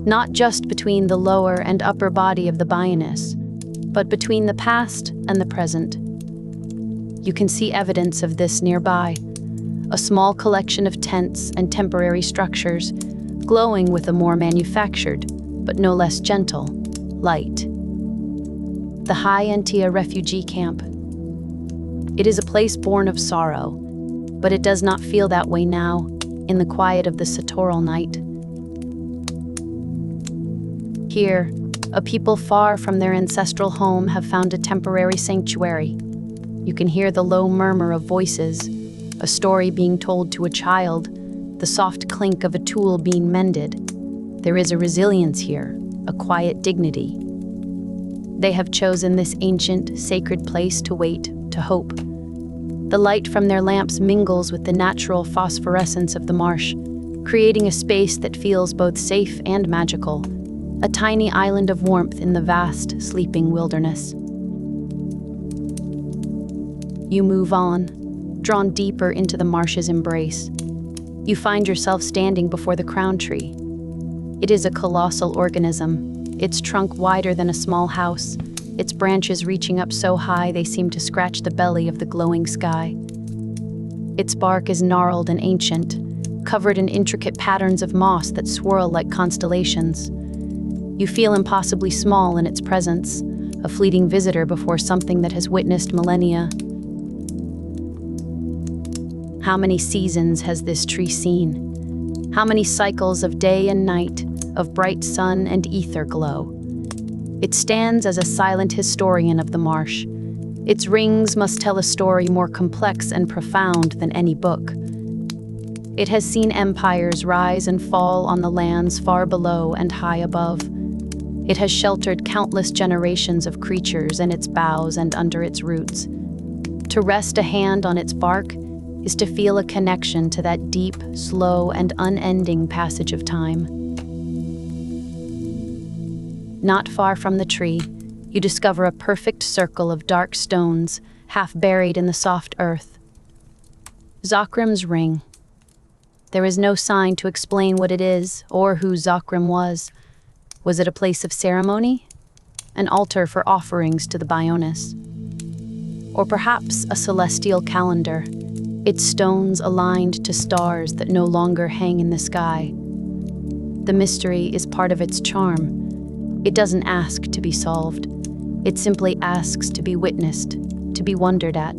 Not just between the lower and upper body of the Bionis, but between the past and the present. You can see evidence of this nearby, a small collection of tents and temporary structures, glowing with a more manufactured, but no less gentle, light. The High Entia refugee camp. It is a place born of sorrow, but it does not feel that way now, in the quiet of the Satorl night. Here, a people far from their ancestral home have found a temporary sanctuary. You can hear the low murmur of voices, a story being told to a child, the soft clink of a tool being mended. There is a resilience here, a quiet dignity. They have chosen this ancient, sacred place to wait, to hope. The light from their lamps mingles with the natural phosphorescence of the marsh, creating a space that feels both safe and magical, a tiny island of warmth in the vast, sleeping wilderness. You move on, drawn deeper into the marsh's embrace. You find yourself standing before the crown tree. It is a colossal organism, its trunk wider than a small house, its branches reaching up so high they seem to scratch the belly of the glowing sky. Its bark is gnarled and ancient, covered in intricate patterns of moss that swirl like constellations. You feel impossibly small in its presence, a fleeting visitor before something that has witnessed millennia. How many seasons has this tree seen? How many cycles of day and night, of bright sun and ether glow? It stands as a silent historian of the marsh. Its rings must tell a story more complex and profound than any book. It has seen empires rise and fall on the lands far below and high above. It has sheltered countless generations of creatures in its boughs and under its roots. To rest a hand on its bark is to feel a connection to that deep, slow, and unending passage of time. Not far from the tree, you discover a perfect circle of dark stones, half buried in the soft earth. Zokrim's ring. There is no sign to explain what it is or who Zokrim was. Was it a place of ceremony? An altar for offerings to the Bionis? Or perhaps a celestial calendar, its stones aligned to stars that no longer hang in the sky? The mystery is part of its charm. It doesn't ask to be solved. It simply asks to be witnessed, to be wondered at.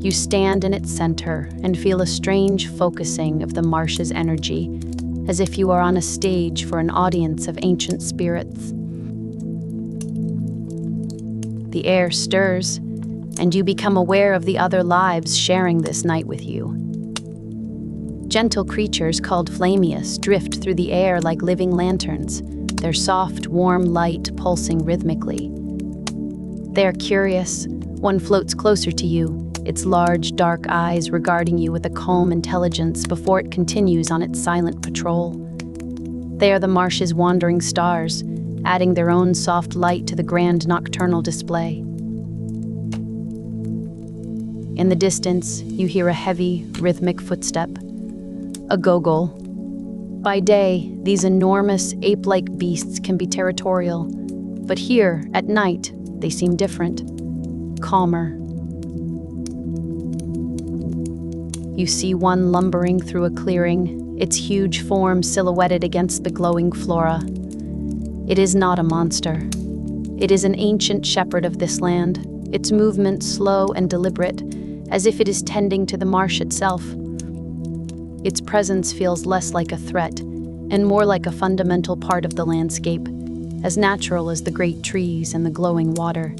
You stand in its center and feel a strange focusing of the marsh's energy, as if you are on a stage for an audience of ancient spirits. The air stirs, and you become aware of the other lives sharing this night with you. Gentle creatures called Flamius drift through the air like living lanterns, their soft, warm light pulsing rhythmically. They are curious. One floats closer to you, its large, dark eyes regarding you with a calm intelligence before it continues on its silent patrol. They are the marsh's wandering stars, adding their own soft light to the grand nocturnal display. In the distance, you hear a heavy, rhythmic footstep, a gogol. By day, these enormous, ape-like beasts can be territorial, but here, at night, they seem different, calmer. You see one lumbering through a clearing, its huge form silhouetted against the glowing flora. It is not a monster. It is an ancient shepherd of this land, its movement slow and deliberate, as if it is tending to the marsh itself. Its presence feels less like a threat and more like a fundamental part of the landscape, as natural as the great trees and the glowing water.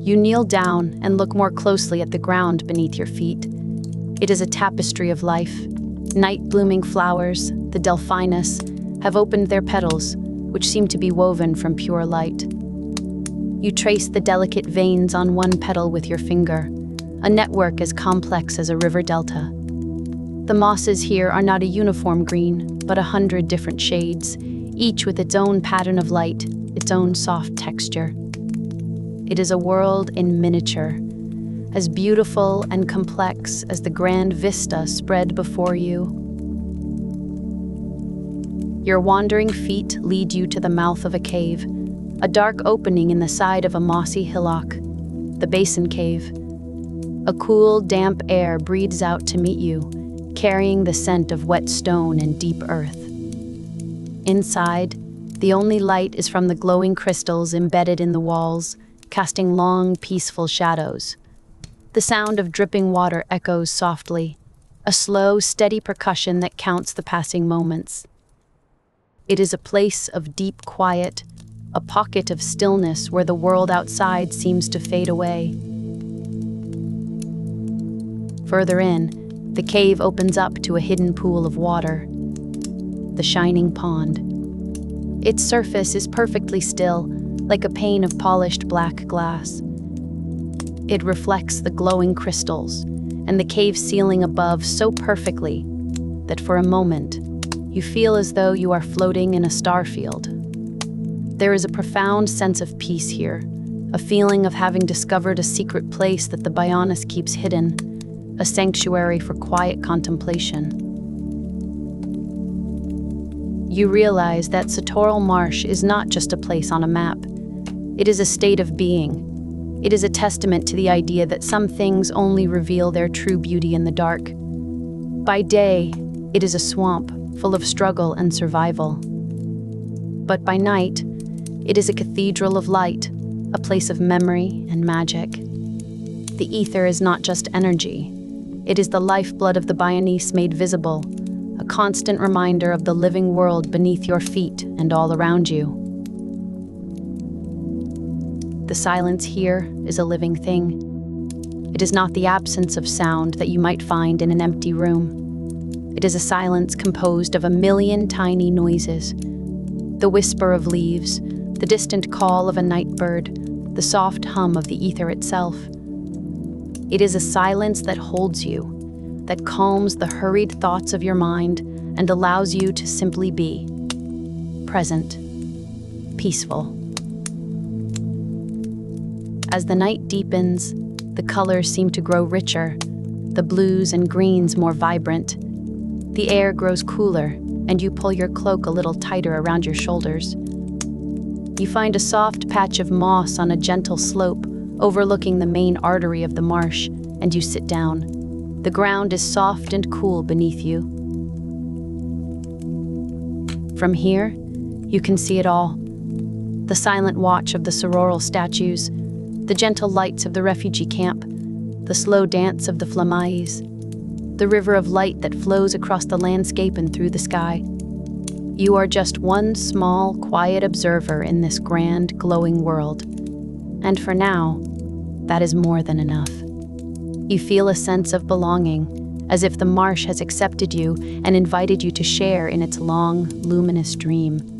You kneel down and look more closely at the ground beneath your feet. It is a tapestry of life. Night-blooming flowers, the delphinus, have opened their petals, which seem to be woven from pure light. You trace the delicate veins on one petal with your finger, a network as complex as a river delta. The mosses here are not a uniform green, but 100 different shades, each with its own pattern of light, its own soft texture. It is a world in miniature, as beautiful and complex as the grand vista spread before you. Your wandering feet lead you to the mouth of a cave, a dark opening in the side of a mossy hillock, the Basin Cave. A cool, damp air breathes out to meet you, carrying the scent of wet stone and deep earth. Inside, the only light is from the glowing crystals embedded in the walls, casting long, peaceful shadows. The sound of dripping water echoes softly, a slow, steady percussion that counts the passing moments. It is a place of deep quiet, a pocket of stillness where the world outside seems to fade away. Further in, the cave opens up to a hidden pool of water, the shining pond. Its surface is perfectly still, like a pane of polished black glass. It reflects the glowing crystals and the cave ceiling above so perfectly that for a moment, you feel as though you are floating in a star field. There is a profound sense of peace here, a feeling of having discovered a secret place that the Bionis keeps hidden, a sanctuary for quiet contemplation. You realize that Satorl Marsh is not just a place on a map. It is a state of being. It is a testament to the idea that some things only reveal their true beauty in the dark. By day, it is a swamp full of struggle and survival. But by night, it is a cathedral of light, a place of memory and magic. The ether is not just energy. It is the lifeblood of the Bionis made visible, a constant reminder of the living world beneath your feet and all around you. The silence here is a living thing. It is not the absence of sound that you might find in an empty room. It is a silence composed of a million tiny noises. The whisper of leaves, the distant call of a night bird, the soft hum of the ether itself. It is a silence that holds you, that calms the hurried thoughts of your mind and allows you to simply be present, peaceful. As the night deepens, the colors seem to grow richer, the blues and greens more vibrant. The air grows cooler, and you pull your cloak a little tighter around your shoulders. You find a soft patch of moss on a gentle slope overlooking the main artery of the marsh, and you sit down. The ground is soft and cool beneath you. From here, you can see it all. The silent watch of the sororal statues, the gentle lights of the refugee camp, the slow dance of the flamais, the river of light that flows across the landscape and through the sky. You are just one small, quiet observer in this grand, glowing world. And for now, that is more than enough. You feel a sense of belonging, as if the marsh has accepted you and invited you to share in its long, luminous dream.